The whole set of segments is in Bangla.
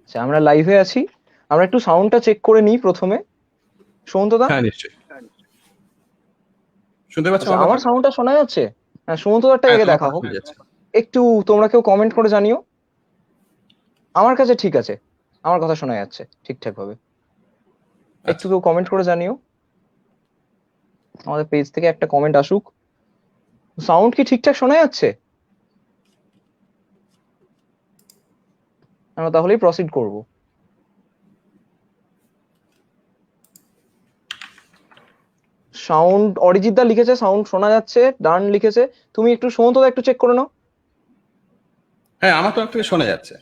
আচ্ছা, আমরা লাইভে আছি। আমরা একটু সাউন্ডটা চেক করে নিই প্রথমে। সুমন্তদা, হ্যাঁ, নিশ্চয়ই। শুনতে পাচ্ছ আচ্ছা আমার কথা? আমার সাউন্ডটা শোনা যাচ্ছে? হ্যাঁ, সুমন্তদারটা হ্যাঁ, আগে তোমার দেখা কথা হোক। শোনা যাচ্ছে। একটু তোমরা কেউ কমেন্ট করে জানিও। আমার কাছে ঠিক আছে, আমার কথা শোনা যাচ্ছে ঠিকঠাক ভাবে। একটু আচ্ছা। কেউ কমেন্ট করে জানিও, আমাদের পেজ থেকে একটা কমেন্ট আসুক। সাউন্ড কি ঠিকঠাক শোনা যাচ্ছে? আমরা তাহলেই প্রসিড করব। সাউন্ড, অরিজিৎ দা লিখেছে সাউন্ড শোনা যাচ্ছে, ডান লিখেছে। তুমি একটু সুমন্তদা একটু চেক করে নাও। হ্যাঁ, আমার তো থেকে শোনা যাচ্ছে।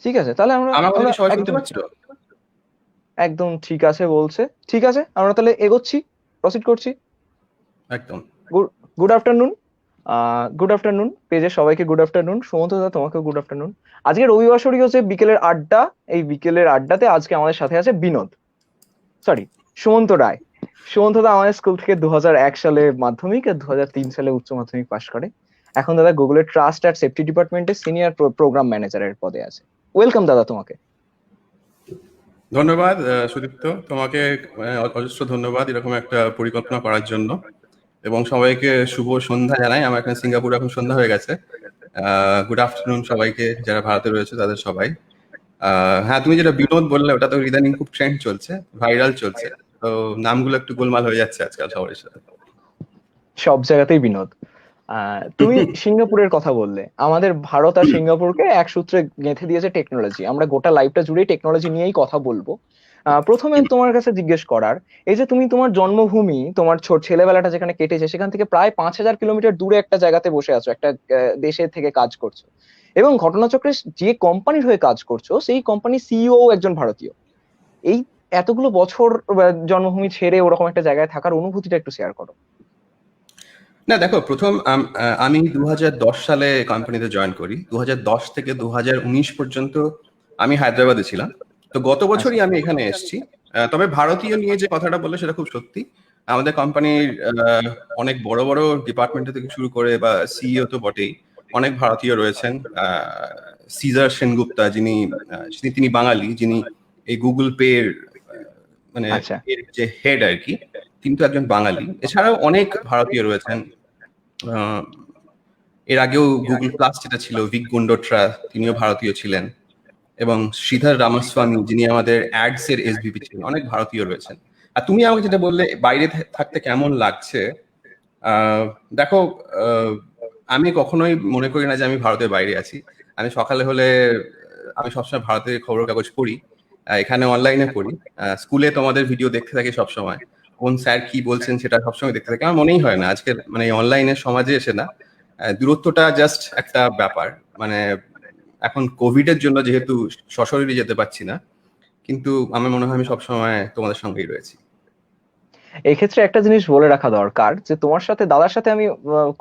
ঠিক আছে, তাহলে আমরা আমার কথা আমরা কি সবাই শুনতে একদম পাচ্ছ? একদম ঠিক আছে বলছে। ঠিক আছে, আমরা তাহলে এগোচ্ছি, প্রসিড করছি। একদম। Good good afternoon. Good afternoon পেজের সবাইকে, গুড আফটারনুন। সুমন্ত দা তোমাকেও গুড আফটারনুন। আজকে রবিবাসরী হচ্ছে বিকেলের আড্ডা। এই বিকেলের আড্ডাতে আজকে আমাদের সাথে আছে বিনোদ, সরি সুমন্ত রায়। সুমন্ত দা আমাদের স্কুল থেকে 2001 সালে মাধ্যমিক আর 2003 সালে উচ্চ মাধ্যমিক পাশ করে। এখন দাদা গুগলের ট্রাস্ট আর সেফটি ডিপার্টমেন্টের সিনিয়র প্রোগ্রাম ম্যানেজারের পদে আছে। ওয়েলকাম দাদা তোমাকে। ধন্যবাদ সুদীপ্ত, তোমাকে অজস্র ধন্যবাদ এরকম একটা পরিকল্পনা করার জন্য, এবং সবাইকে শুভ সন্ধ্যা জানাই। আমার এখানে সিঙ্গাপুর এখন সন্ধ্যা হয়ে গেছে। গুড আফটারনুন সবাইকে, যারা ভারতে রয়েছে তাদের সবাই। হ্যাঁ, তুমি যেটা বিনোদ বললে ওটা তো ইদানিং খুব ট্রেন্ড চলছে, ভাইরাল চলছে। তো নামগুলো একটু গোলমাল হয়ে যাচ্ছে আজকাল সবার সাথে। সব জায়গাতেই বিনোদ। তুমি সিঙ্গাপুরের কথা বললে, আমাদের ভারত আর সিঙ্গাপুরকে এক সূত্রে গেঁথে দিয়েছে টেকনোলজি। আমরা গোটা লাইফটা জুড়েই টেকনোলজি নিয়েই কথা বলবো। প্রথমে তোমার কাছে জিজ্ঞেস করার, এই যে তুমি তোমার জন্মভূমি, তোমার ছেলেবেলাটা যেখানে কেটেছে, সেখান থেকে প্রায় 5,000 কিলোমিটার দূরে একটা জায়গাতে বসে আছো, একটা দেশে থেকে কাজ করছো, এবং ঘটনাচক্রে যে কোম্পানির হয়ে কাজ করছো সেই কোম্পানির সিইও একজন ভারতীয়। এই এতগুলো বছর জন্মভূমি ছেড়ে ওরকম একটা জায়গায় থাকার অনুভূতিটা একটু শেয়ার করো। না দেখো, প্রথম আমি 2010 সালে কোম্পানিতে জয়েন করি। 2010 থেকে 2019 পর্যন্ত আমি হায়দ্রাবাদে ছিলাম। তো গত আচ্ছা। বছরই আমি এখানে এসেছি। তবে ভারতীয় নিয়ে যে কথাটা বললে সেটা খুব সত্যি। আমাদের কোম্পানির অনেক বড় বড় ডিপার্টমেন্ট থেকে শুরু করে, বা সিইও তো বটেই, অনেক ভারতীয় রয়েছেন। সিজার সেনগুপ্তা, তিনি বাঙালি, যিনি এই গুগল পে এর মানে আচ্ছা। এর যে হেড আর কি, তিনি তো একজন বাঙালি। এছাড়াও অনেক ভারতীয় রয়েছেন। আহ, এর আগেও গুগল প্লাস যেটা ছিল, ভিক গুন্ডোট্রা, তিনিও ভারতীয় ছিলেন। এবং শ্রীধর রামাস্বামী, যিনি আমাদের অ্যাডস এর এসভিপি ছিলেন, অনেক ভারতীয় রয়েছেন। আর তুমি আমাকে যেটা বললে বাইরে থাকতে কেমন লাগছে, দেখো, আহ, আমি কখনোই মনে করি না যে আমি ভারতের বাইরে আছি। আমি সকালে হলে আমি সবসময় ভারতের খবর কাগজ পড়ি, এখানে অনলাইনে পড়ি, স্কুলে তোমাদের ভিডিও দেখতে থাকি সবসময়, কোন স্যার কি বলছেন সেটা সবসময় দেখতে থাকি। আমার মনেই হয় না আজকের মানে অনলাইনের সমাজে এসে না, দূরত্বটা জাস্ট একটা ব্যাপার। মানে এখন কোভিড এর জন্য যেহেতু সশরীরে যেতে পারছি না, কিন্তু আমার মনে হয় আমি সবসময় তোমাদের সঙ্গেই রয়েছি। এক্ষেত্রে একটা জিনিস বলে রাখা দরকার, যে তোমার সাথে দাদার সাথে আমি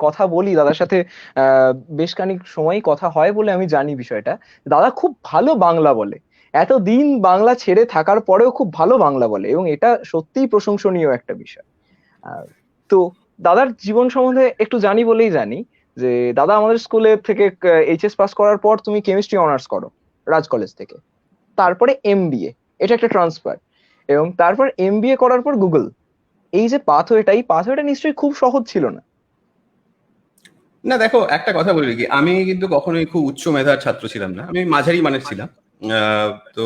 কথা বলি, দাদার সাথে আহ, বেশ খানিক সময় কথা হয় বলে আমি জানি বিষয়টা। দাদা খুব ভালো বাংলা বলে, এতদিন বাংলা ছেড়ে থাকার পরেও খুব ভালো বাংলা বলে, এবং এটা সত্যিই প্রশংসনীয় একটা বিষয়। আহ, তো দাদার জীবন সম্বন্ধে একটু জানি বলেই জানি, যে দাদা আমাদের স্কুলে থেকে এইচএস পাস করার পর তুমি কেমিস্ট্রি অনার্স করো রাজ কলেজ থেকে, তারপরে এমবিএ, এটা একটা ট্রান্সফার, এবং তারপর এমবিএ করার পর গুগল। এই যে পাথওয়েটা, এই পাথওয়েটা নিশ্চয়ই খুব সহজ ছিল না। না দেখো, একটা কথা বলি কি, আমি কিন্তু কখনোই খুব উচ্চ মেধার ছাত্র ছিলাম না, আমি মাঝারি মানের ছিলাম। তো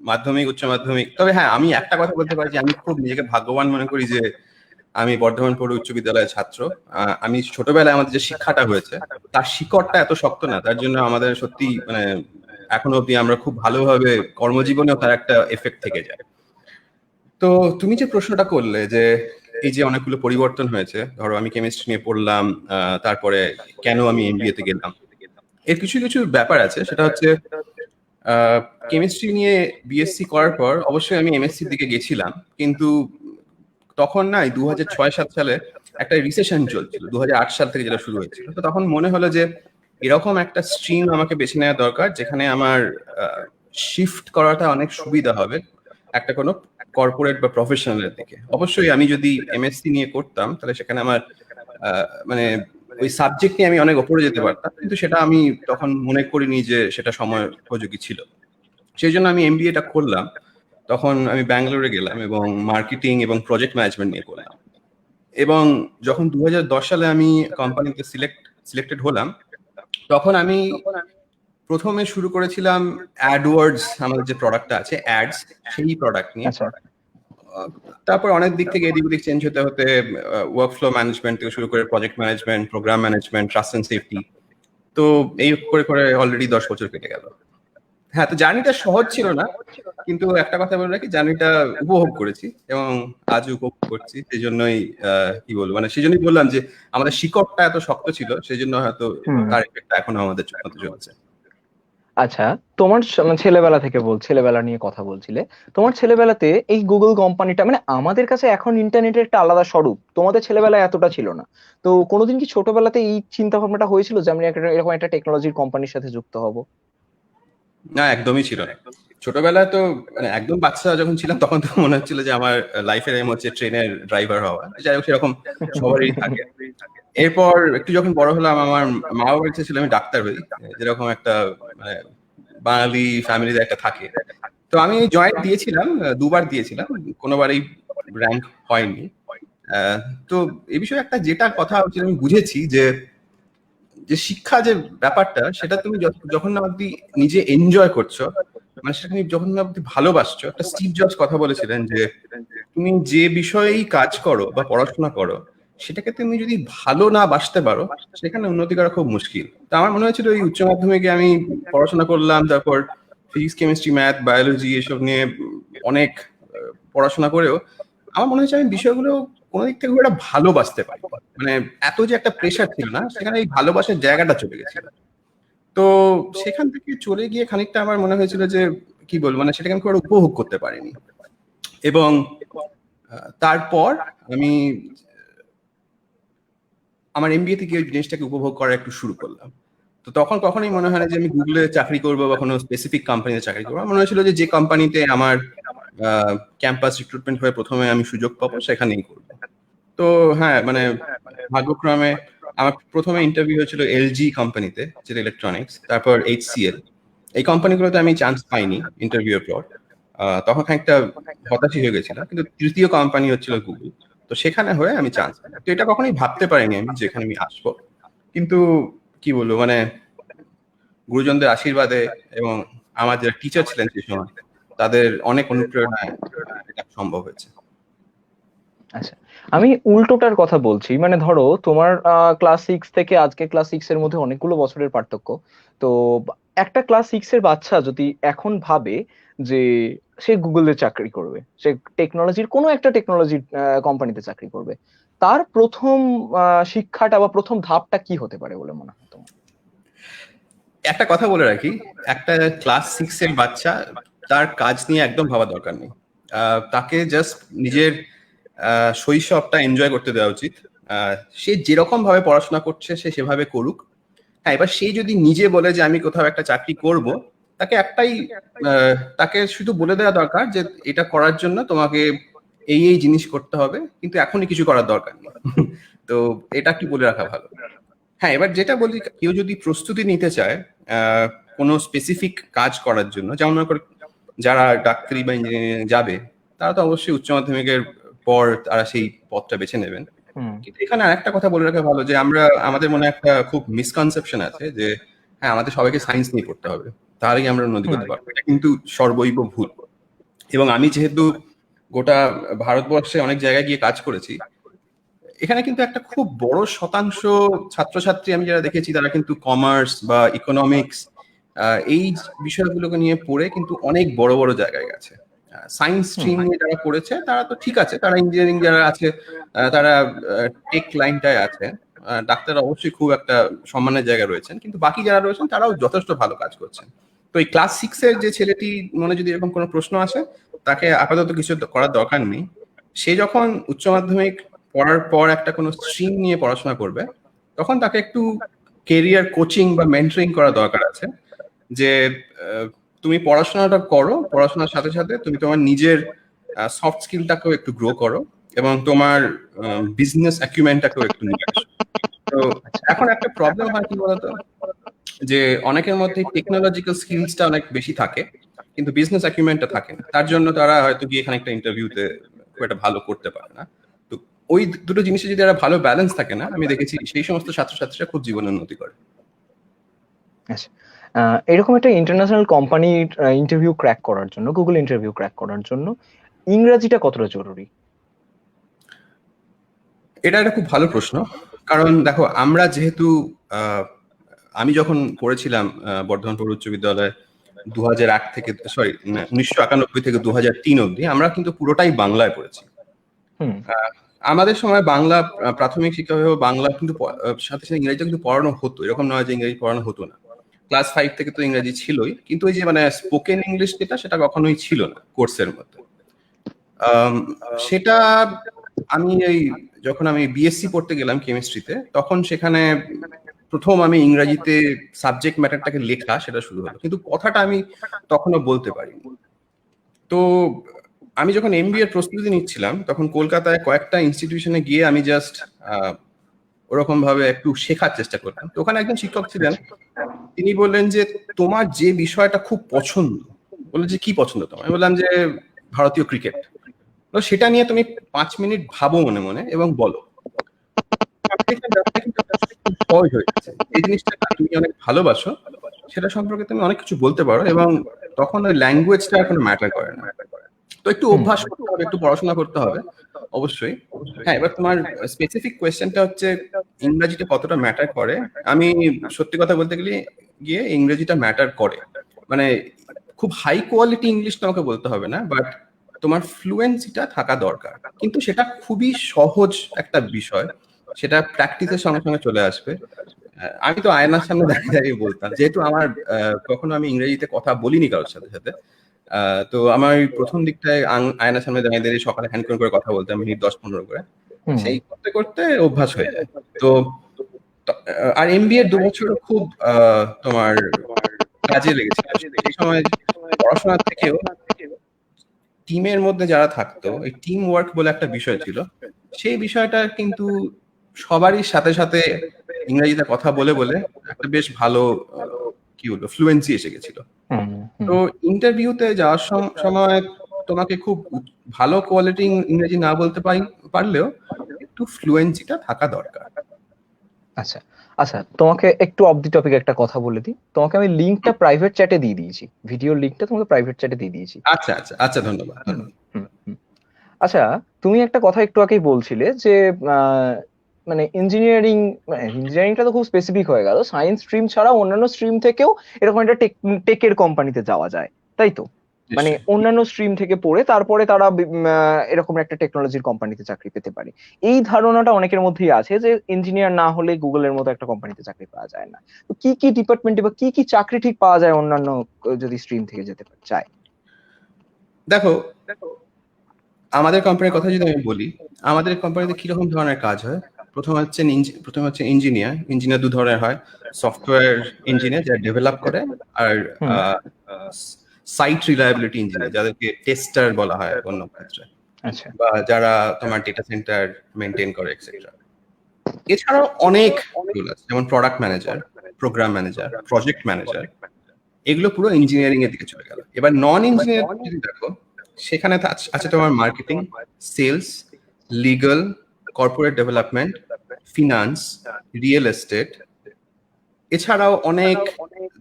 মাধ্যমিক, উচ্চ মাধ্যমিক, তবে হ্যাঁ, আমি একটা কথা বলতে পারি যে আমি খুব নিজেকে ভাগ্যবান মনে করি যে আমি বর্ধমান পৌর উচ্চ বিদ্যালয়ের ছাত্র। আমি ছোটবেলায় আমাদের যে শিক্ষাটা হয়েছে, তার শিকড়টা এত শক্ত না, তার জন্য আমাদের সত্যি মানে এখনো অব্দি আমরা খুব ভালোভাবে কর্মজীবনেও তার একটা এফেক্ট থেকে যায়। তো তুমি যে প্রশ্নটা করলে যে এই যে অনেকগুলো পরিবর্তন হয়েছে, ধরো আমি কেমিস্ট্রি নিয়ে পড়লাম, তারপরে কেন আমি এমবিএ তে গেলাম, এর কিছু কিছু ব্যাপার আছে। সেটা হচ্ছে কেমিস্ট্রি নিয়ে বিএসসি করার পর অবশ্যই আমি এমএসসির দিকে গেছিলাম, কিন্তু তখন না 2006-07 সালে একটা রিসেশন চলছিল, 2008 সাল থেকে যেটা শুরু হয়েছিল। তো তখন মনে হলো যে এরকম একটা স্ট্রিম আমাকে বেছে নেওয়া দরকার যেখানে আমার শিফট করাটা অনেক সুবিধা হবে একটা কোনো কর্পোরেট বা প্রফেশনালের দিকে। অবশ্যই আমি যদি এমএসসি নিয়ে করতাম তাহলে সেখানে আমার মানে ওই সাবজেক্ট নিয়ে আমি অনেক ওপরে যেতে পারতাম, কিন্তু সেটা আমি তখন মনে করিনি যে সেটা সময় উপযোগী ছিল। সেই জন্য আমি এমবিএটা করলাম। তখন আমি ব্যাঙ্গালোরে গেলাম এবং মার্কেটিং এবং প্রজেক্ট ম্যানেজমেন্ট নিয়ে করলাম। এবং যখন 2010 সালে আমি কোম্পানিতে সিলেক্টেড হলাম, তখন আমি প্রথমে শুরু করেছিলাম অ্যাডওয়ার্ডস, আমাদের যে প্রোডাক্টটা আছে অ্যাডস, সেই প্রোডাক্ট নিয়ে। আচ্ছা। তারপর অনেক দিক থেকে এদিক ওদিক চেঞ্জ হতে হতে ওয়ার্কফ্লো ম্যানেজমেন্ট থেকে শুরু করে project management, programme management, trust and safety. তো এই করে করে অলরেডি 10 বছর কেটে গেল। হ্যাঁ, তো জার্নিটা সহজ ছিল না, কিন্তু একটা কথা বলে রাখি, জার্নিটা উপভোগ করেছি এবং আজ উপভোগ করছি। সেই জন্যই কি বলবো, মানে সেই জন্যই বললাম যে আমাদের শিকড়টা এত শক্ত ছিল, সেই জন্য হয়তো তার এফেক্টটা এখনো আমাদের চোখে চলছে। আচ্ছা, তোমার মানে ছেলেবেলা থেকে ছেলেবেলা নিয়ে কথা বলছিলে। তোমার ছেলেবেলাতে এই গুগল কোম্পানিটা, মানে আমাদের কাছে এখন ইন্টারনেটের একটা আলাদা স্বরূপ, তোমাদের ছেলেবেলায় এতটা ছিল না। তো কোনোদিন কি ছোটবেলাতে এই চিন্তা ভাবনাটা হয়েছিল যে আমি এরকম একটা টেকনোলজির কোম্পানির সাথে যুক্ত হব? না, একদমই ছিল না। ছোটবেলায় তো মানে একদম বাচ্চা যখন ছিলাম তখন তো মনে হচ্ছিল যে আমার লাইফের এম হচ্ছে ট্রেনের ড্রাইভার হওয়া। যাই হোক, সেরকম সবারই থাকে। এরপর একটু যখন বড় হলাম, আমার মা বাবার ইচ্ছে ছিল আমি ডাক্তার হই, যেরকম একটা মানে বাঙালি ফ্যামিলিতে একটা থাকে। তো আমি জয়েন্ট দিয়েছিলাম, দুবার দিয়েছিলাম, কোনোবারই র্যাঙ্ক হয়নি। তো এই বিষয়ে একটা যেটা কথা হচ্ছে, আমি বুঝেছি যে যে শিক্ষা যে ব্যাপারটা, সেটা তুমি যখন না অব্দি নিজে এনজয় করছো, মানে সেটা তুমি যখন না অব্দি ভালোবাসছো। একটা স্টিভ জবস কথা বলেছিলেন যে তুমি যে বিষয়েই কাজ করো বা পড়াশোনা করো, সেটাকে তুমি যদি ভালো না বাসতে পারো, সেখানে উন্নতি করা খুব মুশকিল। তো আমার মনে হয়েছিল এই উচ্চ মাধ্যমিকে আমি পড়াশোনা করলাম, তারপর ফিজিক্স, কেমিস্ট্রি, ম্যাথ, বায়োলজি এসব নিয়ে অনেক পড়াশোনা করেও আমার মনে হচ্ছে আমি বিষয়গুলো কোনো দিক থেকে খুব একটা ভালোবাসতে পারি। মানে এত যে একটা প্রেশার ছিল না, সেখানে এই ভালোবাসার জায়গাটা চলে গেছিল। তো সেখান থেকে চলে গিয়ে খানিকটা আমার মনে হয়েছিল যে কি বলবো, মানে সেটাকে আমি খুব একটা উপভোগ করতে পারিনি। এবং তারপর আমি আমার এমবিএ থেকে ওই জিনিসটাকে উপভোগ করা একটু শুরু করলাম। তো তখন কখনোই মনে হয় না যে আমি গুগলে চাকরি করবো বা কোনো স্পেসিফিক কোম্পানিতে চাকরি করবো। আমার মনে হয়েছিল যে কোম্পানিতে আমার ক্যাম্পাস রিক্রুটমেন্ট হয়ে প্রথমে আমি সুযোগ পাবো, সেখানেই করবো। তো হ্যাঁ, মানে ভাগ্যক্রমে আমার প্রথমে ইন্টারভিউ হয়েছিল এলজি কোম্পানিতে, যেটা ইলেকট্রনিক্স, তারপর এইচসিএল। এই কোম্পানিগুলোতে আমি চান্স পাইনি ইন্টারভিউ এর পর। তখন খানিকটা হতাশই হয়ে গেছিলাম, কিন্তু তৃতীয় কোম্পানি হচ্ছিল গুগল। তো সেখানে হয়ে আমি চান্স পাই। তো এটা কখনোই ভাবতে পারিনি আমি যেখানে আমি আসবো। কিন্তু কি বলবো, মানে গুরুজনদের আশীর্বাদে এবং আমার যারা টিচার ছিলেন সেই সময়, তাদের অনেক অনুপ্রেরণায় এটা সম্ভব হয়েছে। আচ্ছা, আমি উল্টোটার কথা বলছি। মানে ধরো তোমার ক্লাস 6 থেকে আজকে ক্লাস 6 এর মধ্যে অনেকগুলো বছরের পার্থক্য। তো একটা ক্লাস 6 এর বাচ্চা যদি এখন ভাবে যে সে গুগলে চাকরি করবে, সে টেকনোলজির কোনো একটা টেকনোলজি কোম্পানিতে চাকরি করবে, তার প্রথম শিক্ষাটা বা প্রথম ধাপটা কি হতে পারে বলে মনে হয় তোমার? একটা কথা বলে রাখি, একটা ক্লাস 6 এর বাচ্চা, তার কাজ নিয়ে একদম ভাবা দরকার নেই। তাকে জাস্ট নিজের শৈশবটা এনজয় করতে দেওয়া উচিত। সে যেরকম ভাবে পড়াশোনা করছে সে সেভাবে করুক। হ্যাঁ, এবার সে যদি নিজে বলে যে আমি কোথাও একটা চাকরি করব, তাকে একটাই তাকে শুধু বলে দেওয়া দরকার যে এটা করার জন্য তোমাকে এই এই জিনিস করতে হবে, কিন্তু এখনই কিছু করার দরকার নেই। তো এটা কি বলে রাখা ভালো। হ্যাঁ, এবার যেটা বলি, কেউ যদি প্রস্তুতি নিতে চায় কোনো স্পেসিফিক কাজ করার জন্য, যেমন মনে করো যারা ডাক্তারি বা ইঞ্জিনিয়ারিং যাবে, তারা তো অবশ্যই উচ্চ মাধ্যমিকের পর তারা সেই পথটা বেছে নেবেন। কিন্তু এখানে আরেকটা কথা বলে রাখা ভালো যে আমাদের মনে একটা খুব মিসকনসেপশন আছে যে হ্যাঁ, আমাদের সবাইকে সায়েন্স নিয়ে পড়তে হবে, তাহলেই আমরা উন্নতি করতে পারবো। এটা কিন্তু সর্বৈব ভুল। এবং আমি যেহেতু গোটা ভারতবর্ষে অনেক জায়গায় গিয়ে কাজ করেছি, এখানে কিন্তু একটা খুব বড় শতাংশ ছাত্রছাত্রী আমি যারা দেখেছি, তারা কিন্তু কমার্স বা ইকোনমিক্স এই বিষয়গুলোকে নিয়ে পড়ে কিন্তু অনেক বড় বড় জায়গায় গেছে। সায়েন্স স্ট্রিম নিয়ে যারা পড়েছে তারা তো ঠিক আছে, তারা ইঞ্জিনিয়ারিং যারা আছে তারা টেক লাইনটায় আছে। ডাক্তার অবশ্যই খুব একটা সম্মানের জায়গায় রয়েছেন, কিন্তু বাকি যারা রয়েছেন তারাও যথেষ্ট ভালো কাজ করছেন। তো এই ক্লাস 6 এর যে ছেলেটি মনে যদি এরকম কোনো প্রশ্ন আসে, তাকে আপাতত কিছু করার দরকার নেই। সে যখন উচ্চ মাধ্যমিক পড়ার পর একটা কোনো স্ট্রিম নিয়ে পড়াশোনা করবে, তখন তাকে একটু কেরিয়ার কোচিং বা মেন্টরিং করা দরকার আছে। যে তুমি পড়াশোনাটা করো, পড়াশোনার সাথে সাথে তুমি তোমার নিজের সফট স্কিলটাকেও একটু গ্রো করো এবং তোমার বিজনেস অ্যাকুইপমেন্টটাকেও একটু নিয়ে আসো। তো এখন একটা প্রবলেম হয় কি বলতো, যে অনেকের মধ্যে টেকনোলজিক্যাল স্কিলসটা অনেক বেশি থাকে, কিন্তু বিজনেস অ্যাকিউমেন্টটা থাকে না, তার জন্য তারা হয়তো গিয়ে এখানে একটা ইন্টারভিউতে খুব একটা ভালো করতে পারে না। তো ওই দুটো জিনিসে যদি একটা ভালো ব্যালেন্স থাকে না, আমি দেখেছি সেই সমস্ত ছাত্রছাত্রীরা খুব জীবনে উন্নতি করে। আচ্ছা, এরকম একটা ইন্টারন্যাশনাল কোম্পানির ইন্টারভিউ ক্র্যাক করার জন্য, গুগল ইন্টারভিউ ক্র্যাক করার জন্য ইংরেজিটা কতটা জরুরি? এটা একটা খুব ভালো প্রশ্ন, কারণ দেখো আমরা যেহেতু আমি যখন পড়েছিলাম বর্ধমান পৌর উচ্চ বিদ্যালয়ে 2001 থেকে, সরি 1991 থেকে 2003 অব্দি, আমরা কিন্তু পুরোটাই বাংলায় পড়েছি। হুম। আমাদের সময় বাংলা প্রাথমিক শিক্ষা বিভাগে বাংলা কিন্তু সাথে সাথে ইংরেজিটা কিন্তু পড়ানো হতো, এরকম নয় যে ইংরেজি পড়ানো হতো না। ক্লাস 5 থেকে তো ইংরেজি ছিলই, কিন্তু ওই যে মানে স্পোকেন ইংলিশ সেটা কখনোই ছিল না কোর্সের মধ্যে। সেটা আমি যখন আমি বিএসসি পড়তে গেলাম কেমিস্ট্রিতে, তখন সেখানে প্রথম আমি ইংরেজিতে সাবজেক্ট ম্যাটারটাকে লেখা সেটা শুরু হলো, কিন্তু কথাটা আমি তখনও বলতে পারিনি। তো আমি যখন এমবিএ এর প্রস্তুতি নিচ্ছিলাম, তখন কলকাতায় কয়েকটা ইনস্টিটিউশনে গিয়ে আমি জাস্ট ওরকম ভাবে একটু শেখার চেষ্টা করতাম। তো ওখানে একজন শিক্ষক ছিলেন, তিনি বললেন যে তোমার যে বিষয়টা খুব পছন্দ, বললেন যে কি পছন্দ তোমার? আমি বললাম যে ভারতীয় ক্রিকেট। তো সেটা নিয়ে তুমি 5 মিনিট ভাবো মনে মনে এবং বলো। আমি দেখলাম ব্যাপারটা কিন্তু খুব সহজ হয়ে গেছে। এই জিনিসটা তুমি অনেক ভালোবাসো, সেটা সম্পর্কে তুমি অনেক কিছু বলতে পারো, এবং তখন ওই ল্যাঙ্গুয়েজটা আর কোনো ম্যাটার করে না। তো একটু অভ্যাস করতে হবে, একটু পড়াশোনা করতে হবে অবশ্যই। হ্যাঁ, এবার তোমার স্পেসিফিক কোয়েশ্চেনটা হচ্ছে ইংরেজিটা কতটা ম্যাটার করে। আমি সত্যি কথা বলতে গিয়ে ইংরেজিটা ম্যাটার করে, মানে খুব হাই কোয়ালিটি ইংলিশ তোমাকে বলতে হবে না, বাট তোমার ফ্লুয়েন্সিটা থাকা দরকার। কিন্তু সেটা খুবই সহজ একটা বিষয়, সেটা প্র্যাকটিসের সঙ্গে সঙ্গে চলে আসবে। আমি তো আয়নার সামনে দাঁড়িয়ে দাঁড়িয়ে বলতাম, যেহেতু আমার কখনো আমি ইংরেজিতে কথা বলিনি কারোর সাথে সাথে। তো আমার প্রথম দিকটায় আয়নার সামনে দাঁড়িয়ে দাঁড়িয়ে সকালে হ্যান্ড করে কথা বলতাম মিনিট 10-15 করে, সেই করতে করতে অভ্যাস হয়ে যায়। তো আর এমবিএ 2 বছর খুব তোমার কাজে লেগেছে। সেই সময় পড়াশোনার থেকেও টিমের মধ্যে যারা থাকতো, এই টিম ওয়ার্ক বলে একটা বিষয় ছিল, সেই বিষয়টা কিন্তু সবারই সাথে সাথে ইংরেজিতে কথা বলে বলে একটা বেশ ভালো কি বলবো ফ্লুয়েন্সি এসে গেছিল। তো ইন্টারভিউতে যাওয়ার সময় তোমাকে খুব ভালো কোয়ালিটি ইংরেজি না বলতে পারলেও একটু ফ্লুয়েন্সিটা থাকা দরকার। আচ্ছা আচ্ছা, তোমাকে একটু অফ দি টপিক একটা কথা বলে দিই। তোমাকে আমি লিংকটা প্রাইভেট চ্যাটে দিয়ে দিয়েছি, ভিডিওর লিংকটা তোমাকে প্রাইভেট চ্যাটে দিয়ে দিয়েছি। আচ্ছা আচ্ছা আচ্ছা, ধন্যবাদ ধন্যবাদ। আচ্ছা, তুমি একটা কথা একটু আগেই বলছিলে যে মানে ইঞ্জিনিয়ারিংটা তো খুব স্পেসিফিক হয়ে গেল, সায়েন্স স্ট্রিম ছাড়া অন্যান্য স্ট্রিম থেকেও এরকম একটা টেকের কোম্পানিতে যাওয়া যায়, তাই তো? মানে অন্যান্য স্ট্রিম থেকে পড়ে তারপরে তারা এরকম একটা টেকনোলজির কোম্পানিতে চাকরি পেতে পারে। এই ধারণাটা অনেকের মধ্যেই আছে যে ইঞ্জিনিয়ার না হলে গুগলের মতো একটা কোম্পানিতে চাকরি পাওয়া যায় না। তো কি কি ডিপার্টমেন্টে বা কি কি চাকরি ঠিক পাওয়া যায় অন্যান্য যদি স্ট্রিম থেকে যেতে চায়? দেখো, আমাদের কোম্পানির কথা যদি আমি বলি, আমাদের কোম্পানিতে কিরকম ধরনের কাজ হয়। প্রথম হচ্ছে ইঞ্জিনিয়ার দু ধরনের হয়। সফটওয়্যার ইঞ্জিনিয়ার যারা ডেভেলপ করে, আর সাইট রিলায়েবিলিটি ইঞ্জিনিয়ার যাদেরকে টেস্টার বলা হয় অন্য ক্ষেত্রে, বা যারা তোমার ডেটা সেন্টার মেনটেন করে এক্সেট্রা। এছাড়াও অনেক রোল আছে, যেমন product manager, programme manager, project manager. এগুলো পুরো ইঞ্জিনিয়ারিং এর দিকে চলে গেল। এবার নন ইঞ্জিনিয়ার যদি দেখো, সেখানে আছে তোমার marketing, sales, legal, corporate development, finance, real estate. এছাড়াও অনেক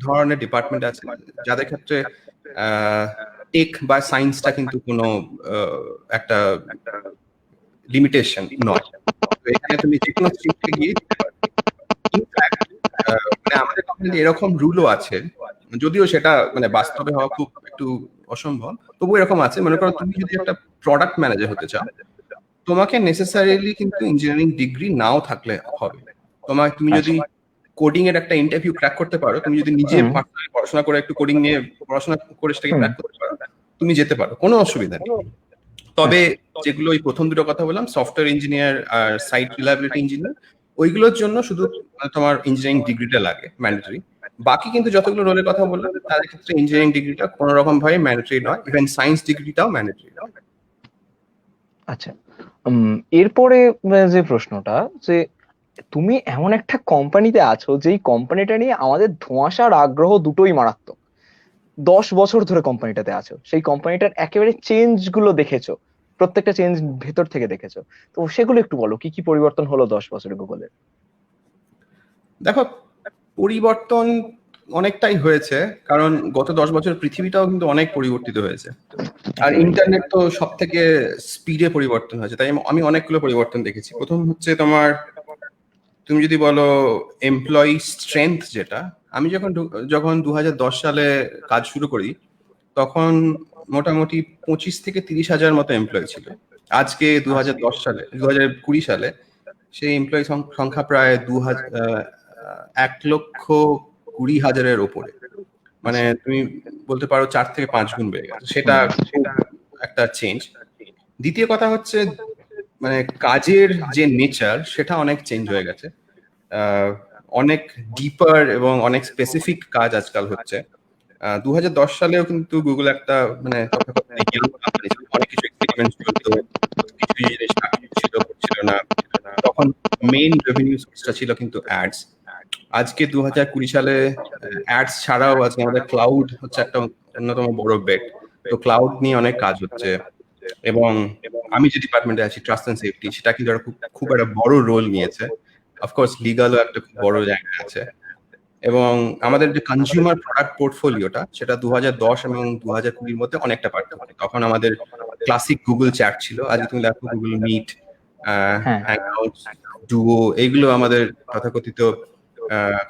ধরনের ডিপার্টমেন্ট আছে যাদের ক্ষেত্রে টেক বা সায়েন্সটা কিন্তু কোনো একটা লিমিটেশন নয়। তো এখানে তুমি যে কোনো স্ট্রিম থেকে গিয়ে দিতে পারো। ইনফ্যাক্ট মানে আমাদের কোম্পানিতে এরকম রুলও আছে, যদিও সেটা মানে বাস্তবে হওয়া খুব একটু অসম্ভব, তবু এরকম আছে। মনে করো তুমি যদি একটা প্রোডাক্ট ম্যানেজার হতে চাও, তোমাকে নেসেসারিলি কিন্তু ইঞ্জিনিয়ারিং ডিগ্রি নাও থাকলে হবে। তুমি যদি কোডিং এর একটা ইন্টারভিউ ক্র্যাক করতে পারো, তুমি যদি নিজে পার্সোনালি পড়াশোনা করে একটু কোডিং নিয়ে পড়াশোনা করে সেটাকে ক্র্যাক করতে পারো, তুমি যেতে পারো, কোনো অসুবিধা নেই। তবে যেগুলো ওই প্রথম দুটো কথা বললাম, সফটওয়্যার ইঞ্জিনিয়ার আর সাইট রিলায়েবিলিটি ইঞ্জিনিয়ার, ওইগুলোর জন্য শুধু তোমার ইঞ্জিনিয়ারিং ডিগ্রিটা লাগে, ম্যান্ডেটরি। বাকি কিন্তু যতগুলো রোলের কথা বললাম তাদের ক্ষেত্রে ইঞ্জিনিয়ারিং ডিগ্রিটা কোনো রকম ভাবে ম্যান্ডেটরি নয়, ইভেন সায়েন্স ডিগ্রিটাও ম্যান্ডেটরি নয়। আচ্ছা, এরপরে যে প্রশ্নটা, যে তুমি এমন একটা কোম্পানিতে আছো যেই কোম্পানিটা নিয়ে আমাদের ধোঁয়াশার আগ্রহ দুটোই মারাত্মক। 10 বছর ধরে কোম্পানিটাতে আছো, সেই কোম্পানিটার একেবারে চেঞ্জ গুলো দেখেছো, প্রত্যেকটা চেঞ্জ ভেতর থেকে দেখেছো। তো সেগুলো একটু বলো, কি কি পরিবর্তন হলো 10 বছরে গুগলের? দেখো, পরিবর্তন অনেকটাই হয়েছে, কারণ গত 10 বছর পৃথিবীটাও কিন্তু অনেক পরিবর্তিত হয়েছে। আর ইন্টারনেট তো সব থেকে স্পিডে পরিবর্তন হয়েছে, তাই আমি অনেকগুলো পরিবর্তন দেখেছি। প্রথম হচ্ছে তোমার, তুমি যদি বলো এমপ্লয়ি স্ট্রেংথ, যেটা আমি যখন 2010 সালে কাজ শুরু করি, তখন মোটামুটি 25 থেকে 30 হাজার মতো এমপ্লয়ি ছিল। আজকে 2010 সালে, 2020 সালে সেই এমপ্লয়ি সংখ্যা প্রায় 1,20,000-এর ওপরে। মানে তুমি বলতে পারো 4 থেকে 5 গুণ বেড়ে গেছে, সেটা খুব একটা চেঞ্জ। দ্বিতীয় কথা হচ্ছে, মানে কাজের যে নেচার সেটা অনেক চেঞ্জ হয়ে গেছে। অনেক ডিপার এবং অনেক স্পেসিফিক কাজ আজকাল হচ্ছে। 2010 সালেও কিন্তু গুগল একটা মানে ইয়াং কোম্পানি ছিল, অনেক কিছু এক্সপেরিমেন্ট চলতো, কিছু জিনিস ছিল, করছিল না। তখন মেইন রেভিনিউ সোর্সটা ছিল কিন্তু অ্যাডস। আজকে 2020 সালে অ্যাডস ছাড়াও আজকে আমাদের ক্লাউড হচ্ছে একটা অন্যতম বড় বেট। তো ক্লাউড নিয়ে অনেক কাজ হচ্ছে, এবং আমি যে ডিপার্টমেন্টে আছি, ট্রাস্ট এন্ড সেফটি, সেটা কিন্তু একটা খুব একটা বড় রোল নিয়েছে। অফকোর্স লিগালও একটা খুব বড় জায়গা আছে। এবং আমাদের যে কনজিউমার প্রোডাক্ট পোর্টফোলিওটা, সেটা 2010 এবং 2020-র মধ্যে অনেকটা পার্থক্য। তখন আমাদের ক্লাসিক গুগল চ্যাট ছিল, আজকে তুমি দেখো গুগল মিট, হ্যাঁ। হ্যাংআউটস, ডুও, এইগুলো আমাদের তথাকথিত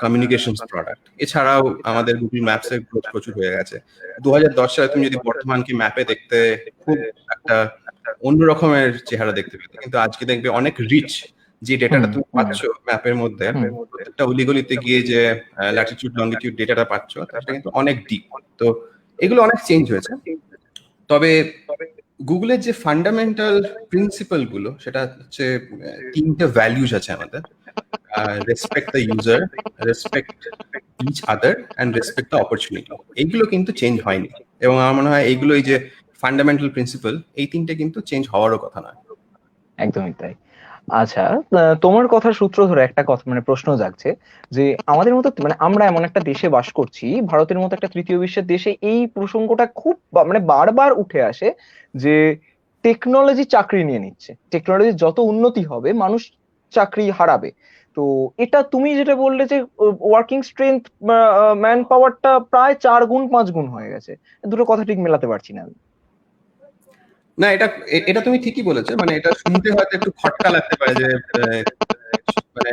কমিউনিকেশনস প্রোডাক্ট। এছাড়াও আমাদের গুগল ম্যাপস এর গ্রোথ প্রচুর হয়ে গেছে। 2010 সালে তুমি যদি বর্ধমানকে ম্যাপে দেখতে, খুব একটা অন্য রকমের চেহারা দেখতে পেতে, কিন্তু আজকে দেখবে অনেক রিচ যে ডেটাটা তুমি পাচ্ছ ম্যাপের মধ্যে, প্রত্যেকটা অলিগলিতে গিয়ে যে ল্যাটিটিউড লঙ্গিটিউড ডেটাটা পাচ্ছ, সেটা কিন্তু অনেক ডিপ। তো এগুলো অনেক চেঞ্জ হয়েছে। তবে গুগলের যে ফান্ডামেন্টাল প্রিন্সিপাল গুলো, সেটা হচ্ছে 3টে ভ্যালুজ আছে আমাদের: respect the user, respect each other, and respect the opportunity. এইগুলো কিন্তু চেঞ্জ হয়নি, এবং আমার মনে হয় এইগুলো, এই যে ফান্ডামেন্টাল প্রিন্সিপাল, এই 3টে কিন্তু চেঞ্জ হওয়ারও কথা নয়। একদমই তাই। আচ্ছা, তোমার কথার সূত্র ধরে একটা কথা মানে প্রশ্ন জাগছে, যে আমাদের মতো মানে আমরা এমন একটা দেশে বাস করছি, ভারতের মতো একটা তৃতীয় বিশ্বের দেশে এই প্রসঙ্গটা খুব মানে বারবার উঠে আসে, যে টেকনোলজি চাকরি নিয়ে নিচ্ছে, টেকনোলজি যত উন্নতি হবে মানুষ চাকরি হারাবে। তো এটা তুমি যেটা বললে যে ওয়ার্কিং স্ট্রেংথ ম্যান পাওয়ারটা প্রায় 4 গুণ 5 গুণ হয়ে গেছে, দুটো কথা ঠিক মেলাতে পারছি না আমি। না, এটা এটা তুমি ঠিকই বলেছো। মানে এটা শুনতে হয়তো একটু খটকা লাগতে পারে যে মানে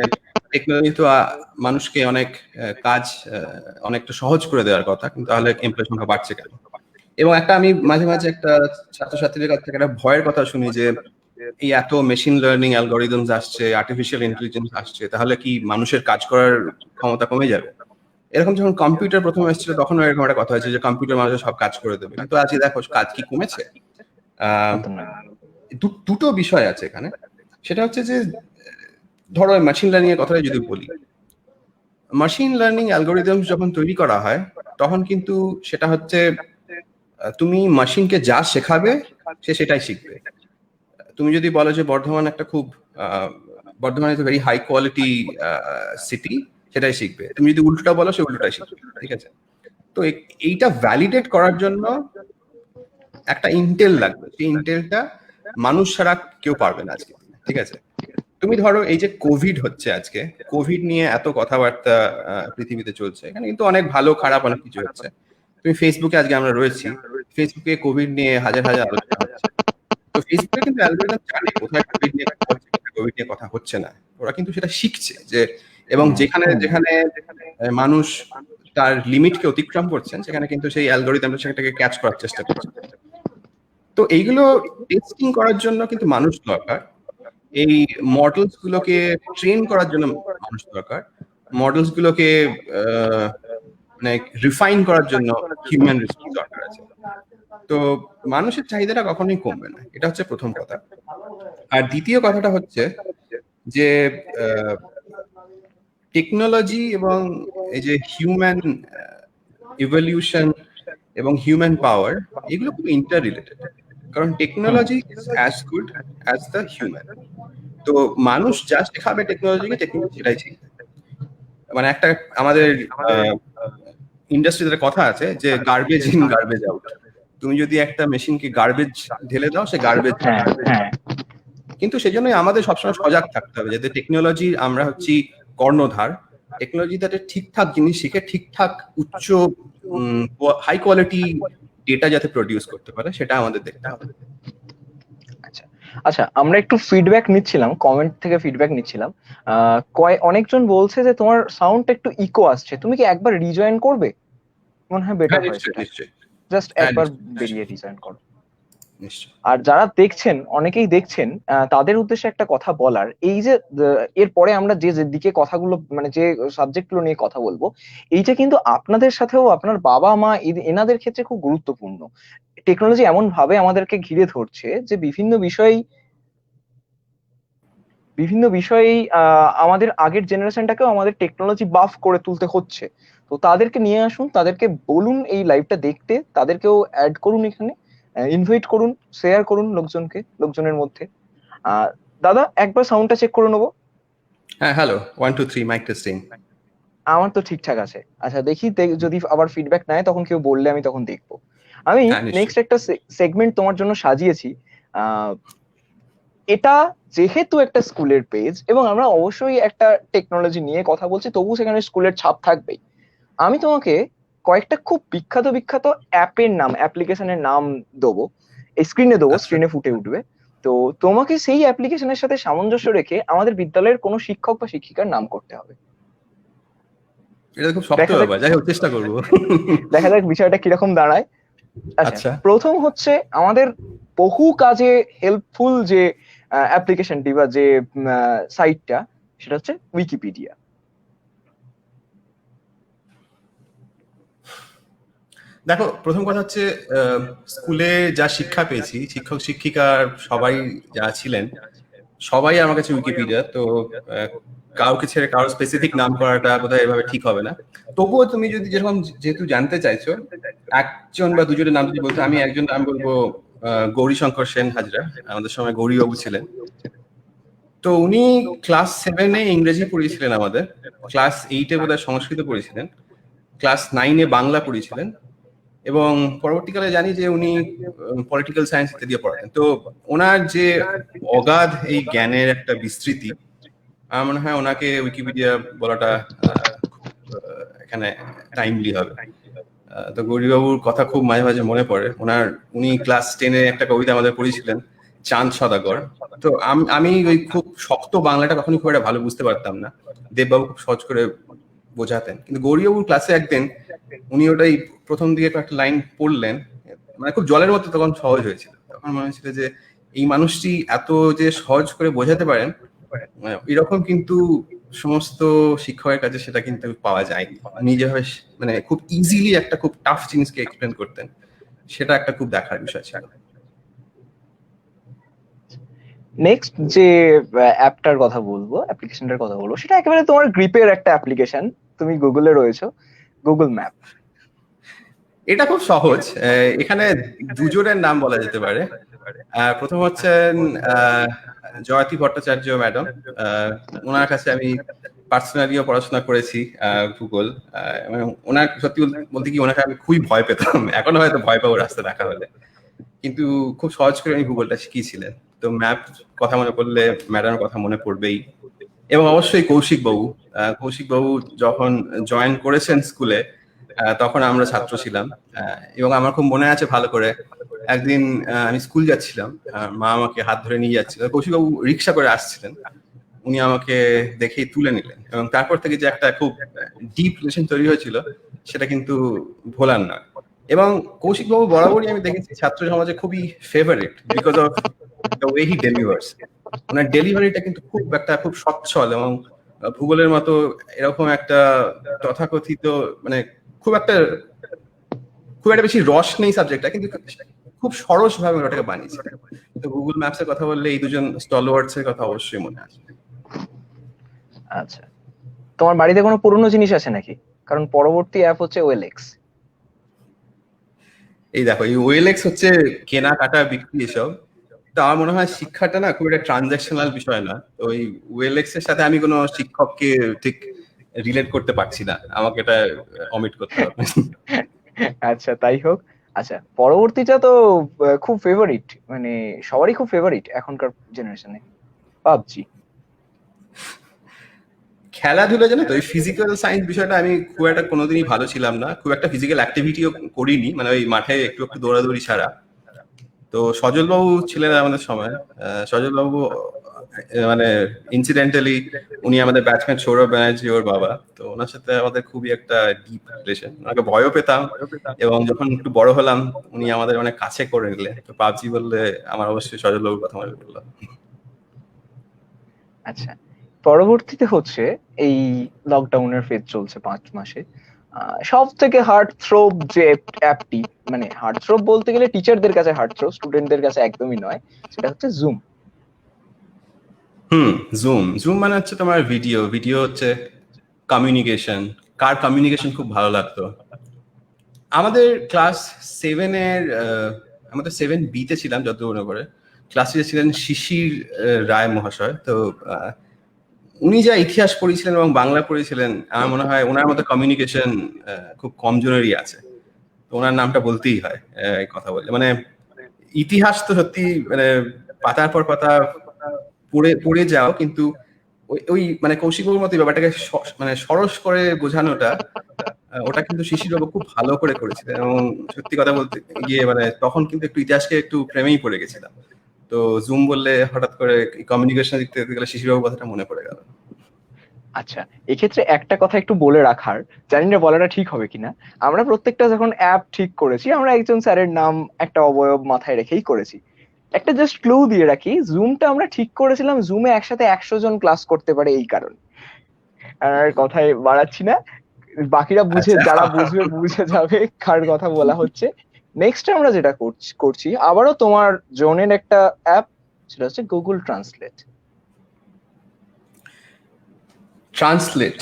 টেকনোলজি তো মানুষকে অনেক কাজ অনেকটা সহজ করে দেওয়ার কথা, কিন্তু তাহলে এমপ্লয় সংখ্যা বাড়ছে কেন? এবং একটা আমি মাঝে মাঝে একটা ছাত্রছাত্রীদের কাছ থেকে একটা ভয়ের কথা শুনি যে এই এত মেশিন লার্নিং অ্যালগরিদমস আসছে, আর্টিফিশিয়াল ইন্টেলিজেন্স আসছে, তাহলে কি মানুষের কাজ করার ক্ষমতা কমে যাবে? এরকম যখন কম্পিউটার প্রথম এসেছিল, তখন এরকম একটা কথা হয়েছে যে কম্পিউটার মানুষের সব কাজ করে দেবে, কিন্তু আজকে দেখো কাজ কি কমেছে? আহ তা তো নয়। দুটো বিষয় আছে এখানে। সেটা হচ্ছে যে, ধরো মেশিন লার্নিং এর কথাটা যদি বলি, মেশিন লার্নিং অ্যালগরিদমস যখন তৈরি করা হয়, তখন কিন্তু সেটা হচ্ছে তুমি মেশিনকে যা শেখাবে সে সেটাই শিখবে। তুমি যদি বলো যে বর্ধমান একটা খুব Bardhaman is very high quality city, সেটাই শিখবে। তুমি যদি উল্টোটা বলো, সে উল্টোটাই শিখবে। ঠিক আছে? তো এইটা ভ্যালিডেট করার জন্য একটা ইন্টেল লাগবে, সেই ইন্টেলটা মানুষ ছাড়া কেউ পারবে না আজকে। ঠিক আছে? তুমি ধরো এই যে কোভিড হচ্ছে, আজকে কোভিড নিয়ে এত কথাবার্তা পৃথিবীতে চলছে, এখানে কিন্তু অনেক ভালো খারাপ অনেক কিছু হচ্ছে। তুমি ফেসবুকে, আজকে আমরা রয়েছি, ফেসবুকে কোভিড নিয়ে হাজার হাজার আলোচনা হচ্ছে। তো ফেসবুকে কিন্তু অ্যালগরিদম জানে কোথায় কোভিড নিয়ে কথা হচ্ছে, কোথায় কোভিড নিয়ে কথা হচ্ছে না। ওরা কিন্তু সেটা শিখছে যে, এবং যেখানে যেখানে মানুষ তার লিমিটকে অতিক্রম করছেন, সেখানে কিন্তু সেই অ্যালগরিদমটা সেটাকে ক্যাচ করার চেষ্টা করছে। তো এইগুলো টেস্টিং করার জন্য কিন্তু মানুষ দরকার, এই মডেলস গুলোকে ট্রেন করার জন্য মানুষ দরকার, মডেলস গুলোকে মানে রিফাইন করার জন্য হিউম্যান রিসোর্স দরকার আছে। তো মানুষের চাহিদাটা কখনোই কমবে না, এটা হচ্ছে প্রথম কথা। আর দ্বিতীয় কথাটা হচ্ছে যে টেকনোলজি এবং এই যে হিউম্যান ইভলিউশন এবং হিউম্যান পাওয়ার, এগুলো খুব ইন্টার রিলেটেড। কারণ technology is as good as the human. তো মানুষ যা শেখাবে টেকনোলজিকে, টেকনোলজি সেটাই শিখবে। মানে একটা আমাদের ইন্ডাস্ট্রিতে কথা আছে যে গার্বেজ ইন গার্বেজ আউট। তুমি যদি একটা মেশিনকে গার্বেজ ঢেলে দাও, সে গার্বেজ। কিন্তু সেই জন্যই আমাদের সবসময় সজাগ থাকতে হবে, যাতে টেকনোলজি, আমরা হচ্ছি কর্ণধার, টেকনোলজি যাতে ঠিকঠাক জিনিস শিখে ঠিকঠাক উচ্চ হাই কোয়ালিটি ডেটা যাতে প্রডিউস করতে পারে, সেটা আমাদের দেখতে হবে। আচ্ছা আচ্ছা, আমরা একটু ফিডব্যাক নিচ্ছিলাম, কমেন্ট থেকে ফিডব্যাক নিচ্ছিলাম। অনেকজন বলছে যে তোমার সাউন্ডটা একটু ইকো আসছে, তুমি কি একবার রিজয়েন করবে? মনে হয় বেটার হয় সেটা। জাস্ট একবার বেরিয়ে রিজয়েন করো। আর যারা দেখছেন, অনেকেই দেখছেন, তাদের উদ্দেশ্যে একটা কথা বলার, এই যে এরপরে আমরা যে যে দিকে কথাগুলো, মানে যে সাবজেক্ট গুলো নিয়ে কথা বলবো, এইটা কিন্তু আপনাদের সাথেও আপনার বাবা মা এনাদের ক্ষেত্রে খুব গুরুত্বপূর্ণ। টেকনোলজি এমন ভাবে আমাদেরকে ঘিরে ধরছে যে বিভিন্ন বিষয়েই আমাদের আগের জেনারেশনটাকেও আমাদের টেকনোলজি বাফ করে তুলতে হচ্ছে। তো তাদেরকে নিয়ে আসুন, তাদেরকে বলুন এই লাইভটা দেখতে, তাদেরকেও অ্যাড করুন এখানে, ইনভাইট করুন, শেয়ার করুন লোকজনের মধ্যে। দাদা একবার সাউন্ডটা চেক করে নেবো। হ্যাঁ, হ্যালো, 1 2 3 মাইক টেস্টিং। আমার তো ঠিকঠাক আছে। আচ্ছা দেখি, যদি আবার ফিডব্যাক নেয় তখন কেউ বললে আমি তখন দেখবো। আমি নেক্সট একটা সেগমেন্ট তোমার জন্য সাজিয়েছি। এটা যেহেতু একটা স্কুলের পেজ এবং আমরা অবশ্যই একটা টেকনোলজি নিয়ে কথা বলছি, তবু সেখানে স্কুলের ছাপ থাকবেই। আমি তোমাকে কয়েকটা খুব বিখ্যাত বিখ্যাত অ্যাপের নাম, অ্যাপ্লিকেশনের নাম দেবো, এই স্ক্রিনে দেবো, স্ক্রিনে ফুটে উঠবে। তো তোমাকে সেই অ্যাপ্লিকেশনের সাথে সামঞ্জস্য রেখে আমাদের বিদ্যালয়ের কোনো শিক্ষক বা শিক্ষিকার নাম করতে হবে। এটা খুব শক্ত ব্যাপার, যাই হোক চেষ্টা করবো। দেখা যাক বিষয়টা কিরকম দাঁড়ায়। আচ্ছা, প্রথম হচ্ছে আমাদের বহু কাজে হেল্পফুল যে অ্যাপ্লিকেশনটি বা যে সাইটটা, সেটা হচ্ছে উইকিপিডিয়া। দেখো, প্রথম কথা হচ্ছে স্কুলে যা শিক্ষা পেয়েছি, শিক্ষক শিক্ষিকার সবাই যা ছিলেন, সবাই আমার কাছে উইকিপিডিয়া। তো কাউকে ছেড়ে কারো স্পেসিফিক নাম করাটা বোধহয় এভাবে ঠিক হবে না। তবুও তুমি যদি যেরকম, যেহেতু জানতে চাইছো, একজন বা দুজনের নাম যদি বলতে, আমি একজন নাম বলবো, গৌরীশঙ্কর সেন হাজরা। আমাদের সময় গৌরীবাবু ছিলেন। তো উনি ক্লাস 7-এ ইংরেজি পড়িয়েছিলেন আমাদের, ক্লাস 8-এ বোধহয় সংস্কৃত পড়িয়েছিলেন, ক্লাস 9-এ বাংলা পড়িয়েছিলেন, এবং পরবর্তীকালে জানি যে উনি পলিটিক্যাল সায়েন্স ইত্যাদি পড়াতেন। তো ওনার যে অগাধ এই জ্ঞানের একটা বিস্তৃতি, আমার মনে হয় ওনাকে উইকিপিডিয়া বলাটা এখানে টাইমলি হবে। তো গৌরীবাবুর কথা খুব মাঝে মাঝে মনে পড়ে। উনি ক্লাস 10-এ একটা কবিতা আমাদের পড়িয়েছিলেন, চাঁদ সদাগর। তো আমি ওই খুব শক্ত বাংলাটা কখনোই খুব একটা ভালো বুঝতে পারতাম না, দেববাবু খুব সহজ করে বোঝাতেন। কিন্তু গৌরীবাবুর ক্লাসে একদিন উনি ওটাই প্রথম দিকে একটা লাইন পড়লেন, মানে খুব জলের মতো তখন সহজ হয়েছিল। তখন মনে হয়েছিল যে এই মানুষটি এত যে সহজ করে বোঝাতে পারেন, এরকম কিন্তু সমস্ত শিক্ষকের কাছে সেটা কিন্তু পাওয়া যায়নি। উনি যেভাবে মানে খুব ইজিলি একটা খুব টাফ জিনিসকে এক্সপ্লেন করতেন, সেটা একটা খুব দেখার বিষয় ছিল। নেক্সট যে অ্যাপটার কথা বলবো, অ্যাপ্লিকেশনটার কথা বলবো, সেটা একেবারে তোমার গ্রিপের একটা অ্যাপ্লিকেশন। তুমি গুগলে রয়েছো, গুগল ম্যাপ। এটা খুব সহজ। এখানে দুজনের নাম বলা যেতে পারে। প্রথম হচ্ছেন জয়তী ভট্টাচার্য ম্যাডাম। ওনার কাছে আমি পার্সোনালিও পড়াশোনা করেছি ভূগোল। ওনার সত্যি বলতে কি, ওনাকে আমি খুবই ভয় পেতাম, এখনো হয়তো ভয় পাবো রাস্তা দেখা হলে, কিন্তু খুব সহজ করে উনি ভূগোলটা শিখিয়েছিলেন। তো ম্যাপ কথা মনে পড়লে ম্যাডামের কথা মনে পড়বেই। এবং অবশ্যই কৌশিক বাবু যখন জয়েন করেছেন স্কুলে, তখন আমরা ছাত্র ছিলাম। এবং আমার খুব মনে আছে ভালো করে, একদিন আমি স্কুল যাচ্ছিলাম, মা আমাকে হাত ধরে নিয়ে যাচ্ছিল, কৌশিক বাবু রিক্সা করে আসছিলেন, উনি আমাকে দেখেই তুলে নিলেন, এবং তারপর থেকে যে একটা খুব ডিপ রিলেশন তৈরি হয়েছিল, সেটা কিন্তু ভোলার নয়। এবং কৌশিক বাবু বরাবরই আমি দেখেছি ছাত্র সমাজে খুবই favourite, because of the way he delivers. ওনার ডেলিভারিটা কিন্তু খুব সচ্ছল, এবং ভূগোলের মতো এরকম একটা তথাকথিত মানে খুব একটা বেশি রস নেই সাবজেক্টটা, কিন্তু খুব সরস ভাবে ওটাকে বানিয়েছে। তো গুগল ম্যাপস এর কথা বললে এই দুজন স্টলওয়ার্ডস এর কথা অবশ্যই মনে আসবে। আচ্ছা, তোমার বাড়িতে কোনো পুরনো জিনিস আছে নাকি? কারণ পরবর্তী অ্যাপ হচ্ছে ওএলএক্স। এই দেখো, এই ওএলএক্স হচ্ছে কেনাকাটা বিক্রি এসব। তো আমার মনে হয় শিক্ষাটা না খুব একটা ট্রানজাকশনাল বিষয় না। তো ওই ওএলএক্স এর সাথে আমি কোনো শিক্ষককে ঠিক রিলেট করতে পারছি না, আমাকে এটা অমিট করতে হবে। আচ্ছা, তাই হোক। আচ্ছা, পরবর্তীটা তো খুব ফেভারিট, মানে সবারই খুব ফেভারিট এখনকার জেনারেশনে, পাবজি। খেলাধুলা জানো তো, ওই ফিজিক্যাল সায়েন্স বিষয়টা আমি খুব একটা কোনোদিনই ভালো ছিলাম না, খুব একটা ফিজিক্যাল অ্যাক্টিভিটিও করিনি, মানে ওই মাঠে একটু একটু দৌড়াদৌড়ি ছাড়া। তো সজল বাবু ছিলেন আমাদের সময়, সজল বাবু মানে ইনসিডেন্টালি উনি আমাদের ব্যাটসম্যান সৌরভ ব্যানার্জি ওর বাবা, তো ওনার সাথে আমাদের খুবই একটা ডিপ রিলেশন, ওনাকে ভয়ও পেতাম। এবং যখন একটু বড় হলাম উনি আমাদের অনেক কাছে করে নিলে, তো পাবজি বললে আমার অবশ্যই সজল বাবুর কথা মনে পড়লো। আচ্ছা, পরবর্তীতে হচ্ছে এই লকডাউনের ফেজ চলছে 5 মাসে, সব থেকে হার্ট থ্রোব যে অ্যাপটি, মানে হার্ট থ্রোব বলতে গেলে টিচারদের কাছে হার্ট থ্রোব, স্টুডেন্টদের কাছে একদমই নয়, সেটা হচ্ছে জুম। জুম জুম মানে হচ্ছে তোমার ভিডিও, ভিডিও হচ্ছে কমিউনিকেশন। কার কমিউনিকেশন খুব ভালো লাগতো? আমাদের ক্লাস 7-এর, আমাদের 7B-তে ছিলাম যত মনে পড়ে, ক্লাস টিচার ছিলেন শিশির রায় মহাশয়। তো উনি যা ইতিহাস পড়িয়েছিলেন এবং বাংলা পড়িয়েছিলেন, আমার মনে হয় ওনার মতো কমিউনিকেশন খুব কম জনেরই আছে। তো ওনার নামটা বলতেই হয় এই কথা বললে। মানে ইতিহাস তো সত্যি মানে পাতার পর পাতা পড়ে পড়ে যাও, কিন্তু ওই মানে কৌশিকবাবুর মতো ব্যাপারটাকে মানে সরস করে বোঝানোটা, ওটা কিন্তু শিশিরবাবু খুব ভালো করে করেছিলেন। এবং সত্যি কথা বলতে গিয়ে মানে তখন কিন্তু একটু ইতিহাসকে একটু প্রেমেই পড়ে গেছিলাম। তো জুম বললে হঠাৎ করে কমিউনিকেশন দিক থেকে গেলে শিশিরবাবুর কথাটা মনে পড়ে গেল। আচ্ছা, এক্ষেত্রে একটা কথা একটু বলে রাখার, জানি না বলাটা ঠিক হবে কিনা, আমরা প্রত্যেকটা যখন অ্যাপ ঠিক করেছি আমরা একজন স্যারের নাম একটা অবয়ব মাথায় রেখেই করেছি। একটা জাস্ট ক্লু দিয়ে রাখি, জুমটা আমরা ঠিক করেছিলাম জুমে একসাথে 100 জন ক্লাস করতে পারে এই কারণে। আর কথাই বাড়াচ্ছি না, বাকিরা বুঝে, আচ্ছা, যারা বুঝবে বুঝে যাবে কার কথা বলা হচ্ছে। নেক্সট আমরা যেটা করছি আবারও তোমার জোনের একটা অ্যাপ, সেটা হচ্ছে গুগল ট্রান্সলেট। ট্রান্সলেট।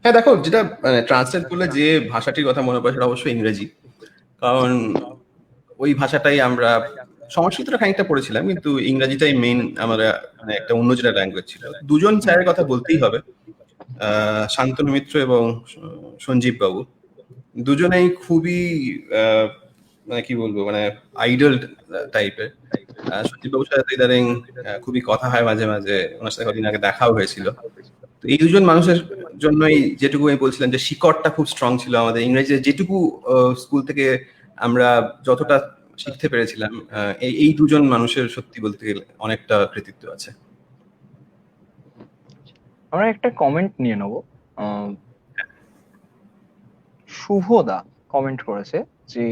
হ্যাঁ দেখো, যেটা মানে ট্রান্সলেট করলে যে ভাষাটির কথা মনে পড়ে সেটা অবশ্যই ইংরেজি। কারণ ওই ভাষাটাই আমরা সংস্কৃতটা খানিকটা পড়েছিলাম, কিন্তু ইংরেজিটাই মেইন আমরা, মানে একটা অন্য যেটা ল্যাঙ্গুয়েজ ছিল। দুজন স্যারের কথা বলতেই হবে, শান্তনু মিত্র এবং সঞ্জীব বাবু। দুজনেই খুবই মানে কি বলবো, মানে আইডল টাইপের। সঞ্জীব বাবুর সাথে ইদানিং খুবই কথা হয় মাঝে মাঝে, ওনার সাথে কদিন আগে দেখাও হয়েছিল। তো এই দুজন মানুষের জন্যই যেটুকু আমি বলছিলাম যে শিকড়টা খুব স্ট্রং ছিল আমাদের ইংরেজিতে, যেটুকু স্কুল থেকে আমরা যতটা শিখতে পেরেছিলাম, এই দুজন মানুষের সত্যি বলতে গেলে অনেকটা কৃতিত্ব আছে। আমরা একটা কমেন্ট নিয়ে নেবো। শুভদা কমেন্ট করেছে যে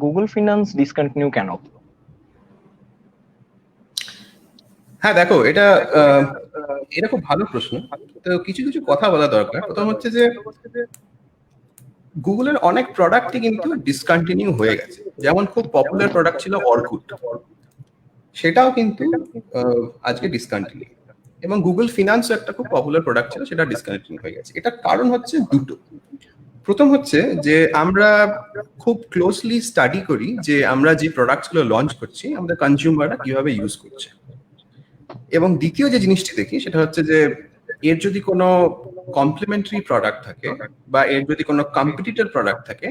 গুগল ফিনান্স ডিসকন্টিনিউ কেন হলো। হ্যাঁ দেখো, এটা এটা খুব ভালো প্রশ্ন। তো কিছু কিছু কথা বলা দরকার। প্রথম হচ্ছে যে গুগলের অনেক প্রোডাক্টই কিন্তু ডিসকন্টিনিউ হয়ে গেছে। যেমন খুব পপুলার প্রোডাক্ট ছিল অর্কুট, সেটাও কিন্তু আজকে ডিসকন্টিনিউ। এবং গুগল ফিনান্সও একটা খুব পপুলার প্রোডাক্ট ছিল, সেটা ডিসকন্টিনিউ হয়ে গেছে। এটার কারণ হচ্ছে দুটো। প্রথম হচ্ছে যে আমরা খুব ক্লোজলি স্টাডি করি যে আমরা যে প্রোডাক্টস গুলো লঞ্চ করছি আমাদের কনজিউমাররা কিভাবে ইউজ করছে। এবং দ্বিতীয় যে জিনিসটি দেখি সেটা হচ্ছে যে এর যদি কোনো কমপ্লিমেন্টারি প্রোডাক্ট থাকে বা এর যদি কোনো কম্পিটিটর প্রোডাক্ট থাকে,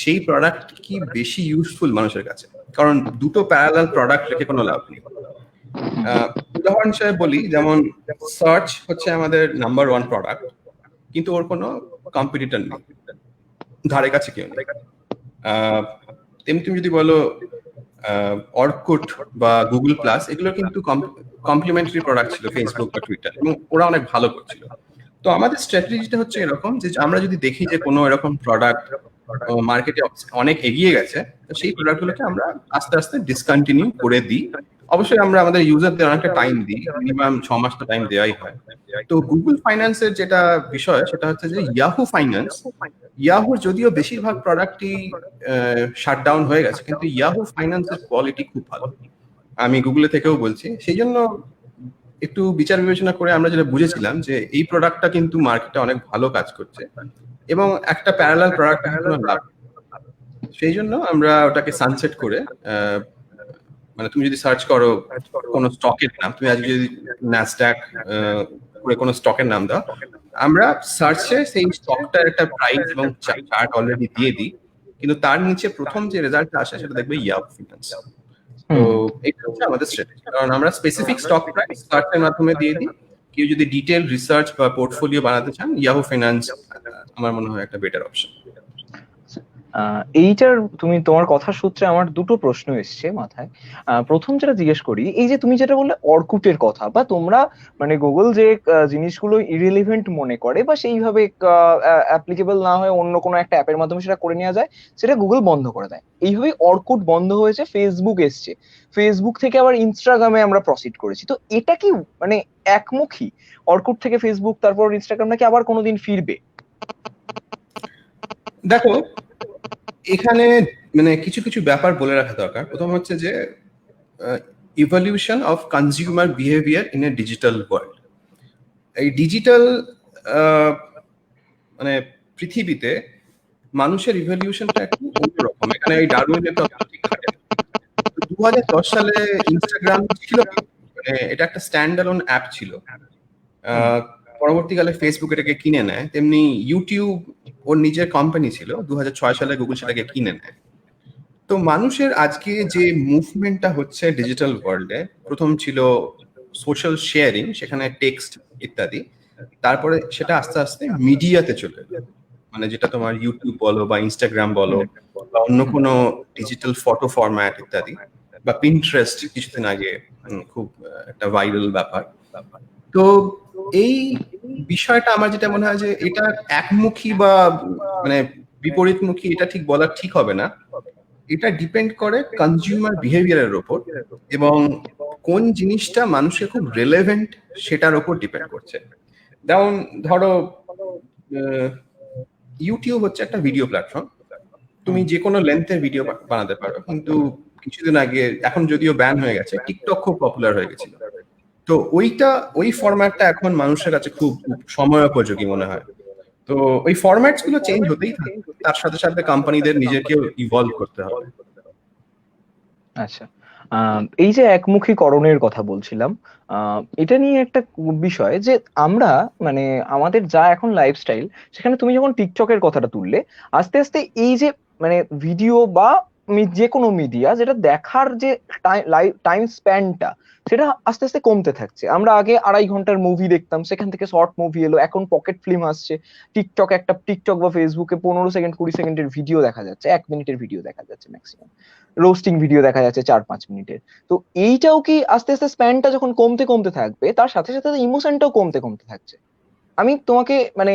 সেই প্রোডাক্ট কি বেশি ইউজফুল মানুষের কাছে। কারণ দুটো প্যারালাল প্রোডাক্ট রেখে কোনো লাভ নেই। উদাহরণ হিসেবে বলি, যেমন সার্চ হচ্ছে আমাদের নাম্বার 1 প্রোডাক্ট, কিন্তু ওর কোনো কম্পিটিটর নেই, ধারে কাছে কেউ নেই। তেমনি তুমি যদি বলো অর্কুট বা গুগল প্লাস, এগুলো কিন্তু কমপ্লিমেন্টারি প্রোডাক্ট ছিল ফেসবুক বা টুইটার, এবং ওরা অনেক ভালো করছিল। তো আমাদের স্ট্র্যাটেজিটা হচ্ছে এরকম যে আমরা যদি দেখি যে কোনো এরকম প্রোডাক্ট মার্কেটে অনেক এগিয়ে গেছে, তো সেই প্রোডাক্টগুলোকে আমরা আস্তে আস্তে ডিসকন্টিনিউ করে দিই। অবশ্যই আমরা আমাদের ইউজারদের অনেকটা টাইম দিই, মিনিমাম 6 মাস তো টাইম দেওয়াই হয়। তো গুগল ফাইন্যান্সের যেটা বিষয় সেটা হচ্ছে যে ইয়াহু ফাইন্যান্স, ইয়াহুর যদিও বেশিরভাগ প্রোডাক্টই শাটডাউন হয়ে গেছে, কিন্তু ইয়াহু ফাইন্যান্সের কোয়ালিটি খুব ভালো, আমি গুগলে থেকেও বলছি। সেই জন্য একটু বিচার বিবেচনা করে আমরা যেটা বুঝেছিলাম যে এই প্রোডাক্টটা কিন্তু মার্কেটে অনেক ভালো কাজ করছে এবং একটা প্যারালাল প্রোডাক্ট কোনো লাভ, সেই জন্য আমরা ওটাকে সানসেট করে মানে তুমি যদি সার্চ করো কোনো স্টকের নাম, তুমি আজকে যদি ন্যাসড্যাক করে কোনো স্টকের নাম দেওয়া, আমরা সার্চে সেই স্টকটার একটা প্রাইস এবং চার্ট অলরেডি দিয়ে দিই, কিন্তু তার নিচে প্রথম যে রেজাল্টটা আসে সেটা দেখবে ইয়াহু ফিনান্স। তো এটা হচ্ছে আমাদের স্ট্র্যাটেজি, কারণ আমরা স্পেসিফিক স্টক প্রাইস সার্চের মাধ্যমে দিয়ে দিই। কেউ যদি ডিটেল রিসার্চ বা পোর্টফোলিও বানাতে চান, ইয়াহু ফিনান্স আমার মনে হয় একটা বেটার অপশন। এইটার তুমি তোমার কথা সূত্রে আমার দুটো প্রশ্ন এসছে মাথায়। প্রথম যেটা জিজ্ঞেস করি, এই যে তুমি যেটা বললে অর্কুটের কথা, বা তোমরা মানে গুগল যে জিনিসগুলো ইরিলেভেন্ট মনে করে বা সেইভাবে অ্যাপ্লিকেবল না হয়ে অন্য কোনো একটা অ্যাপের মাধ্যমে সেটা করে নেওয়া যায়, সেটা গুগল বন্ধ করে দেয়। এইভাবে অর্কুট বন্ধ হয়েছে, ফেসবুক এসছে, ফেসবুক থেকে আবার ইনস্টাগ্রামে আমরা প্রসিড করেছি। তো এটা কি মানে একমুখী? অর্কুট থেকে ফেসবুক, তারপর ইনস্টাগ্রাম, নাকি আবার কোনোদিন ফিরবে? দেখো, এখানে মানে কিছু কিছু ব্যাপার বলে রাখা দরকার। প্রথম হচ্ছে যে evolution of consumer behaviour in a digital world. এই ডিজিটাল মানে পৃথিবীতে মানুষের ইভলিউশনটা একটু অন্যরকম। এখানে এই ডারউইনের তত্ত্ব ঠিক খাটে না। 2010 সালে ইনস্টাগ্রাম ছিল, মানে এটা একটা স্ট্যান্ড অ্যালোন অ্যাপ ছিল। পরবর্তীকালে ফেসবুক এটাকে কিনে নেয়। তেমনি ইউটিউব ওর নিজের কোম্পানি ছিল, 2006 সালে গুগল সেটাকে কিনে নেয়। তো মানুষের আজকে যে মুভমেন্টটা হচ্ছে ডিজিটাল ওয়ার্ল্ডে, প্রথম ছিল সোশ্যাল শেয়ারিং, সেখানে টেক্সট ইত্যাদি, তারপরে সেটা আস্তে আস্তে মিডিয়াতে চলে এলো। মানে যেটা তোমার ইউটিউব বলো বা ইনস্টাগ্রাম বলো বা অন্য কোনো ডিজিটাল ফটো ফরম্যাট ইত্যাদি, বা পিন্টারেস্ট কিছুদিন আগে খুব একটা ভাইরাল ব্যাপার। তো এই বিষয়টা আমার যেটা মনে হয় যে এটা একমুখী বা মানে বিপরীতমুখী, এটা ঠিক বলা ঠিক হবে না। এটা ডিপেন্ড করে কনজিউমার বিহেভিয়ারের উপর, এবং কোন জিনিসটা মানুষের খুব রেলেভেন্ট সেটার উপর ডিপেন্ড করছে। যেমন ধরো, ইউটিউব হচ্ছে একটা ভিডিও প্ল্যাটফর্ম, তুমি যে কোনো লেন্থের ভিডিও বানাতে পারো। কিন্তু কিছুদিন আগে, এখন যদিও ব্যান হয়ে গেছে, টিকটক খুব পপুলার হয়ে গেছিল। তো ওই ফরম্যাটটা এখন মানুষের কাছে খুব সময় উপযোগী মনে হয়। তো ওই ফরম্যাটস গুলো চেঞ্জ হতেই থাকে, তার সাথে সাথে কোম্পানিদের নিজেকেও ইভলভ করতে হবে। আচ্ছা, এই যে একমুখীকরণের কথা বলছিলাম, এটা নিয়ে একটা বিষয় যে আমরা মানে আমাদের যা এখন লাইফস্টাইল, সেখানে তুমি যখন টিকটকের কথাটা তুললে, আস্তে আস্তে এই যে মানে ভিডিও বা যে কোনো মিডিয়া যেটা দেখার যে টাইম স্প্যানটা, সেটা আস্তে আস্তে কমতে থাকছে। আমরা আগে 2.5 ঘন্টার মুভি দেখতাম, সেখান থেকে শর্ট মুভি এলো, এখন পকেট ফিল্ম আসছে। টিকটক বা ফেসবুকে 15 সেকেন্ড 20 সেকেন্ডের ভিডিও দেখা যাচ্ছে, 1 মিনিটের ভিডিও দেখা যাচ্ছে ম্যাক্সিমাম, রোস্টিং ভিডিও দেখা যাচ্ছে 4-5 মিনিটের। তো এইটাও কি আস্তে আস্তে স্প্যানটা যখন কমতে কমতে থাকবে, তার সাথে সাথে ইমোশনটাও কমতে কমতে থাকছে? আমি তোমাকে মানে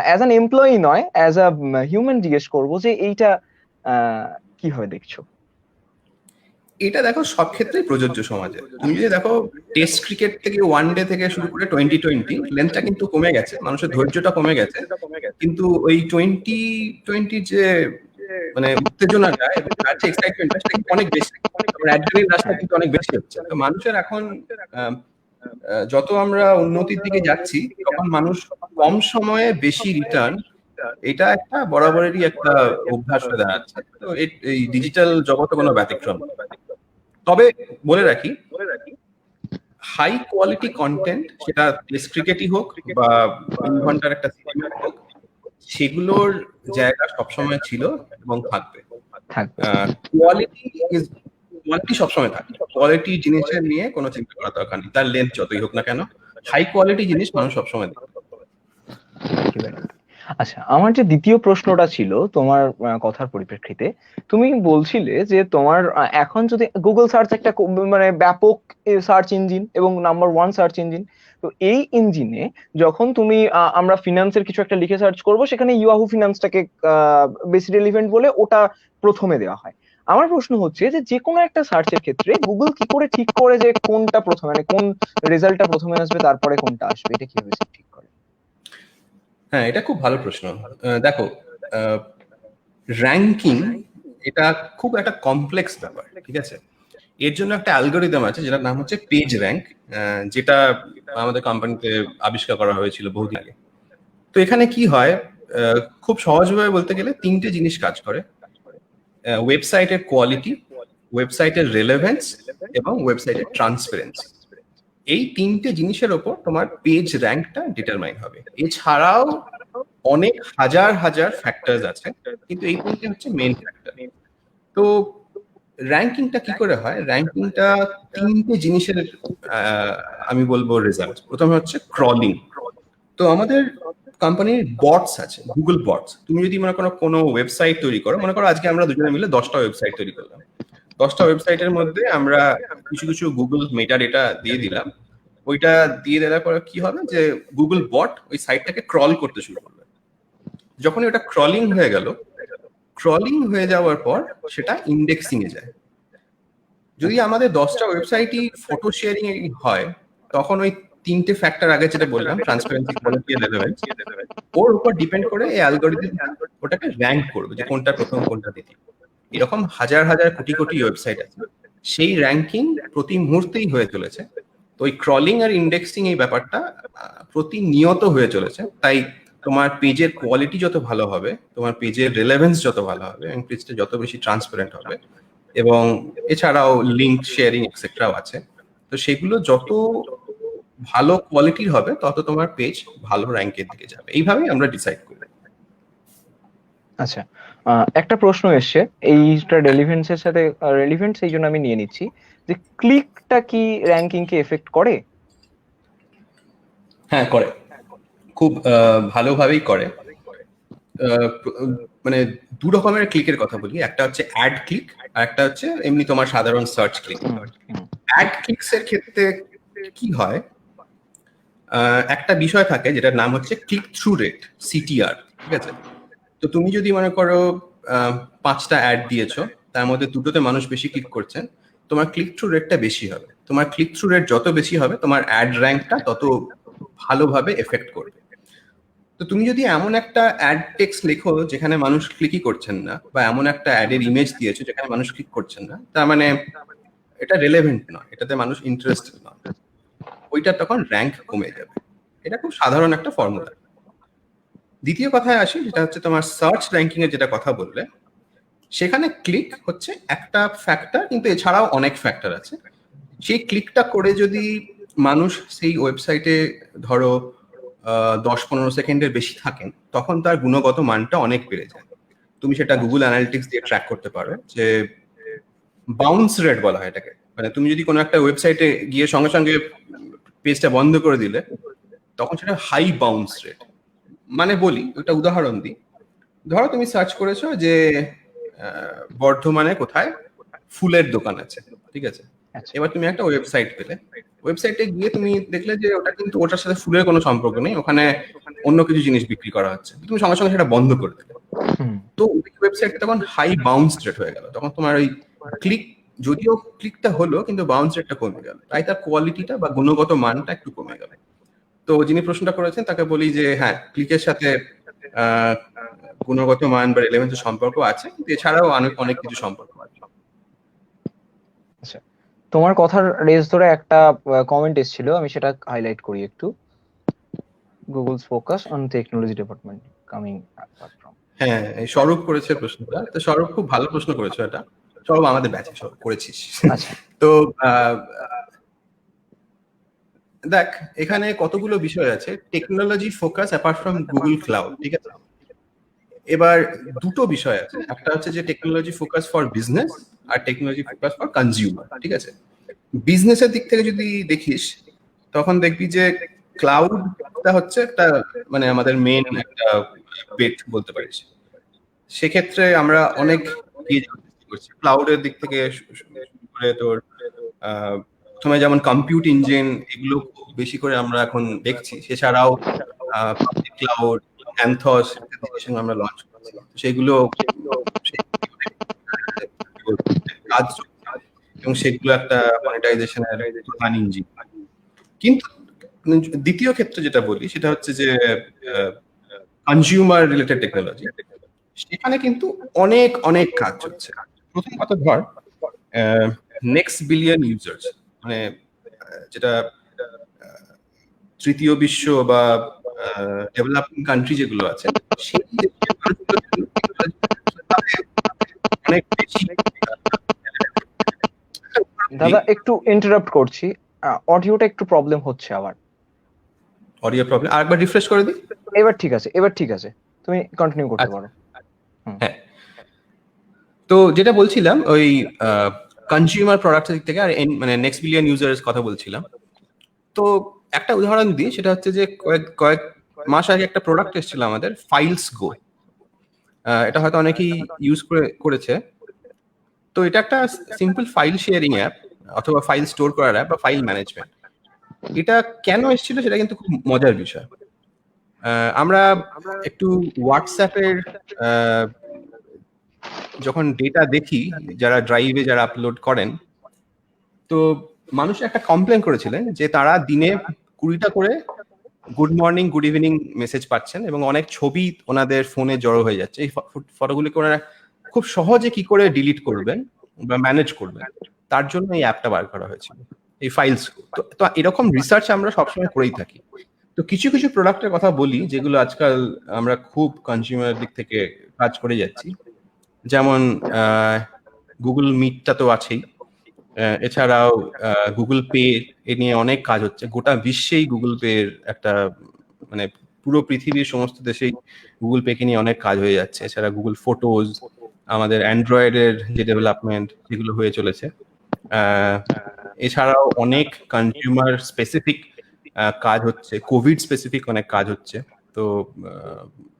অ্যাজ অ্যান এমপ্লয়ি নয়, অ্যাজ আ হিউম্যান জিজ্ঞেস করবো যে এইটা কিভাবে দেখছো? এটা দেখো সব ক্ষেত্রেই প্রযোজ্য সমাজে। তুমি যদি দেখো, টেস্ট ক্রিকেট থেকে ওয়ান ডে থেকে শুরু করে 2020 লেন্থটা কিন্তু কমে গেছে, মানুষের ধৈর্যটা কমে গেছে, কিন্তু ওই 2020 যে মানে উত্তেজনাটা এবং তার যে এক্সাইটমেন্টটা, সেটা কিন্তু অনেক বেশি। অ্যাড্রেনালিন রাশটা কিন্তু অনেক বেশি হচ্ছে। তো মানুষের এখন যত আমরা উন্নতির দিকে যাচ্ছি, তখন মানুষ কম সময়ে বেশি রিটার্ন, এটা একটা বরাবরেরই একটা অভ্যাস হয়ে দাঁড়াচ্ছে। তো এই ডিজিটাল জগতে কোনো ব্যতিক্রম। তবে বলে রাখি, হাই কোয়ালিটি কন্টেন্ট, সেটা টেস্ট ক্রিকেটই হোক বা 3 ঘন্টার একটা সিনেমা হোক, সেগুলোর জায়গা সবসময় ছিল এবং থাকবে। থাকবে। কোয়ালিটি সবসময় থাকে। কোয়ালিটি জিনিসের নিয়ে কোনো চিন্তা করার দরকার নেই, তার লেন্থ যতই হোক না কেন। হাই কোয়ালিটি জিনিস মানুষ সবসময় দেখবে। আচ্ছা, আমার যে দ্বিতীয় প্রশ্নটা ছিল তোমার কথার পরিপ্রেক্ষিতে, তুমি বলছিলে যে তোমার এখন যদি গুগল সার্চ একটা মানে ব্যাপক সার্চ ইঞ্জিন এবং নাম্বার 1 সার্চ ইঞ্জিন, তো এই ইঞ্জিনে যখন তুমি আমরা ফিনান্সের কিছু একটা লিখে সার্চ করব, সেখানে ইয়াহু ফিনান্সটাকে বেশি রেলিভেন্ট বলে ওটা প্রথমে দেওয়া হয়। আমার প্রশ্ন হচ্ছে যে যে কোনো একটা সার্চের ক্ষেত্রে গুগল কি করে ঠিক করে যে কোনটা প্রথমে, মানে কোন রেজাল্টটা প্রথমে আসবে তারপরে কোনটা আসবে, এটা কিভাবে ঠিক করে? হ্যাঁ, এটা খুব ভালো প্রশ্ন। দেখো, র্যাঙ্কিং এটা খুব একটা কমপ্লেক্স ব্যাপার, ঠিক আছে? এর জন্য একটা অ্যালগোরিদম আছে যেটার নাম হচ্ছে পেজ র্যাঙ্ক, যেটা আমাদের কোম্পানিতে আবিষ্কার করা হয়েছিল বহুদিন আগে। তো এখানে কি হয়, খুব সহজভাবে বলতে গেলে 3টে জিনিস কাজ করে: ওয়েবসাইটের কোয়ালিটি, ওয়েবসাইটের রেলেভেন্স এবং ওয়েবসাইটের ট্রান্সপারেন্সি। এই তিনটে জিনিসের ওপর তোমার পেজ র্যাঙ্কটা ডিটারমাইন হবে। এছাড়াও অনেক হাজার হাজার ফ্যাক্টরস আছে, কিন্তু এই তিনটে হচ্ছে মেইন ফ্যাক্টর। তো র্যাঙ্কিংটা কি করে হয়? র্যাঙ্কিংটা তিনটে জিনিসের আমি বলবো রেজাল্ট। প্রথমে হচ্ছে ক্রলিং। তো আমাদের কোম্পানির বটস আছে, গুগল বটস। তুমি যদি মনে করো কোনো ওয়েবসাইট তৈরি করো, মনে করো আজকে আমরা দুজনে মিলে 10টা ওয়েবসাইট তৈরি করলাম। 10টা ওয়েবসাইটের মধ্যে আমরা কিছু কিছু গুগল মেটা ডেটা দিয়ে দিলাম। ওইটা দিয়ে দেওয়ার পরে কি হবে যে গুগল বট ওই সাইটটাকে ক্রল করতে শুরু করবে। যখন ওটা ক্রলিং হয়ে গেল, ক্রলিং হয়ে যাওয়ার পর সেটা ইন্ডেক্সিং এ যায়। যদি আমাদের 10টা ওয়েবসাইটই ফটো শেয়ারিং হয়, তখন ওই তিনটে ফ্যাক্টর আগে যেটা বললাম, ট্রান্সপারেন্সি, কোয়ালিটি আর রেলেভেন্স, ওর উপর ডিপেন্ড করে এই অ্যালগরিদম ওটাকে র্যাঙ্ক করবে যে কোনটা প্রথম কোনটা দ্বিতীয়। এরকম হাজার হাজার কোটি কোটি ওয়েবসাইট আছে, সেই র্যাঙ্কিং প্রতি মুহূর্তেই হয়ে চলেছে। তো ওই ক্রলিং আর ইন্ডেক্সিং এই ব্যাপারটা প্রতিনিয়ত হয়ে চলেছে। তাই তোমার পেজের কোয়ালিটি যত ভালো হবে, তোমার পেজের রেলেভেন্স যত ভালো হবে, এবং পেজটা যত বেশি ট্রান্সপারেন্ট হবে, এবং এছাড়াও লিঙ্ক শেয়ারিং এক্সেট্রাও আছে, তো সেগুলো যত ভালো কোয়ালিটির হবে তত তোমার পেজ ভালো র্যাঙ্কের দিকে যাবে। এইভাবেই আমরা ডিসাইড করি। আচ্ছা, একটা প্রশ্ন এসছে, এইটা রেলিভেন্সের সাথে রেলিভেন্ট, সেই জন্য আমি নিয়ে নিচ্ছি যে ক্লিকটা কি র্যাঙ্কিং কে এফেক্ট করে? হ্যাঁ, করে, খুব ভালোভাবেই করে। মানে দু রকমের ক্লিকের কথা বলি, একটা হচ্ছে অ্যাড ক্লিক আর একটা হচ্ছে এমনি তোমার সাধারণ সার্চ ক্লিক। অ্যাড ক্লিকস এর ক্ষেত্রে কি হয়, একটা বিষয় থাকে যেটার নাম হচ্ছে ক্লিক থ্রু রেট, সিটিআর, ঠিক আছে? তো তুমি যদি মনে করো 5টা অ্যাড দিয়েছো, তার মধ্যে 2টোতে মানুষ বেশি ক্লিক করছেন, তোমার ক্লিক থ্রু রেটটা বেশি হবে। তোমার ক্লিক থ্রু রেট যত বেশি হবে, তোমার অ্যাড র্যাঙ্কটা তত ভালোভাবে এফেক্ট করবে। তো তুমি যদি এমন একটা অ্যাড টেক্সট লেখো যেখানে মানুষ ক্লিকই করছেন না, বা এমন একটা অ্যাডের ইমেজ দিয়েছো যেখানে মানুষ ক্লিক করছেন না, তার মানে এটা রেলেভেন্ট নয়, এটাতে মানুষ ইন্টারেস্টেড নয়, ওইটা তখন র্যাঙ্ক কমে যাবে। এটা খুব সাধারণ একটা ফর্মুলা। দ্বিতীয় কথায় আসি, যেটা হচ্ছে তোমার সার্চ র্যাঙ্কিং এর যেটা কথা বললে, সেখানে ক্লিক হচ্ছে একটা ফ্যাক্টর, কিন্তু এছাড়াও অনেক ফ্যাক্টর আছে। সেই ক্লিকটা করে যদি মানুষ সেই ওয়েবসাইটে ধরো 10-15 সেকেন্ডের বেশি থাকেন, তখন তার গুণগত মানটা অনেক বেড়ে যায়। তুমি সেটা গুগল অ্যানালিটিক্স দিয়ে ট্র্যাক করতে পারো, যে বাউন্স রেট বলা হয় এটাকে। মানে তুমি যদি কোনো একটা ওয়েবসাইটে গিয়ে সঙ্গে সঙ্গে পেজটা বন্ধ করে দিলে, তখন সেটা হাই বাউন্স রেট। মানে বলি, একটা উদাহরণ দিই। ধরো তুমি সার্চ করেছো যে বর্ধমানে কোথায় ফুলের দোকান আছে, ঠিক আছে? এবার তুমি একটা ওয়েবসাইট পেলে, ওয়েবসাইটে গিয়ে তুমি দেখলে যে ওটা কিন্তু ওটার সাথে ফুলের কোনো সম্পর্ক নেই, ওখানে অন্য কিছু জিনিস বিক্রি করা হচ্ছে, তুমি সঙ্গে সঙ্গে সেটা বন্ধ করে দিলে। তো ওই ওয়েবসাইটটা তখন হাই বাউন্স রেট হয়ে গেল, তখন তোমার ওই ক্লিক, যদিও ক্লিকটা হলো কিন্তু বাউন্স রেটটা কমে গেল, তাই তার কোয়ালিটিটা বা গুণগত মানটা একটু কমে গেল। তো যিনি প্রশ্নটা করেছেন তাকে বলি যে হ্যাঁ, ক্লিকের সাথে গুণগত মান বা রেলেভেন্সের সম্পর্ক আছে, কিন্তু এছাড়াও অনেক কিছু সম্পর্ক আছে। আচ্ছা, তোমার কথার রেস ধরে একটা কমেন্ট এসেছিল, আমি সেটা হাইলাইট করি একটু। Google's focus on technology development coming apart from. হ্যাঁ, এই স্বরূপ করেছে প্রশ্নটা। তো স্বরূপ খুব ভালো প্রশ্ন করেছো। এটা স্বরূপ আমাদের ব্যাচে করেছিস। আচ্ছা, তো দেখ, এখানে কতগুলো বিষয় আছে। Technology focus apart from Google Cloud, ঠিক আছে? এবার দুটো বিষয় আছে, একটা হচ্ছে যে টেকনোলজি ফোকাস ফর বিজনেস আর টেকনোলজি ফোকাস ফর কনজিউমার, ঠিক আছে? বিজনেসের দিক থেকে যদি দেখিস, তখন দেখবি যে ক্লাউডটা হচ্ছে একটা, মানে আমাদের মেন একটা বেট বলতে পারিস। সেক্ষেত্রে আমরা অনেক করছি ক্লাউডের দিক থেকে শুরু করে তোর প্রথমে যেমন কম্পিউট ইঞ্জিন, এগুলো বেশি করে আমরা এখন দেখছি। সেছাড়াও পাবলিক ক্লাউড, অ্যানথস আমরা লঞ্চ করছি, সেগুলো কাজ, এবং সেগুলো একটা মনিটাইজেশনের প্রধান ইঞ্জিন। কিন্তু দ্বিতীয় ক্ষেত্রে যেটা বলি, সেটা হচ্ছে যে কনজিউমার রিলেটেড টেকনোলজি, সেখানে কিন্তু অনেক অনেক কাজ হচ্ছে। প্রথম কথা ধর, নেক্সট বিলিয়ন ইউজার্স, মানে যেটা তৃতীয় বিশ্ব বা ডেভেলপিং কান্ট্রি যেগুলো আছে, সেই অনেক বেশি। দাদা একটু ইন্টারাপ্ট করছি, অডিওটা একটু প্রবলেম হচ্ছে আবার। অডিও প্রবলেম, আরেকবার রিফ্রেশ করে দিই। এবার ঠিক আছে, এবার ঠিক আছে, তুমি কন্টিনিউ করতে আচ্ছা, পারো। হুম। হ্যাঁ। তো যেটা বলছিলাম ওই কনজিউমার প্রোডাক্টের দিক থেকে আর মানে নেক্সট বিলিয়ন ইউজার্স কথা বলছিলাম। তো একটা উদাহরণ দিই, সেটা হচ্ছে যে কয়েক কয়েক মাস আগে একটা প্রোডাক্ট এসেছিল আমাদের, ফাইলস গো। এটা হয়তো অনেকেই ইউজ করেছে। তো এটা একটা সিম্পল ফাইল শেয়ারিং অ্যাপ অথবা ফাইল স্টোর করার অ্যাপ বা ফাইল ম্যানেজমেন্ট। এটা কেন এসেছিল সেটা কিন্তু খুব মজার বিষয়। আমরা একটু হোয়াটসঅ্যাপের যখন ডেটা দেখি, যারা ড্রাইভে যারা আপলোড করেন, তো মানুষ একটা কমপ্লেন করেছিলেন যে তারা দিনে 20টা করে good morning good evening message পাচ্ছেন এবং অনেক ছবি ওনাদের ফোনে জড়ো হয়ে যাচ্ছে। এই ফটোগুলিকে ওনারা খুব সহজে কি করে ডিলিট করবেন বা ম্যানেজ করবেন, তার জন্য এই অ্যাপটা বার করা হয়েছিল, এই ফাইলস। তো এরকম রিসার্চ আমরা সবসময় করেই থাকি। তো কিছু কিছু প্রোডাক্টের কথা বলি যেগুলো আজকাল আমরা খুব কনজিউমার দিক থেকে কাজ করে যাচ্ছি, যেমন গুগল মিটটা তো আছেই। এছাড়াও গুগল পে এ নিয়ে অনেক কাজ হচ্ছে, গোটা বিশ্বেই গুগল পে এর একটা মানে পুরো পৃথিবীর সমস্ত দেশেই গুগল পে কে নিয়ে অনেক কাজ হয়ে যাচ্ছে। এছাড়া গুগল ফটোজ, আমাদের অ্যান্ড্রয়েডের যে ডেভেলপমেন্ট সেগুলো হয়ে চলেছে। এছাড়াও অনেক কনজিউমার স্পেসিফিক কাজ হচ্ছে, কোভিড স্পেসিফিক অনেক কাজ হচ্ছে। তো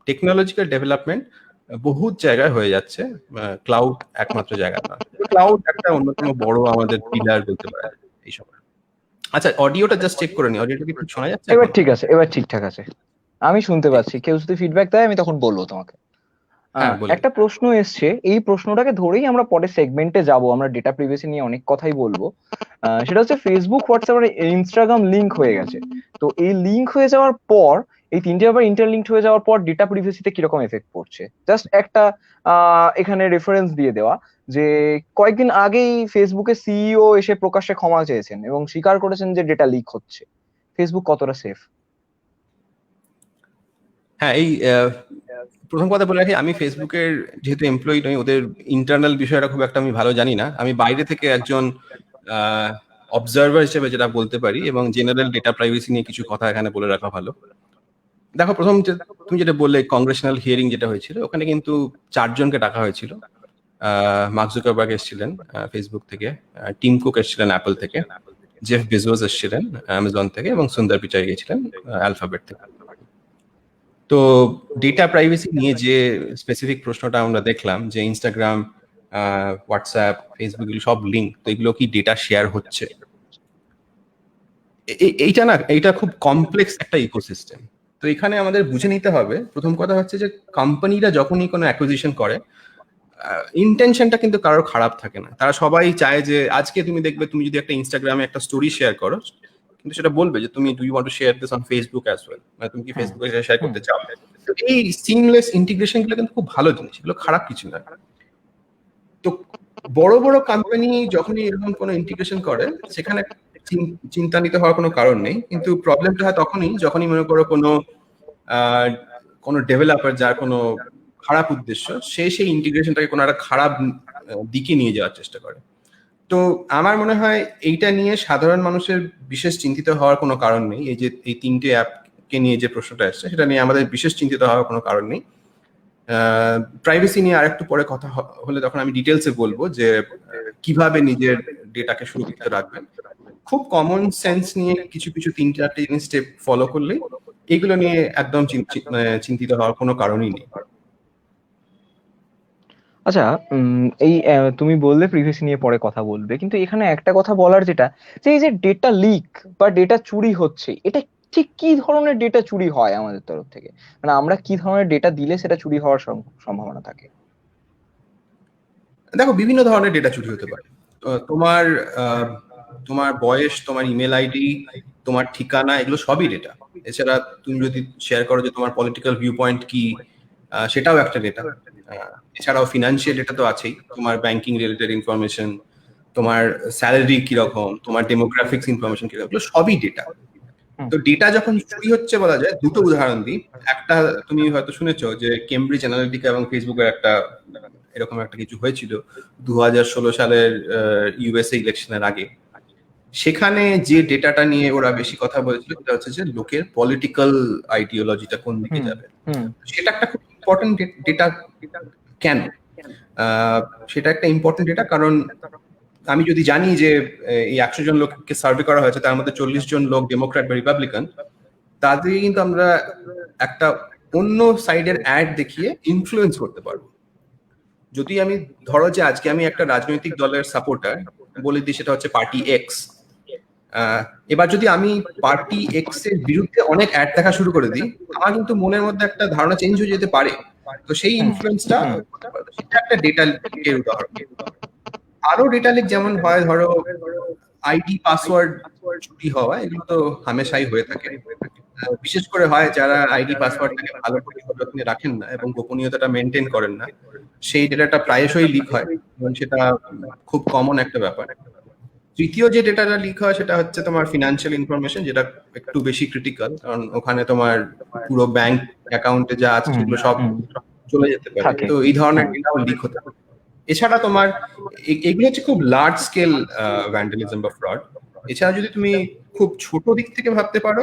টেকনোলজিক্যাল ডেভেলপমেন্ট বহুত জায়গায় হয়ে যাচ্ছে, ক্লাউড একমাত্র জায়গা না। ক্লাউড একটা অন্যতম বড় আমাদের পিলার বলতে পারা যায় এই সময়। আচ্ছা, অডিওটা জাস্ট চেক করে নি, অডিওটা কি ঠিক শোনা যাচ্ছে এবার এখন? ঠিক আছে, এবার ঠিকঠাক আছে, আমি শুনতে ঠিক। পাচ্ছি। কেউ যদি ফিডব্যাক দেয় আমি তখন বলবো তোমাকে। হ্যাঁ, বলুন। একটা প্রশ্ন এসছে, এই প্রশ্নটাকে ধরেই আমরা পরে সেগমেন্টে যাব, আমরা ডেটা প্রিভেসি নিয়ে অনেক কথাই বলবো। সেটা হচ্ছে ফেসবুক, হোয়াটসঅ্যাপ আর ইনস্টাগ্রাম লিংক হয়ে গেছে। তো এই লিংক হয়ে যাওয়ার পর, এই তিনটে ব্যাপার ইন্টারলিঙ্কড হয়ে যাওয়ার পর ডেটা প্রিভেসিতে কিরকম এফেক্ট পড়ছে, জাস্ট একটা এখানে রেফারেন্স দিয়ে দেওয়া, যে কয়েকদিন আগেই ফেসবুকের সিইও এসে প্রকাশ্যে ক্ষমা চেয়েছেন এবং স্বীকার করেছেন যে ডেটা লিক হচ্ছে। ফেসবুক কতটা সেফ? হ্যাঁ, এই প্রথম কথা বলে রাখি, আমি ফেসবুকের যেহেতু এমপ্লয়ি নই, ওদের ইন্টারনাল বিষয়টা খুব একটা আমি ভালো জানি না। আমি বাইরে থেকে একজন অবজারভার হিসেবে যেটা বলতে পারি, এবং জেনারেল ডেটা প্রাইভেসি নিয়ে কিছু কথা এখানে বলে রাখা ভালো। দেখো, প্রথম তুমি যেটা বললে কংগ্রেশনাল হিয়ারিং যেটা হয়েছিল, ওখানে কিন্তু 4জনকে ডাকা হয়েছিল। মার্ক জুকারবার্গ এসেছিলেন ফেসবুক থেকে, টিম কুক এসেছিলেন অ্যাপল থেকে, জেফ বেজোস এসেছিলেন অ্যামাজন থেকে, এবং সুন্দর পিচাই গিয়েছিলেন অ্যালফাবেট থেকে। তো ডেটা প্রাইভেসি নিয়ে যে স্পেসিফিক প্রশ্নটা আমরা দেখলাম, যে ইনস্টাগ্রাম, হোয়াটসঅ্যাপ, ফেসবুক এগুলো সব লিঙ্ক, তো এগুলো কি ডেটা শেয়ার হচ্ছে? এইটা না, এইটা খুব কমপ্লেক্স একটা ইকোসিস্টেম। তো এখানে আমাদের বুঝে নিতে হবে, প্রথম কথা হচ্ছে যে কোম্পানিরা যখনই কোনো অ্যাকুইজিশন করে, ইন্টেনশনটা কিন্তু কারোর খারাপ থাকে না। তারা সবাই চায় যে, আজকে তুমি দেখবে, তুমি যদি একটা ইনস্টাগ্রামে একটা স্টোরি শেয়ার করো, কিন্তু সেটা বলবে যে তুমি do you want to share this on Facebook as well, মানে তুমি কি হুম। ফেসবুকে শেয়ার হুম। করতে চাও? তো এই সিমলেস ইন্টিগ্রেশন গুলো কিন্তু খুব ভালো জিনিস, এগুলো খারাপ কিছু না। তো বড় বড় কোম্পানি যখনই এরকম কোনো ইন্টিগ্রেশন করে, সেখানে চিন্তান্বিত হওয়ার কোনো কারণ নেই। কিন্তু প্রবলেমটা হয় তখনই যখনই মনে করো কোনো ডেভেলপার, যার কোনো খারাপ উদ্দেশ্য, সেই ইন্টিগ্রেশনটাকে কোনো একটা খারাপ দিকে নিয়ে যাওয়ার চেষ্টা করে। তো আমার মনে হয় এইটা নিয়ে সাধারণ মানুষের বিশেষ চিন্তিত হওয়ার কোনো কারণ নেই। এই যে এই 3টে অ্যাপকে নিয়ে যে প্রশ্নটা আসছে, সেটা নিয়ে আমাদের বিশেষ চিন্তিত হওয়ার কোনো কারণ নেই। প্রাইভেসি নিয়ে আরেকটু পরে কথা হলে তখন আমি ডিটেলসে বলবো যে কিভাবে নিজের ডেটাকে সুরক্ষিত রাখবেন। খুব কমন সেন্স নিয়ে কিছু কিছু 3-4টে জিনিস স্টেপ ফলো করলেই এগুলো নিয়ে একদম চিন্তিত হওয়ার কোনো কারণই নেই। আচ্ছা, এই তুমি বললে প্রিভিয়াসি নিয়ে পরে কথা বলবে, কিন্তু এখানে একটা কথা বলার, যেটা যে এই যে ডেটা লিক বা ডেটা চুরি হচ্ছে, এটা ঠিক কি ধরনের ডেটা চুরি হয় আমাদের তরফ থেকে? মানে আমরা কি ধরনের ডেটা দিলে সেটা চুরি হওয়ার সম্ভাবনা থাকে? দেখো, বিভিন্ন ধরনের ডেটা চুরি হতে পারে। তোমার তোমার বয়স, তোমার ইমেল আইডি, তোমার ঠিকানা, এগুলো সবই ডেটা। এছাড়া তুমি যদি শেয়ার করো যে তোমার পলিটিক্যাল ভিউ পয়েন্ট কি, সেটাও একটা ডেটা। এছাড়াও ফিনান্সিয়াল ডেটা তো আছেই, তোমার ব্যাংকিং রিলেটেড ইনফরমেশন, তোমার স্যালারি কিরকম, তোমার ডেমোগ্রাফিক্স ইনফরমেশন কিরকম, এগুলো সবই ডেটা। হুম। তো ডেটা যখন চুরি হচ্ছে, বলা যায়, দুটো উদাহরণ দিই। একটা তুমি হয়তো শুনেছো যে কেমব্রিজ অ্যানালিটিকা এবং ফেসবুকের একটা এরকম একটা কিছু হয়েছিল 2016 সালের ইউএসএ ইলেকশনের আগে। সেখানে যে ডেটাটা নিয়ে ওরা বেশি কথা বলেছিল সেটা হচ্ছে যে লোকের পলিটিক্যাল আইডিওলজিটা কোন দিকে যাবে। সেটা একটা খুব ইম্পর্টেন্ট ডেটা। কেন সেটা একটা ইম্পর্টেন্ট ডেটা? কারণ আমি যদি জানি যে এই 100 জন লোককে সার্ভে করা হয়েছে, তার মধ্যে 40 জন লোক ডেমোক্র্যাট বা রিপাবলিকান, তাদেরকে কিন্তু আমরা একটা অন্য সাইডের অ্যাড দেখিয়ে ইনফ্লুয়েন্স করতে পারবো। যদি আমি ধরো যে আজকে আমি একটা রাজনৈতিক দলের সাপোর্টার, বলে দিই সেটা হচ্ছে পার্টি এক্স, এবার যদি আমি পার্টি এক্স এর বিরুদ্ধে অনেক অ্যাড দেখা শুরু করে দিই, আমার কিন্তু মনের মধ্যে একটা ধারণা চেঞ্জ হয়ে যেতে পারে। তো সেই ইনফ্লুয়েন্সটা সেটা একটা ডেটা লিকের উদাহরণ। আরো ডেটা লিক যেমন হয়, ধরো আইডি পাসওয়ার্ড চুরি হওয়া, এগুলো তো হামেশাই হয়ে থাকে। বিশেষ করে হয় যারা আইডি পাসওয়ার্ডটাকে ভালো করে যত্নে রাখেন না এবং গোপনীয়তাটা মেনটেন করেন না, সেই ডেটাটা প্রায়শই লিক হয় এবং সেটা খুব কমন একটা ব্যাপার। তৃতীয় যে ডেটাটা লিক হয় সেটা হচ্ছে তোমার ফিনান্সিয়াল ইনফরমেশন, যেটা একটু বেশি ক্রিটিক্যাল, কারণ ওখানে তোমার পুরো ব্যাংক অ্যাকাউন্টে যা আছে সেগুলো সব চলে যেতে পারে। তো এই ধরনের ডেটাও লিক হতে পারে। এছাড়া তোমার এগুলো হচ্ছে খুব লার্জ স্কেল ভ্যান্ডালিজম বা ফ্রড। এছাড়া যদি তুমি খুব ছোট দিক থেকে ভাবতে পারো,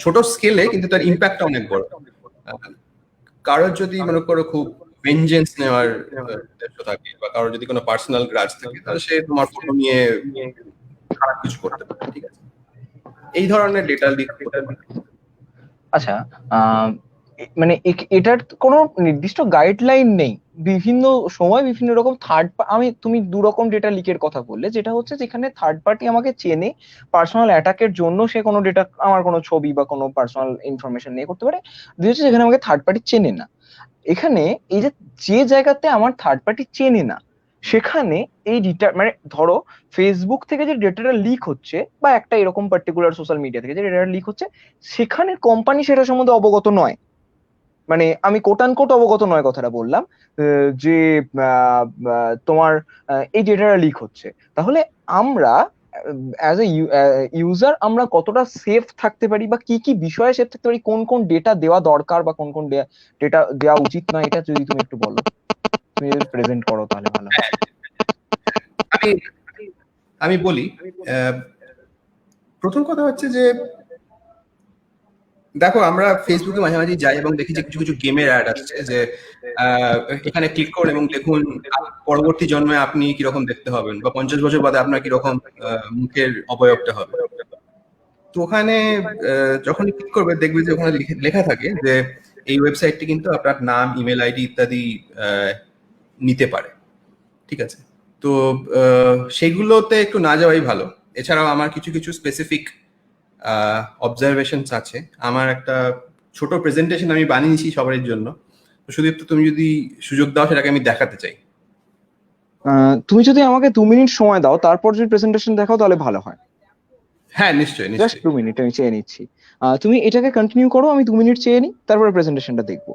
ছোট স্কেলে কিন্তু তার ইম্প্যাক্টটা অনেক বড়। কারোর যদি মনে করো খুব ভেঞ্জেন্স নেওয়ার উদ্দেশ্য থাকে বা কারোর যদি কোনো পার্সোনাল গ্রাজ থাকে, তাহলে সে তোমার ফটো নিয়ে খারাপ কিছু করতে পারে। ঠিক আছে, এই ধরনের ডেটা লিক হতে পারে। আচ্ছা, মানে এটার কোনো নির্দিষ্ট গাইডলাইন নেই? বিভিন্ন সময় বিভিন্ন রকম তুমি দু রকম ডেটা লিকের কথা বললে, যেটা হচ্ছে যেখানে থার্ড পার্টি আমাকে চেনে, পার্সোনাল অ্যাটাকের জন্য সে কোনো ডেটা, আমার কোনো ছবি বা কোনো পার্সোনাল ইনফরমেশন নিয়ে করতে পারে। দুই হচ্ছে যেখানে আমাকে থার্ড পার্টি চেনে না। এখানে এই যে জায়গাতে আমার থার্ড পার্টি চেনে না, সেখানে এই ডেটা, মানে ধরো ফেসবুক থেকে যে ডেটাটা লিক হচ্ছে বা একটা এরকম পার্টিকুলার সোশ্যাল মিডিয়া থেকে যে ডেটাটা লিক হচ্ছে, সেখানে কোম্পানি সেটা সম্বন্ধে অবগত নয়। মানে আমি কোট আন কোট অবগত নয় কথাটা বললাম, যে তোমার এই ডেটাটা লিক হচ্ছে। তাহলে আমরা অ্যাজ এ ইউজার আমরা কতটা সেফ থাকতে পারি, বা কি কি বিষয়ে সেফ থাকতে পারি, কোন কোন ডেটা দেওয়া দরকার বা কোন কোন ডেটা দেওয়া উচিত না, এটা যদি তুমি একটু বলো, তুমি যদি প্রেজেন্ট করো তাহলে ভালো হয়। আমি বলি, প্রথম কথা হচ্ছে যে দেখো, আমরা ফেসবুকে মাঝে মাঝে যাই এবং দেখি যে কিছু কিছু গেমের অ্যাড আসছে যে এখানে ক্লিক করুন এবং দেখুন পরবর্তী জন্মে আপনি কিরকম দেখতে হবেন, বা 50 বছর বাদে আপনার কিরকম মুখের অবয়বটা হবে। তো ওখানে যখন ক্লিক করবে দেখবে যে ওখানে লেখা থাকে যে এই ওয়েবসাইটটি কিন্তু আপনার নাম, ইমেল আইডি ইত্যাদি নিতে পারে। ঠিক আছে, তো সেগুলোতে একটু না যাওয়াই ভালো। এছাড়াও আমার কিছু কিছু স্পেসিফিক অবজারভেশনস আছে। আমার একটা ছোট প্রেজেন্টেশন আমি বানিয়েছি সবার জন্য, সুদীপ্ত তুমি যদি সুযোগ দাও সেটাকে আমি দেখাতে চাই। তুমি যদি আমাকে 2 মিনিট সময় দাও, তারপর যদি প্রেজেন্টেশন দেখাও তাহলে ভালো হয়। হ্যাঁ, নিশ্চয়ই জাস্ট নিশ্চয়ই। 2 মিনিট আমি চেয়ে নিচ্ছি। তুমি এটাকে কন্টিনিউ করো, আমি 2 মিনিট চেয়ে নিই, তারপরে প্রেজেন্টেশনটা দেখবো।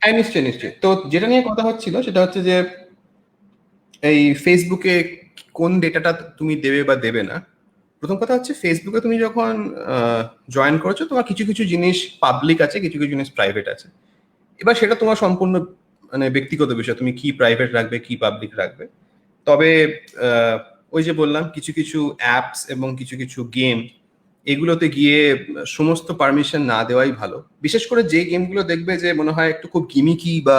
হ্যাঁ, নিশ্চয়ই নিশ্চয়ই। তো যেটা নিয়ে কথা হচ্ছিল সেটা হচ্ছে যে এই ফেসবুকে কোন ডেটাটা তুমি দেবে বা দেবে না। প্রথম কথা হচ্ছে ফেসবুকে তুমি যখন জয়েন করেছো, তোমার কিছু কিছু জিনিস পাবলিক আছে, কিছু কিছু জিনিস প্রাইভেট আছে। এবার সেটা তোমার সম্পূর্ণ মানে ব্যক্তিগত বিষয়, তুমি কি প্রাইভেট রাখবে কি পাবলিক রাখবে। তবে ওই যে বললাম, কিছু কিছু অ্যাপস এবং কিছু কিছু গেম, এগুলোতে গিয়ে সমস্ত পারমিশন না দেওয়াই ভালো। বিশেষ করে যে গেমগুলো দেখবে যে মনে হয় একটু খুব গিমিকি বা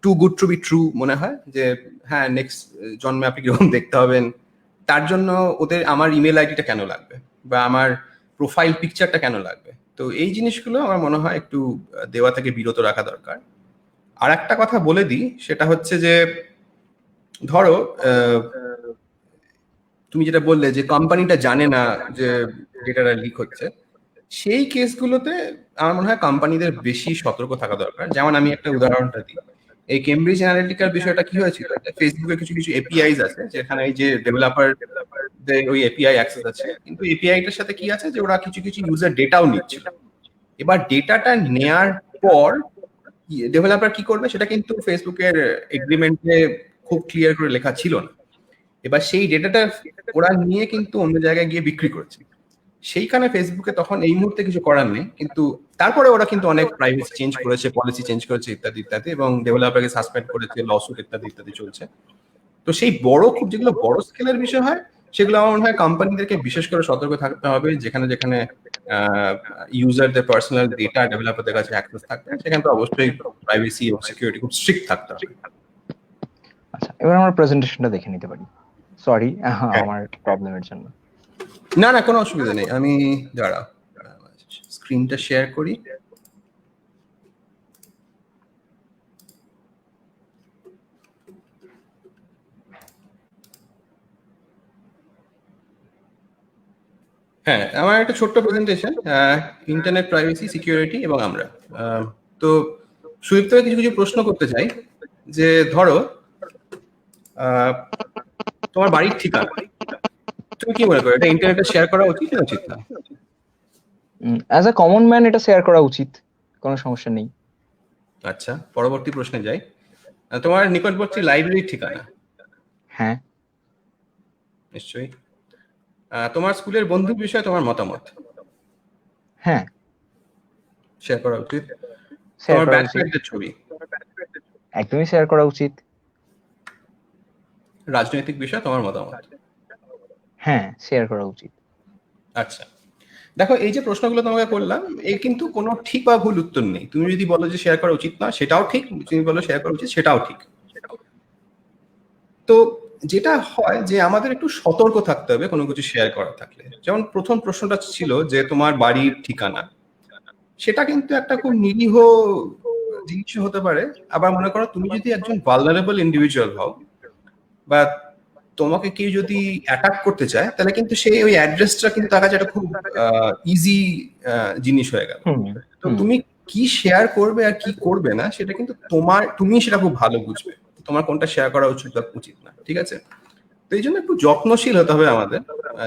too good to be true মনে হয়, যে হ্যাঁ নেক্সট জন্মে আপনি কিরকম দেখতে হবেন, তার জন্য ওদের আমার ইমেল আইডিটা কেন লাগবে বা আমার প্রোফাইল পিকচারটা কেন লাগবে। তো এই জিনিসগুলো আমার মনে হয় একটু দেওয়া থেকে বিরত রাখা দরকার। আর একটা কথা বলে দিই, সেটা হচ্ছে যে ধরো তুমি যেটা বললে যে কোম্পানিটা জানে না যে ডেটাটা লিক হচ্ছে, সেই কেসগুলোতে আমার মনে হয় কোম্পানিদের বেশি সতর্ক থাকা দরকার। যেমন আমি একটা উদাহরণটা দিই, এই কেমব্রিজ অ্যানালিটিকার বিষয়টা কি হয়েছিল, ফেসবুকে কিছু কিছু এপিআইস আছে যেখানে এই যে ডেভেলপার ওই এপিআই অ্যাক্সেস আছে, কিন্তু এপিআইটার সাথে কি আছে যে ওরা কিছু কিছু ইউজার ডেটাও নিচ্ছিল। এবার ডেটাটা নেয়ার পর ডেভেলপার কি করবে সেটা কিন্তু ফেসবুকের এগ্রিমেন্টে খুব ক্লিয়ার করে লেখা ছিল না। এবার সেই ডেটাটা ওরা নিয়ে কিন্তু অন্য জায়গায় গিয়ে বিক্রি করেছে। সেইখানে ফেসবুকে তখন এই মুহূর্তে কিছু করার নেই, কিন্তু তারপরে ওরা কিন্তু অনেক প্রাইভেসি চেঞ্জ করেছে, পলিসি চেঞ্জ করেছে ইত্যাদি ইত্যাদি, এবং ডেভেলপারকে সাসপেন্ড করেছে, লসুট ইত্যাদি ইত্যাদি চলছে। তো সেই বড় খুব যেগুলো বড় স্কেলের বিষয় হয় সেগুলো আমার মনে হয় কোম্পানিদেরকে বিশেষ করে সতর্ক থাকতে হবে, যেখানে যেখানে ইউজারদের পার্সোনাল ডেটা ডেভেলপারদের কাছে অ্যাক্সেস থাকবে, সেখানে তো অবশ্যই প্রাইভেসি এবং সিকিউরিটি খুব স্ট্রিক্ট থাকতে হবে। আচ্ছা, এবার আমরা প্রেজেন্টেশনটা দেখে নিতে পারি। সরি হ্যাঁ। আমার প্রবলেমের জন্য। না না, কোনো অসুবিধা নেই। আমি দাঁড়াও, স্ক্রিনটা শেয়ার করি। হ্যাঁ, আমার একটা ছোট্ট প্রেজেন্টেশন, ইন্টারনেট প্রাইভেসি, সিকিউরিটি এবং আমরা। তো সুদীপ্ত কিছু কিছু প্রশ্ন করতে চাই, যে ধরো তোমার বাড়ির ঠিকানা, তুমি কি মনে করো এটা ইন্টারনেটে শেয়ার করা উচিত না উচিত না? অ্যাজ আ কমন ম্যান এটা শেয়ার করা উচিত, কোনো সমস্যা নেই। আচ্ছা, পরবর্তী প্রশ্নে যাই। তোমার নিকটবর্তী লাইব্রেরির ঠিকানা? হ্যাঁ। নিশ্চয়ই। তোমার স্কুলের বন্ধুর বিষয়ে তোমার মতামত? হ্যাঁ, শেয়ার করা উচিত। শেয়ার তোমার করা উচিত, ব্যাচমেটদের ছবি? একদমই শেয়ার করা উচিত। রাজনৈতিক বিষয়ে তোমার মতামত? হ্যাঁ, শেয়ার করা উচিত। আচ্ছা, দেখো এই যে প্রশ্নগুলো তোমাকে করলাম, এর কিন্তু কোনো ঠিক বা ভুল উত্তর নেই। তুমি যদি বলো যে শেয়ার করা উচিত না, সেটাও ঠিক। তুমি বলো শেয়ার করা উচিত, সেটাও ঠিক। তো যেটা হয় যে আমাদের একটু সতর্ক থাকতে হবে কোনো কিছু শেয়ার করা থাকলে। যেমন প্রথম প্রশ্নটা ছিল যে তোমার বাড়ির ঠিকানা, সেটা কিন্তু একটা খুব নিরীহ জিনিস হতে পারে। আবার মনে করো তুমি যদি একজন ভালনারেবল ইন্ডিভিজুয়াল হও, বা তোমাকে কেউ যদি অ্যাটাক করতে চায়, তাহলে কিন্তু সেই ওই অ্যাড্রেসটা কিন্তু তার কাছে একটা খুব ইজি জিনিস হয়ে গেল। তো তুমি কি শেয়ার করবে আর কি করবে না, সেটা কিন্তু তুমি সেটা খুব ভালো বুঝবে, তোমার কোনটা শেয়ার করা উচিত বা উচিত না। ঠিক আছে? তো এই জন্য একটু যত্নশীল হতে হবে আমাদের।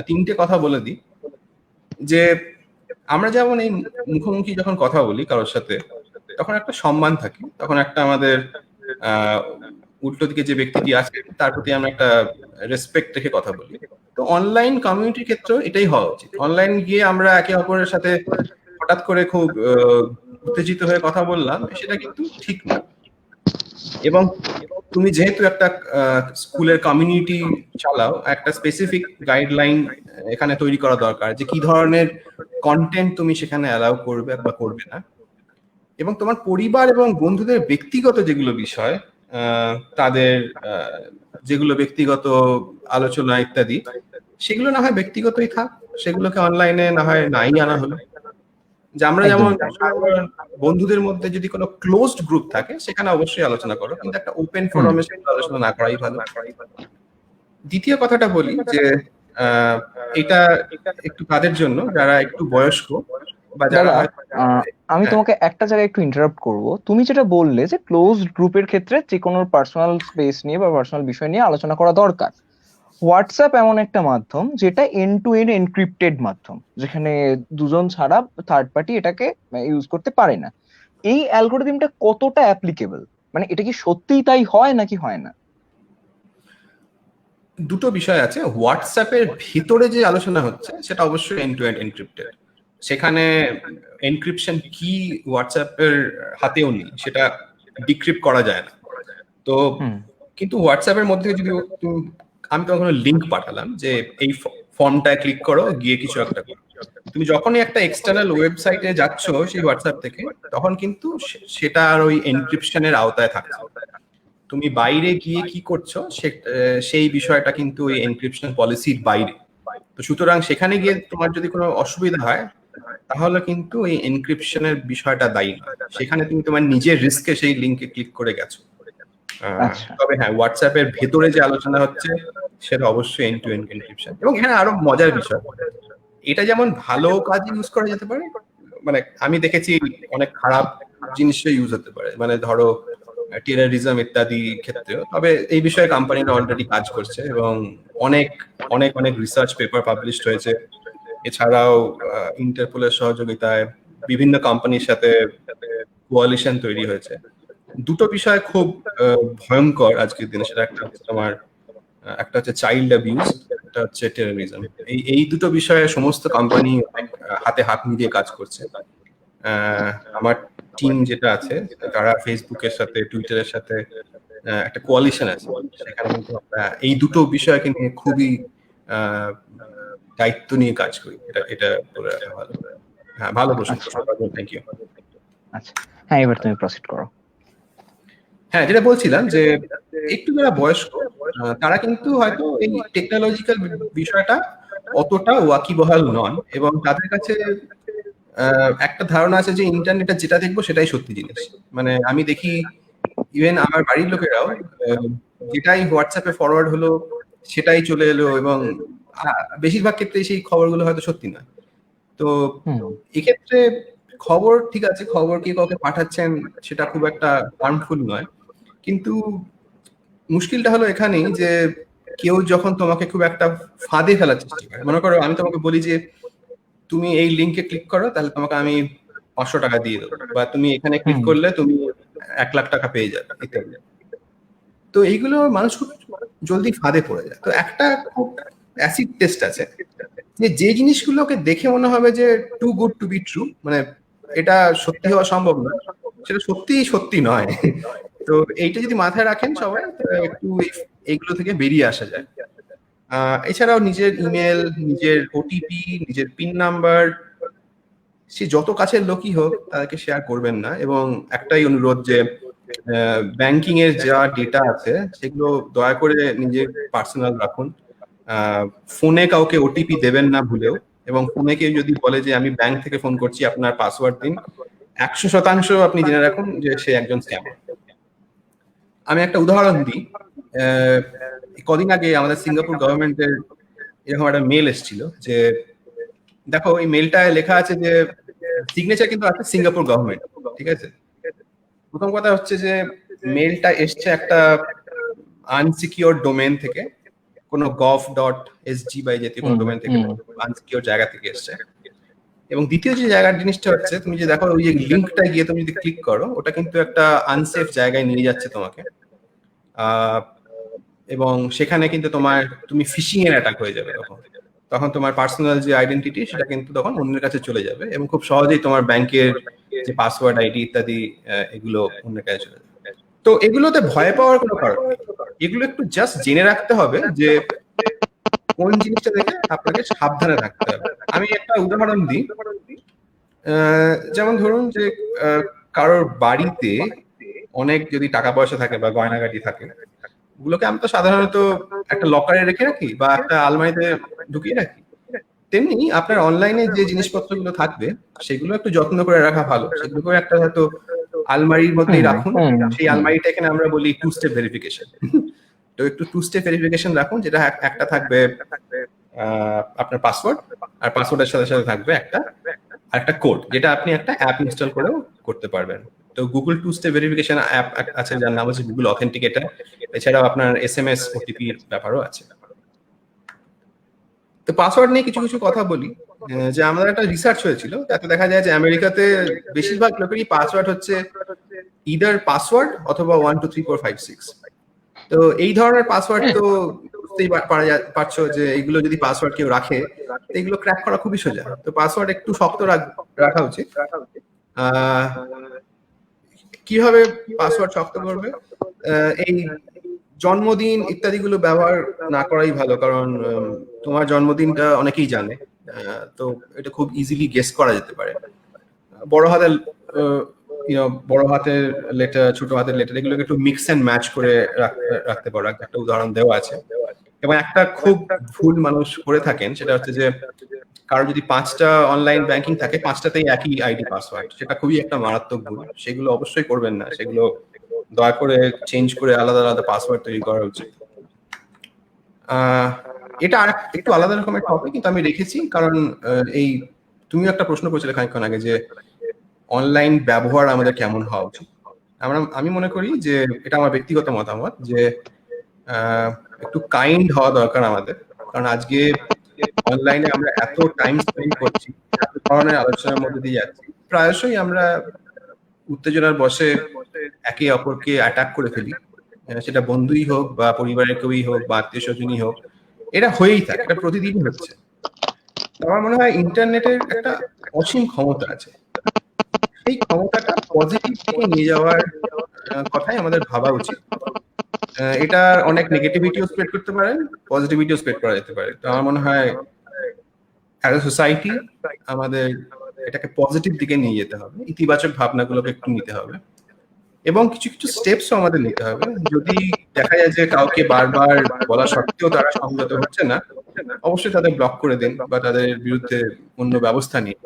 তিনটে কথা বলে দিই, যে আমরা যেমন এই মুখোমুখি যখন কথা বলি কারোর সাথে, তখন একটা সম্মান থাকে, তখন একটা আমাদের উল্টো দিকে যে ব্যক্তিটি আছে তার প্রতি আমরা একটা রেসপেক্ট রেখে কথা বলি। তো অনলাইন কমিউনিটির ক্ষেত্রে এটাই হওয়া উচিত। অনলাইন গিয়ে আমরা একে অপরের সাথে হঠাৎ করে খুব উত্তেজিত হয়ে কথা বললাম, সেটা কিন্তু ঠিক না। এবং তুমি যেহেতু একটা স্কুলের কমিউনিটি চালাও, একটা স্পেসিফিক গাইডলাইন এখানে তৈরি করা দরকার, যে কি ধরনের কন্টেন্ট তুমি সেখানে অ্যালাউ করবে বা করবে না। এবং তোমার পরিবার এবং বন্ধুদের ব্যক্তিগত যেগুলো বিষয়, তাদের যেগুলো ব্যক্তিগত আলোচনা ইত্যাদি, সেগুলো না হয় ব্যক্তিগতই থাক, সেগুলোকে অনলাইনে না হয় নাই আনা হলো। যে আমরা যেমন সাধারণ বন্ধুদের মধ্যে যদি কোনো ক্লোজড গ্রুপ থাকে, সেখানে অবশ্যই আলোচনা করো, কিন্তু একটা ওপেন ফোরামে আলোচনা না করাই ভালো। দ্বিতীয় কথাটা বলি, যে এটা একটু কাদের জন্য, যারা একটু বয়স্ক বা যারা আমি তোমাকে একটা জায়গায় একটু ইন্টারাপ্ট করব। তুমি যেটা বললে যে ক্লোজড গ্রুপের ক্ষেত্রে যে কোনো পার্সোনাল স্পেস নিয়ে বা পার্সোনাল বিষয় নিয়ে আলোচনা করা দরকার। হোয়াটসঅ্যাপ এমন একটা মাধ্যম যেটা এন্ড টু এন্ড এনক্রিপ্টেড মাধ্যম, যেখানে দুজন ছাড়া থার্ড পার্টি এটাকে ইউজ করতে পারে না। এই অ্যালগোরিদমটা কতটা অ্যাপ্লিকেবল, মানে এটা কি সত্যিই তাই হয় নাকি হয় না? দুটো বিষয় আছে। হোয়াটসঅ্যাপের ভিতরে যে আলোচনা হচ্ছে সেটা অবশ্যই এন্ড টু এন্ড এনক্রিপ্টেড। সেখানে এনক্রিপশন কি হোয়াটসঅ্যাপের হাতেও নেই, সেটা ডিক্রিপ্ট করা যায় না। তো কিন্তু হোয়াটসঅ্যাপের মধ্যে যদি আমি তোমাকে কোনো লিঙ্ক পাঠালাম যে এই ফর্মটায় ক্লিক করো, গিয়ে কিছু একটা করো, তুমি যখনই একটা এক্সটার্নাল ওয়েবসাইটে যাচ্ছ সেই হোয়াটসঅ্যাপ থেকে, তখন কিন্তু সেটা আর ওই এনক্রিপশনের আওতায় থাকছে। তুমি বাইরে গিয়ে কি করছো সেই বিষয়টা কিন্তু ওই এনক্রিপশন পলিসির বাইরে। তো সুতরাং সেখানে গিয়ে তোমার যদি কোনো অসুবিধা হয়, তাহলে কিন্তু এই এনক্রিপশনের বিষয়টা দায়ী নয়। সেখানে তুমি তোমার নিজের রিস্কে সেই লিঙ্কে ক্লিক করে গেছো। তবে হ্যাঁ, হোয়াটসঅ্যাপের ভেতরে যে আলোচনা হচ্ছে সেটা অবশ্যই এন্ড টু এন্ড এনক্রিপশন। এবং হ্যাঁ, আরো মজার বিষয়, এটা যেমন ভালো কাজে ইউজ করা যেতে পারে, মানে আমি দেখেছি অনেক খারাপ জিনিসে ইউজ হতে পারে, মানে ধরো টেররিজম ইত্যাদি ক্ষেত্রেও। তবে এই বিষয়ে কোম্পানিরা অলরেডি কাজ করছে এবং অনেক অনেক অনেক রিসার্চ পেপার পাবলিশড হয়েছে। এছাড়াও ইন্টারপোলের সহযোগিতায় বিভিন্ন কোম্পানির সাথে কোয়ালিশন তৈরি হয়েছে। দুটো বিষয় খুব ভয়ঙ্কর আজকের দিনে, সেটা একটা হচ্ছে তোমার একটা হচ্ছে চাইল্ড অ্যাবিউজ, একটা হচ্ছে টেররিজম। এই দুটো বিষয়ে সমস্ত কোম্পানি হাতে হাত মিলিয়ে কাজ করছে। আমার টিম যেটা আছে, তারা ফেসবুকের সাথে টুইটারের সাথে একটা কোয়ালিশন আছে, সেখানে কিন্তু আমরা এই দুটো বিষয়কে নিয়ে খুবই দায়িত্ব নিয়ে কাজ করি, এটা এটা বলে রাখা ভালো। হ্যাঁ, ভালো প্রশ্ন, থ্যাংক ইউ। আচ্ছা, হ্যাঁ, এবার তুমি প্রসিড করো। হ্যাঁ, যেটা বলছিলাম যে একটু যারা বয়স্ক তারা কিন্তু হয়তো এই টেকনোলজিক্যাল বিষয়টা অতটা ওয়াকিবহাল নন, এবং তাদের কাছে একটা ধারণা আছে যে ইন্টারনেটে যেটা দেখবো সেটাই সত্যি জিনিস। মানে আমি দেখি ইভেন আমার বাড়ির লোকেরাও যেটাই হোয়াটসঅ্যাপে ফরওয়ার্ড হলো সেটাই চলে এলো, এবং বেশিরভাগ ক্ষেত্রে সেই খবরগুলো হয়তো সত্যি না। তো এক্ষেত্রে খবর ঠিক আছে, খবর কে কাউকে পাঠাচ্ছেন সেটা খুব একটা হার্মফুল নয়, কিন্তু মুশকিলটা হলো এখানেই যে কেউ যখন তোমাকে খুব একটা ফাঁদে ফেলার চেষ্টা করে, মনে করো আমি তোমাকে বলি যে তুমি এই লিঙ্কে ক্লিক করো তাহলে তোমাকে আমি 500 টাকা দিয়ে দেবো, বা তুমি এখানে ক্লিক করলে তুমি 1 লাখ টাকা পেয়ে যাবে ইত্যাদি। তো এইগুলো মানুষ খুব জলদি ফাঁদে পড়ে যায়। তো একটা খুব অ্যাসিড টেস্ট আছে যে জিনিসগুলোকে দেখে মনে হবে যে too good to be true, মানে এটা সত্যি হওয়া সম্ভব না, সেটা সত্যি নয়। তো এইটা যদি মাথায় রাখেন সবাই, একটু এইগুলো থেকে বেরিয়ে আসা যায়। এছাড়াও নিজের ইমেল, নিজের ওটিপি, নিজের পিন নাম্বার সে যত কাছের লোকই হোক তাদেরকে শেয়ার করবেন না। এবং একটাই অনুরোধ যে ব্যাংকিং এর যা ডেটা আছে সেগুলো দয়া করে নিজের পার্সোনাল রাখুন। ফোনে কাউকে ওটিপি দেবেন না ভুলেও, এবং ফোনে কেউ যদি বলে যে আমি ব্যাংক থেকে ফোন করছি আপনার পাসওয়ার্ড দিন, 100% আপনি জেনে রাখুন যে সে একজন স্ক্যামার। আমি একটা উদাহরণ দিই। কদিন আগে আমাদের সিঙ্গাপুর গভর্নমেন্টের এরকম একটা মেল এসেছিল যে দেখো এই মেলটায় লেখা আছে যে সিগনেচার কিন্তু আছে সিঙ্গাপুর গভর্নমেন্ট, ঠিক আছে। প্রথম কথা হচ্ছে যে মেলটা এসছে একটা আনসিকিউর ডোমেন থেকে, কোনো gov.sg বা জাতীয় কোনো ডোমেন থেকে, আনসিকিউর জায়গা থেকে এসছে। এবং দ্বিতীয় যে জায়গার জিনিসটা হচ্ছে, তুমি যে দেখো ওই যে লিঙ্কটা গিয়ে তুমি যদি ক্লিক করো, ওটা কিন্তু একটা আনসেফ জায়গায় নিয়ে যাচ্ছে তোমাকে, এবং সেখানে কিন্তু তুমি ফিশিং এর অ্যাটাক হয়ে যাবে। তখন তোমার পার্সোনাল যে আইডেন্টিটি সেটা কিন্তু তখন অন্যের কাছে চলে যাবে, এবং খুব সহজেই তোমার ব্যাংকের যে পাসওয়ার্ড, আইডি ইত্যাদি এগুলো অন্যের কাছে চলে যাবে। তো এগুলোতে ভয় পাওয়ার কোনো কারণ নেই, এগুলো একটু জাস্ট জেনে রাখতে হবে যে কোন জিনিসটা দেখে আপনাকে সাবধানে থাকতে হবে। আমি একটা উদাহরণ দিই। যেমন ধরুন যে কারোর বাড়িতে অনেক যদি টাকা পয়সা থাকে বা গয়নাগাটি থাকে, ওগুলোকে আমি তো সাধারণত একটা লকারে রেখে রাখি বা একটা আলমারিতে ঢুকিয়ে রাখি। তেমনি আপনার অনলাইনে যে জিনিসপত্রগুলো থাকবে সেগুলো একটু যত্ন করে রাখা ভালো। সেগুলোকে একটা হয়তো আলমারির মধ্যেই রাখুন। সেই আলমারিটা এখানে আমরা বলি 2 স্টেপ ভেরিফিকেশন। তো একটু 2 স্টেপ ভেরিফিকেশন রাখুন, যেটা একটা থাকবে আপনার পাসওয়ার্ড, আর পাসওয়ার্ডের সাথে সাথে থাকবে একটা কোড, যেটা আপনি একটা অ্যাপ ইনস্টল করেও করতে পারবেন। তো গুগল 2 স্টেপ ভেরিফিকেশন অ্যাপ আছে যার নাম হচ্ছে গুগল অথেন্টিকেটর। এছাড়াও আপনার SMS OTP এর ব্যাপারও আছে। তো পাসওয়ার্ড নিয়ে কিছু কিছু কথা বলি। যে আমাদের একটা রিসার্চ হয়েছিল, তাতে দেখা যায় যে আমেরিকাতে বেশিরভাগ লোকেরই পাসওয়ার্ড হচ্ছে ইদার পাসওয়ার্ড অথবা 1 2 3 4 5 6। তো এই ধরনের পাসওয়ার্ড তো বুঝতেই পারছো যে এইগুলো যদি পাসওয়ার্ড কেউ রাখে এগুলো ক্র্যাক করা খুবই সোজা। তো পাসওয়ার্ড একটু শক্ত রাখা উচিত। কিভাবে পাসওয়ার্ড শক্ত করবে? এই জন্মদিন ইত্যাদি গুলো ব্যবহার না করাই ভালো, কারণ তোমার জন্মদিনটা অনেকেই জানে, তো এটা খুব ইজিলি গেস করা যেতে পারে। বড় হাতের লেটার, ছোট হাতের লেটার, এগুলোকে একটু মিক্স এন্ড ম্যাচ করে রাখতে পারো। একটা উদাহরণ দেওয়া আছে। এবং একটা খুব ভুল মানুষ করে থাকেন, সেটা হচ্ছে যে কারো যদি 5টা অনলাইন ব্যাংকিং থাকে, 5টাতেই একই আইডি পাসওয়ার্ড। সেটা খুবই একটা মারাত্মক ভুল, সেগুলো অবশ্যই করবেন না। সেগুলো দয়া করে চেঞ্জ করে আলাদা আলাদা পাসওয়ার্ড তৈরি করা উচিত। এটা আর একটু আলাদা রকমের টপিক, কিন্তু আমি রেখেছি কারণ এই তুমি একটা প্রশ্ন করেছিলে খানিকক্ষণ আগে যে অনলাইন ব্যবহার আমাদের কেমন হওয়া উচিত। আমি মনে করি যে এটা আমার ব্যক্তিগত মতামত যে একটু কাইন্ড হওয়া দরকার আমাদের, কারণ আজকে অনলাইনে আমরা এত টাইম স্পেন্ড করছি, এত ধরনের আলোচনার মধ্যে দিয়ে যাচ্ছি, প্রায়শই আমরা উত্তেজনার বশে একে অপরকে অ্যাটাক করে ফেলি, সেটা বন্ধুই হোক বা পরিবারের কেউই হোক বা আত্মীয় স্বজনই হোক। এটা হয়েই থাকে, এটা প্রতিদিনই হচ্ছে। আমার মনে হয় ইন্টারনেটের একটা অসীম ক্ষমতা আছে, সেই ক্ষমতাটা পজিটিভ দিকে নিয়ে যাওয়ার কথাই আমাদের ভাবা উচিত। এটা অনেক নেগেটিভিটিও স্প্রেড করতে পারে, পজিটিভিটিও স্প্রেড করা যেতে পারে। তো আমার মনে হয় অ্যাজ এ সোসাইটি আমাদের এটাকে পজিটিভ দিকে নিয়ে যেতে হবে, ইতিবাচক ভাবনাগুলোকে একটু নিতে হবে, এবং কিছু কিছু স্টেপসও আমাদের নিতে হবে। যদি দেখা যায় যে কাউকে বারবার বলা সত্ত্বেও তারা সংযত হচ্ছে না, অবশ্যই তাদের ব্লক করে দিন বা তাদের বিরুদ্ধে অন্য ব্যবস্থা নিন।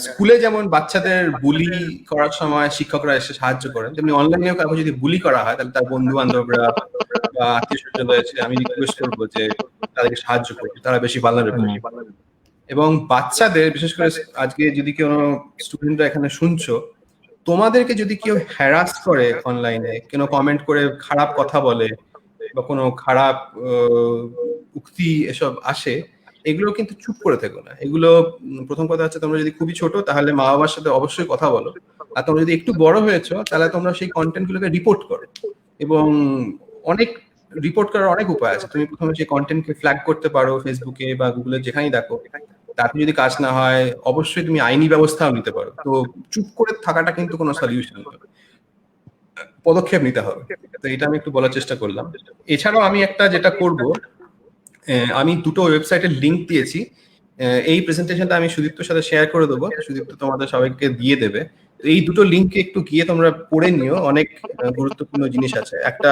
স্কুলে যেমন বাচ্চাদের বুলি করার সময় শিক্ষকরা এসে সাহায্য করেন, তেমনি অনলাইনেও কাউকে যদি বুলি করা হয় তাহলে তার বন্ধু বান্ধবরা বা আত্মীয় স্বজন রয়েছে, আমি রিকোয়েস্ট করবো যে তাদেরকে সাহায্য করবে, তারা বেশি ভালনারেবল। এবং বাচ্চাদের বিশেষ করে আজকে যদি কোনো স্টুডেন্টরা এখানে শুনছো, তোমাদেরকে যদি কেউ হ্যারাস করে অনলাইনে, কোনো কমেন্ট করে খারাপ কথা বলে বা কোনো খারাপ উক্তি এসব আসে, এগুলো কিন্তু চুপ করে থেকো না। এগুলো প্রথম কথা হচ্ছে, তোমরা যদি খুবই ছোট তাহলে মা বাবার সাথে অবশ্যই কথা বলো, আর তোমরা যদি একটু বড় হয়েছো তাহলে তোমরা সেই কন্টেন্ট গুলোকে রিপোর্ট করো। এবং অনেক রিপোর্ট করার অনেক উপায় আছে। তুমি প্রথমে সেই কন্টেন্টকে ফ্ল্যাগ করতে পারো ফেসবুকে বা গুগলে, যেখানেই দেখো। তাতে যদি কাজ না হয় অবশ্যই তুমি আইনি ব্যবস্থাও নিতে পারো। তো চুপ করে থাকাটা কিন্তু কোনো সলিউশন নয়, পদক্ষেপ নিতে হবে। তো এটা আমি একটু বলার চেষ্টা করলাম। এছাড়াও আমি একটা যেটা করব, আমি দুটো ওয়েবসাইটের লিংক দিয়েছি। এই প্রেজেন্টেশনটা আমি সুদীপ্তর সাথে শেয়ার করে দেবো, সুদীপ্ত তোমাদের সবাইকে দিয়ে দেবে। এই দুটো লিঙ্কে একটু গিয়ে তোমরা পড়ে নিও, অনেক গুরুত্বপূর্ণ জিনিস আছে। একটা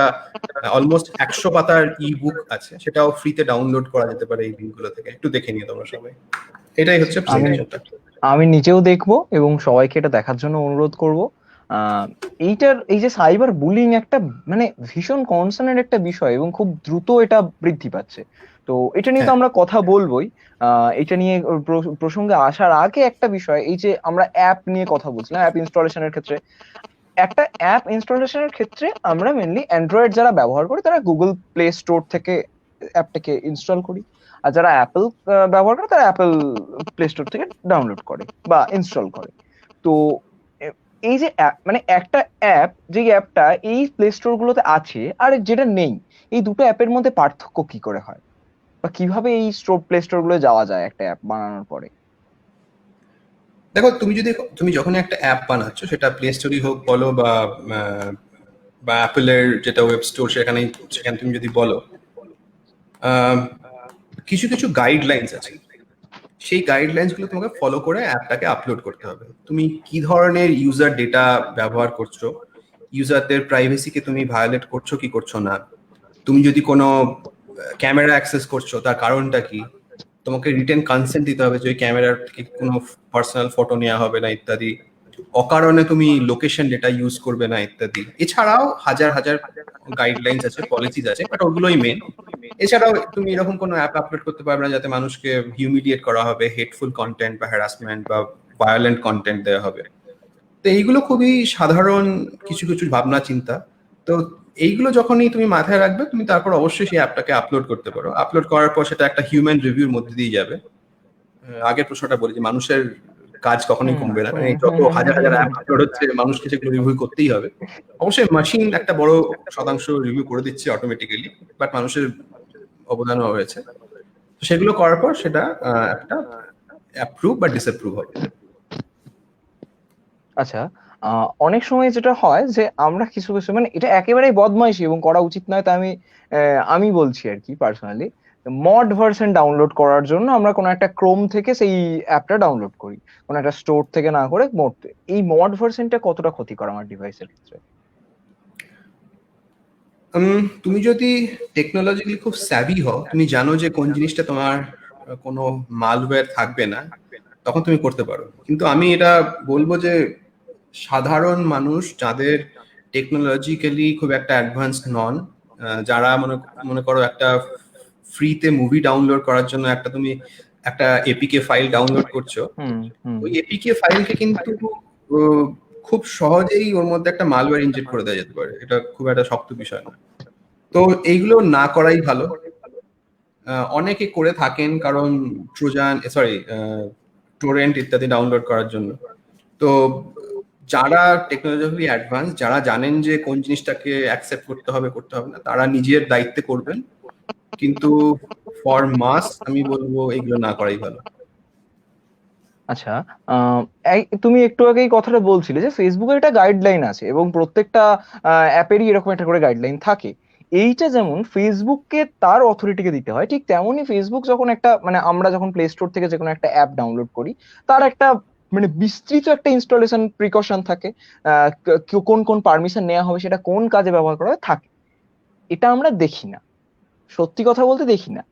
অলমোস্ট 100 পাতার ই বুক আছে, সেটাও ফ্রিতে ডাউনলোড করা যেতে পারে এই লিঙ্কগুলো থেকে, একটু দেখে নিও তোমরা সবাই। এটাই হচ্ছে প্রেজেন্টেশনটা। আমি নিজেও দেখবো এবং সবাইকে এটা দেখার জন্য অনুরোধ করব। এই যে সাইবার বুলিং একটা মানে ভীষণ কনসার্নের একটা বিষয় এবং খুব দ্রুত এটা বৃদ্ধি পাচ্ছে। তো এটা নিয়ে তো আমরা কথা বলবোই। এটা নিয়ে প্রসঙ্গে আসার আগে একটা বিষয়, এই যে আমরা অ্যাপ নিয়ে কথা বলছিলাম, অ্যাপ ইনস্টলেশনের ক্ষেত্রে একটা অ্যাপ ইনস্টলেশনের ক্ষেত্রে আমরা মেনলি অ্যান্ড্রয়েড যারা ব্যবহার করি তারা গুগল প্লে স্টোর থেকে অ্যাপটাকে ইনস্টল করি, আর যারা অ্যাপেল ব্যবহার করে তারা অ্যাপেল প্লে স্টোর থেকে ডাউনলোড করে বা ইনস্টল করে। তো এই যে মানে একটা অ্যাপ, যে অ্যাপটা এই প্লে স্টোর গুলোতে আছে আর যেটা নেই, এই দুটো অ্যাপের মধ্যে পার্থক্য কি করে হয়, বা কিভাবে এই প্লে স্টোর গুলো যাওয়া যায় একটা অ্যাপ বানানোর পরে? দেখো, তুমি যখন একটা অ্যাপ বানাচ্ছ, সেটা প্লে স্টোরই হোক বলো বা অ্যাপেলের যেটা ওয়েব স্টোর সেখানে তুমি যদি বলো, কিছু কিছু গাইডলাইন্স আছে। সেই গাইডলাইন্স গুলো তোমাকে ফলো করে অ্যাপটাকে আপলোড করতে হবে। তুমি কি ধরনের ইউজার ডেটা ব্যবহার করছো, ইউজারদের প্রাইভেসিকে তুমি ভায়োলেট করছো কি করছো না, তুমি যদি কোনো ক্যামেরা অ্যাক্সেস করছো তার কারণটা কি, তোমাকে রিটেন কনসেন্ট দিতে হবে যে ওই ক্যামেরার থেকে কোনো পার্সোনাল ফটো নেওয়া হবে না ইত্যাদি, অকারণে তুমি লোকেশন ডেটা ইউজ করবে না ইত্যাদি। এছাড়াও হাজার হাজার গাইডলাইন্স আছে, পলিসিস আছে, বাট ওগুলোই মেন। এছাড়াও তুমি এরকম কোনো অ্যাপ আপলোড করতে পারবে না যাতে মানুষকে হিউমিলিয়েট করা হবে, হেটফুল কন্টেন্ট বা হ্যারাসমেন্ট বা ভায়োলেন্ট কন্টেন্ট দেওয়া হবে। তো এইগুলো খুবই সাধারণ কিছু কিছু ভাবনা চিন্তা। তো এইগুলো যখনই তুমি মাথায় রাখবে, তুমি তারপর অবশ্যই সেই অ্যাপটাকে আপলোড করতে পারো। আপলোড করার পর সেটা একটা হিউম্যান রিভিউর মধ্যে দিয়ে যাবে। আগের প্রশ্নটা বলি যে মানুষের কাজ কখনোই কমবে না, মানে যত হাজার হাজার অ্যাপ আপলোড হচ্ছে মানুষকে সেগুলো রিভিউ করতেই হবে। অবশ্যই মেশিন একটা বড় শতাংশ রিভিউ করে দিচ্ছে অটোমেটিক্যালি, বাট মানুষের অবদানও রয়েছে। সেগুলো করার পর সেটা একটা অ্যাপ্রুভ বা ডিসঅ্যাপ্রুভ হবে। আচ্ছা, অনেক সময় যেটা হয় যে আমরা কিছু কিছু মানে এটা একেবারেই বদমাইশি এবং করা উচিত নয়, তা আমি বলছি আর কি পার্সোনালি, মড ভার্সন ডাউনলোড করার জন্য আমরা কোনো একটা ক্রোম থেকে সেই অ্যাপটা ডাউনলোড করি, কোনো একটা স্টোর থেকে না করে মোড। এই মড ভার্সনটা কতটা ক্ষতিকর আমার ডিভাইসের ক্ষেত্রে? তুমি যদি টেকনোলজিক্যালি খুব স্যাভি হও, তুমি জানো যে কোন জিনিসটা তোমার কোনো মালওয়্যার থাকবে না, তখন তুমি করতে পারো। কিন্তু আমি এটা বলবো যে সাধারণ মানুষ যাদের টেকনোলজিক্যালি খুব একটা অ্যাডভান্স নন, যারা মনে করো একটা ফ্রিতে মুভি ডাউনলোড করার জন্য তুমি একটা এপিকে ফাইল ডাউনলোড করছো, ওই এপিকে ফাইলকে কিন্তু খুব সহজেই ওর মধ্যে একটা মালওয়্যার ইনজেক্ট করে দেওয়া যেতে পারে। এটা খুব একটা শক্ত বিষয় না। তো এইগুলো না করাই ভালো। অনেকে করে থাকেন কারণ টোরেন্ট ইত্যাদি ডাউনলোড করার জন্য। তো যারা টেকনোলজিক্যালি অ্যাডভান্স, যারা জানেন যে কোন জিনিসটাকে অ্যাকসেপ্ট করতে হবে না, তারা নিজের দায়িত্বে করবেন। কিন্তু ফর মাস আমি বলবো এগুলো না করাই ভালো। আচ্ছা, তুমি একটু আগেই কথাটা বলছিলে যে ফেসবুকের একটা গাইডলাইন আছে এবং প্রত্যেকটা অ্যাপেরই এরকম একটা করে গাইডলাইন থাকে। এইটা যেমন ফেসবুককে তার অথরিটিকে দিতে হয়, ঠিক তেমনই ফেসবুক যখন একটা মানে আমরা যখন প্লে স্টোর থেকে যে কোনো একটা অ্যাপ ডাউনলোড করি, তার একটা মানে বিস্তৃত একটা ইনস্টলেশন প্রিকশন থাকে। কোন কোন পারমিশন নেওয়া হবে, সেটা কোন কাজে ব্যবহার করা হবে থাকে। এটা আমরা দেখি না, সত্যি কথা বলতে দেখি না।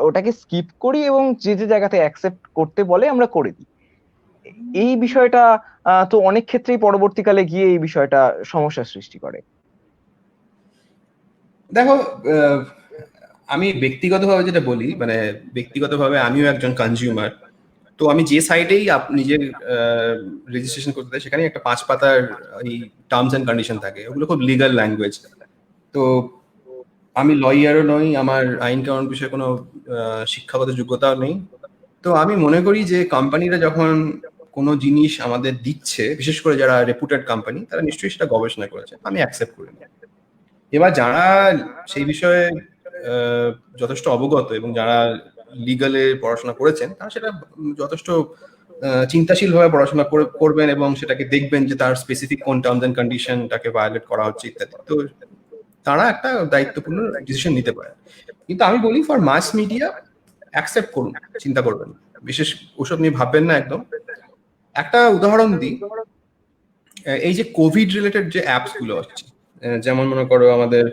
ওটাকে স্কিপ করি এবং যে যে জায়গাতে অ্যাকসেপ্ট করতে বলে আমরা করে দিই। এই বিষয়টা তো অনেক ক্ষেত্রেই পরবর্তীকালে গিয়ে এই বিষয়টা সমস্যার সৃষ্টি করে। দেখো, আহ, আমি ব্যক্তিগতভাবে যেটা বলি, মানে ব্যক্তিগতভাবে আমিও একজন কনজিউমার। তো আমি যে সাইটেই নিজের রেজিস্ট্রেশন করতে চাই, সেখানে একটা 5 পাতার এই টার্মস এন্ড কন্ডিশন থাকে, ওগুলো খুব লিগাল ল্যাঙ্গুয়েজ। তো আমি লয়ারও নই, আমার আইন কানুন বিষয়ে কোনো শিক্ষাগত যোগ্যতাও নেই। তো আমি মনে করি যে কোম্পানিরা যখন কোনো জিনিস আমাদের দিচ্ছে, বিশেষ করে যারা রেপুটেড কোম্পানি, তারা নিশ্চয়ই সেটা গবেষণা করেছে, আমি অ্যাকসেপ্ট করি না। এবার যারা সেই বিষয়ে যথেষ্ট অবগত এবং যারা লিগালে পড়াশোনা করেছেন, তারা সেটা যথেষ্ট চিন্তাশীল ভাবে পড়াশোনা করবেন এবং সেটাকে দেখবেন যে তার স্পেসিফিক কোন টার্মস এন্ড কন্ডিশনটাকে ভায়োলেট করা হচ্ছে ইত্যাদি। তো তারা একটা দায়িত্বপূর্ণ ডিসিশন নিতে পারে। কিন্তু আমি বলি, ফর মাস মিডিয়া অ্যাকসেপ্ট করুন, চিন্তা করবেন, বিশেষ ওসব নিয়ে ভাববেন না একদম। একটা উদাহরণ দিই, এই যে কোভিড রিলেটেড যে অ্যাপস গুলো হচ্ছে, যেমন মনে করো আমাদের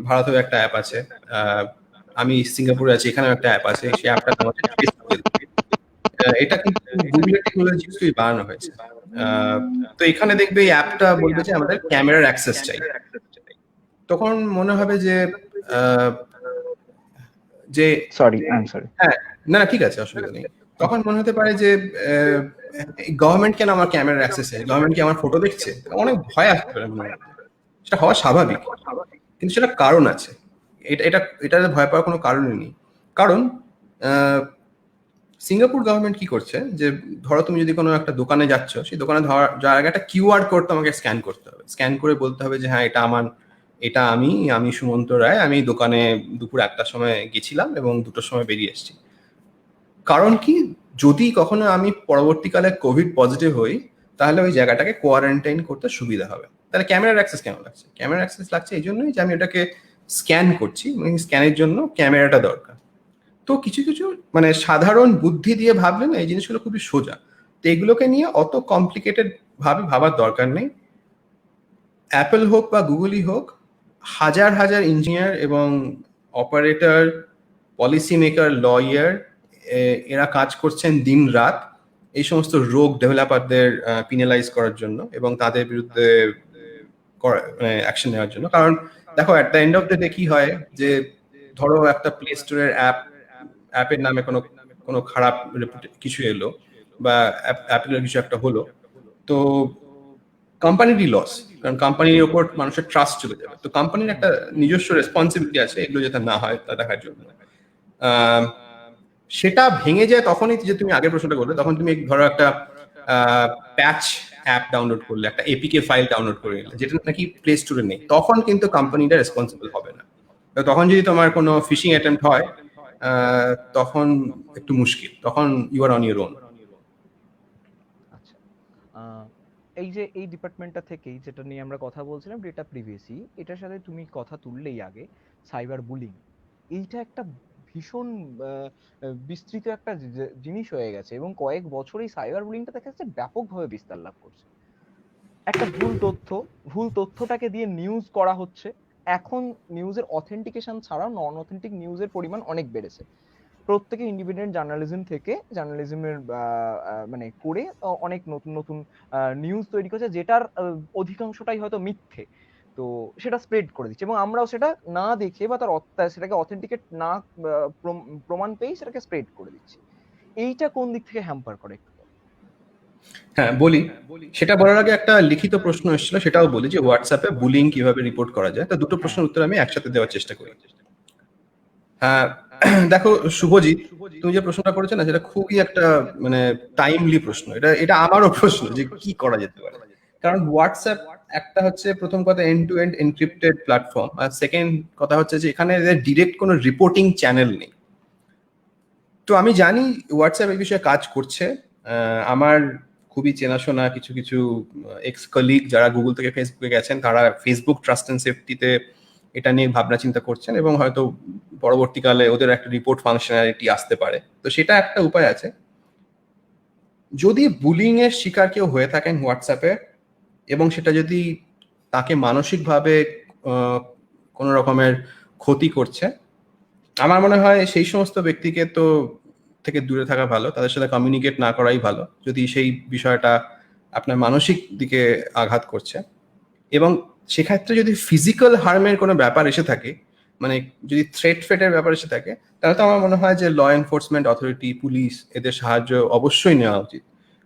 ভারতেও একটা অ্যাপ আছে, আমি সিঙ্গাপুরে আছি, এখানেও একটা অ্যাপ আছে, সেই অ্যাপটার নাম হচ্ছে ফেসবুক। এটা কিন্তু গুগলের টেকনোলজি ইউজ বানানো হয়েছে। তো এখানে দেখবে এই অ্যাপটা বলবে যে আমাদের ক্যামেরার অ্যাক্সেস চাই। তখন মনে হবে যে আহ, যে সরি, আই এম সরি। হ্যাঁ, না না, ঠিক আছে, অসুবিধা নেই। তখন মনে হতে পারে যে গভর্নমেন্ট কেন আমার ক্যামেরার অ্যাক্সেস চাই, গভর্নমেন্ট কি আমার ফটো দেখছে, অনেক ভয় আসতে পারে মনে হয়। সেটা হওয়া স্বাভাবিক, কিন্তু সেটা কারণ আছে। এটা এটা এটাতে ভয় পাওয়ার কোনো কারণই নেই। কারণ সিঙ্গাপুর গভর্নমেন্ট কি করছে, যে ধরো তুমি যদি কোনো একটা দোকানে যাচ্ছ, সেই দোকানে যাওয়ার আগে একটা কিউআর কোড তোমাকে স্ক্যান করতে হবে। স্ক্যান করে বলতে হবে যে হ্যাঁ, এটা আমার, এটা আমি আমি সুমন্ত রায়, আমি দোকানে দুপুর 1টার সময় গেছিলাম এবং 2টোর সময় বেরিয়ে এসেছি। কারণ কি, যদি কখনো আমি পরবর্তীকালে কোভিড পজিটিভ হই, তাহলে ওই জায়গাটাকে কোয়ারেন্টাইন করতে সুবিধা হবে। তাহলে ক্যামেরার অ্যাক্সেস কেন লাগছে? ক্যামেরার অ্যাক্সেস লাগছে এই জন্যই যে আমি ওটাকে স্ক্যান করছি, মানে স্ক্যানের জন্য ক্যামেরাটা দরকার। তো কিছু কিছু মানে সাধারণ বুদ্ধি দিয়ে ভাবলে না, এই জিনিসগুলো খুবই সোজা। তো এগুলোকে নিয়ে অত কমপ্লিকেটেড ভাবে ভাবার দরকার নেই। অ্যাপল হোক বা গুগলই হোক, হাজার হাজার ইঞ্জিনিয়ার এবং অপারেটর, পলিসি মেকার, লয়ার, এরা কাজ করছেন দিন রাত এই সমস্ত রোগ ডেভেলপারদের পিনালাইজ করার জন্য এবং তাদের বিরুদ্ধে অ্যাকশন নেওয়ার জন্য। কারণ দেখো, at the end of the day কি হয়, যে ধরো একটা প্লে স্টোরের অ্যাপের নামে কোনো কোনো খারাপ কিছু এলো, বা অ্যাপেলের কিছু একটা হলো, তো কোম্পানিরই লস, কারণ কোম্পানির ওপর মানুষের ট্রাস্ট চলে যাবে। তো কোম্পানির একটা নিজস্ব রেসপন্সিবিলিটি আছে এগুলো যাতে না হয় তা দেখার জন্য। সেটা ভেঙে যায় তখনই, যে তুমি আগের প্রশ্নটা করলে, তখন তুমি ধরো একটা প্যাচ অ্যাপ ডাউনলোড করলে, একটা এপিকে ফাইল ডাউনলোড করে নিলে, যেটা নাকি প্লে স্টোরে নেই, তখন কিন্তু কোম্পানিটা রেসপন্সিবল হবে না। তখন যদি তোমার কোনো ফিশিং অ্যাটেম্প্ট হয়, তখন একটু মুশকিল, তখন you are on your own. আচ্ছা, এই যে এই ডিপার্টমেন্টটা থেকেই যেটা নিয়ে আমরা কথা বলছিলাম, ডেটা প্রিভেসি, এটার সাথে তুমি কথা তুললেই আগে সাইবার বুলিং। এইটা একটা ভীষণ বিস্তৃত একটা জিনিস হয়ে গেছে এবং কয়েক বছর এই সাইবার বুলিংটা দেখা যাচ্ছে ব্যাপকভাবে বিস্তার লাভ করছে। একটা ভুল তথ্যটাকে দিয়ে নিউজ করা হচ্ছে। এখন নিউজের অথেন্টিকেশন ছাড়াও নন অথেন্টিক নিউজের পরিমাণ অনেক বেড়েছে। প্রত্যেকে ইন্ডিপেন্ডেন্ট জার্নালিজম থেকে জার্নালিজমের মানে করে অনেক নতুন নতুন নিউজ তৈরি করছে, যেটার অধিকাংশটাই হয়তো মিথ্যে। তো সেটা স্প্রেড করে দিচ্ছে এবং আমরাও সেটা না দেখে বা সেটাকে অথেন্টিকেট না প্রমাণ পেয়ে সেটাকে স্প্রেড করে দিচ্ছি। এইটা কোন দিক থেকে হ্যাম্পার করে একটু বলো। হ্যাঁ, বলি। সেটা বলার আগে একটা লিখিত প্রশ্ন এসেছিল, সেটাও বলি, যে হোয়াটসঅ্যাপে বুলিং কিভাবে রিপোর্ট করা যায়। তো দুটো হ্যাঁ, প্রশ্নের উত্তর আমি একসাথে দেওয়ার চেষ্টা করি। হ্যাঁ, দেখো শুভজিৎ, তুমি যে প্রশ্নটা করেছো না, সেটা খুবই একটা মানে টাইমলি প্রশ্ন। এটা এটা আমারও প্রশ্ন যে কি করা যেতে পারে। কারণ হোয়াটসঅ্যাপ একটা হচ্ছে, প্রথম কথা, end to end encrypted platform, আর সেকেন্ড কথা হচ্ছে যে এখানে ডিরেক্ট কোনো রিপোর্টিং চ্যানেল নেই। তো আমি জানি হোয়াটসঅ্যাপ এই বিষয়ে কাজ করছে। আমার খুবই চেনাশোনা কিছু কিছু এক্স কলিগ যারা গুগল থেকে ফেসবুকে গেছেন, তারা ফেসবুক ট্রাস্ট অ্যান্ড সেফটিতে এটা নিয়ে ভাবনা চিন্তা করছেন, এবং হয়তো পরবর্তীকালে ওদের একটা রিপোর্ট ফাংশনালিটি আসতে পারে। তো সেটা একটা উপায় আছে। যদি বুলিং এর শিকার কেউ হয়ে থাকেন হোয়াটসঅ্যাপে, এবং সেটা যদি তাকে মানসিকভাবে কোনো রকমের ক্ষতি করছে, আমার মনে হয় সেই সমস্ত ব্যক্তিকে তো থেকে দূরে থাকা ভালো, তাদের সাথে কমিউনিকেট না করাই ভালো, যদি সেই বিষয়টা আপনার মানসিক দিকে আঘাত করছে। এবং সেক্ষেত্রে যদি ফিজিক্যাল হার্মের কোনো ব্যাপার এসে থাকে, মানে যদি ফেটের ব্যাপার এসে থাকে, তাহলে তো আমার মনে হয় যে ল এনফোর্সমেন্ট অথরিটি, পুলিশ, এদের সাহায্য অবশ্যই নেওয়া উচিত।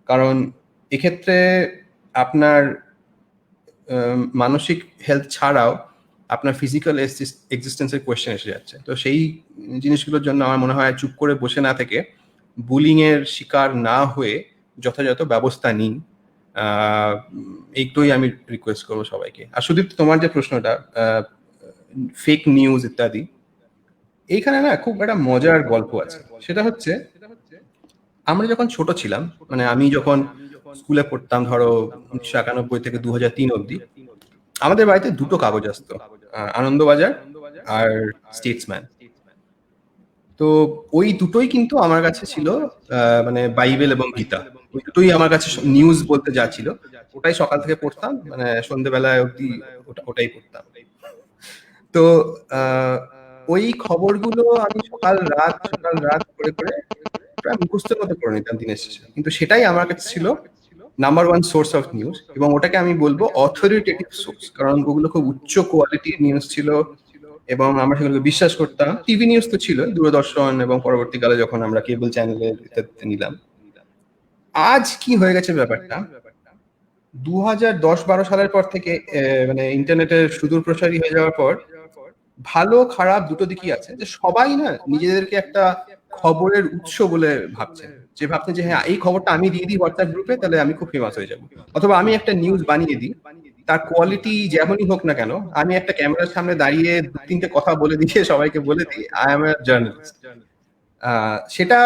কারণ এক্ষেত্রে আপনার মানসিক হেলথ ছাড়াও আপনার ফিজিক্যাল এক্সিস্টেন্সের কোয়েশ্চেন এসে যাচ্ছে। তো সেই জিনিসগুলোর জন্য আমার মনে হয় চুপ করে বসে না থেকে, বুলিং এর শিকার না হয়ে যথাযথ ব্যবস্থা নিন। এইটাই আমি রিকোয়েস্ট করবো সবাইকে। আর সুদীপ, তোমার যে প্রশ্নটা ফেক নিউজ ইত্যাদি, এইখানে না খুব একটা মজার গল্প আছে। সেটা হচ্ছে, আমরা যখন ছোট ছিলাম, মানে আমি যখন স্কুলে পড়তাম, ধরো 1991 থেকে 2003 অব্দি, আমাদের বাড়িতে দুটো কাগজ আসতো, আনন্দবাজার আর স্টেটসম্যান। তো ওই দুটোই কিন্তু আমার কাছে ছিল মানে বাইবেল এবং গীতা, ওই দুটোই আমার কাছে নিউজ বলতে যা ছিল, ওটাই সকাল থেকে পড়তাম, মানে সন্ধ্যেবেলায় অব্দি ওটাই পড়তাম। তো ওই খবরগুলো আমি সকাল রাত করে করে প্রায় মুখস্থের মতো করে নিতাম দিনের শেষে। কিন্তু সেটাই আমার কাছে ছিল number one source of news, এবং ওটাকে আমি বলবো অথরিটেটিভ সোর্স, কারণ ওগুলো খুব উচ্চ কোয়ালিটির নিউজ ছিল এবং আমরা সেগুলোকে বিশ্বাস করতাম। টিভি নিউজ তো ছিল, দূরদর্শন, এবং পরবর্তীকালে যখন আমরা কেবল চ্যানেলে নিলাম। আজ কি হয়ে গেছে ব্যাপারটা, 2010-12 সালের পর থেকে মানে ইন্টারনেটের সুদূর প্রসারী হয়ে যাওয়ার পর, ভালো খারাপ দুটো দিকই আছে, যে সবাই না নিজেদেরকে একটা খবরের উৎস বলে ভাবছে, যে ভাবছেন যে হ্যাঁ, এই খবরটা আমি দিয়ে দিই হোয়াটসঅ্যাপ গ্রুপে, তাহলে আমি খুব ফেমাস হয়ে যাবো। অথবা আমি একটা নিউজ বানিয়ে দিই, তার কোয়ালিটি যেমনই হোক না কেন, আমি একটা ক্যামেরার সামনে দাঁড়িয়ে 2-3টে কথা বলে দিয়ে সবাইকে বলে দিই আই এম এ জার্নালিস্ট। সেটা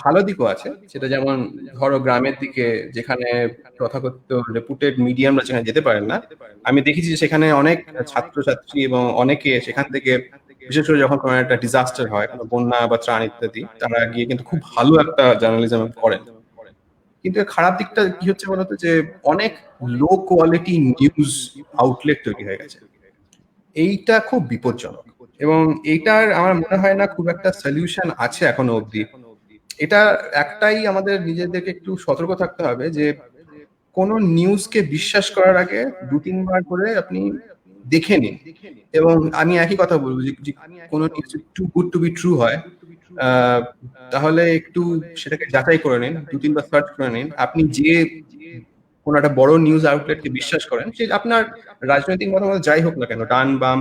ভালো দিকও আছে, সেটা যেমন ধরো গ্রামের দিকে যেখানে তথাকথিত রেপুটেড মিডিয়ামরা যেখানে যেতে পারেন না, আমি দেখেছি যে সেখানে অনেক ছাত্রছাত্রী এবং অনেকে সেখান থেকে, বিশেষ করে যখন কোনো একটা ডিজাস্টার হয়, কোনো বন্যা বা ত্রাণ ইত্যাদি, তারা গিয়ে কিন্তু খুব ভালো একটা জার্নালিজম করেন। কিন্তু এর খারাপ দিকটা কি হচ্ছে বলতো, যে অনেক লো কোয়ালিটি নিউজ আউটলেট তৈরি হয়ে গেছে। এইটা খুব বিপজ্জনক, এবং এইটার আমার মনে হয় না খুব একটা সলিউশন আছে এখনো অবধি। এটা একটাই, আমাদের নিজেদেরকে একটু সতর্ক থাকতে হবে যে কোন নিউজকে বিশ্বাস করার আগে 2-3 বার করে আপনি দেখে নিন। এবং আমি একই কথা বলবো, যে কোন news too good to be true হয়, তাহলে একটু সেটাকে যাচাই করে নিন, 2-3 বার সার্চ করে নিন। আপনি যে কোনো একটা বড় নিউজ আউটলেটকে বিশ্বাস করেন, সে আপনার রাজনৈতিক মতামত যাই হোক না কেন, ডান বাম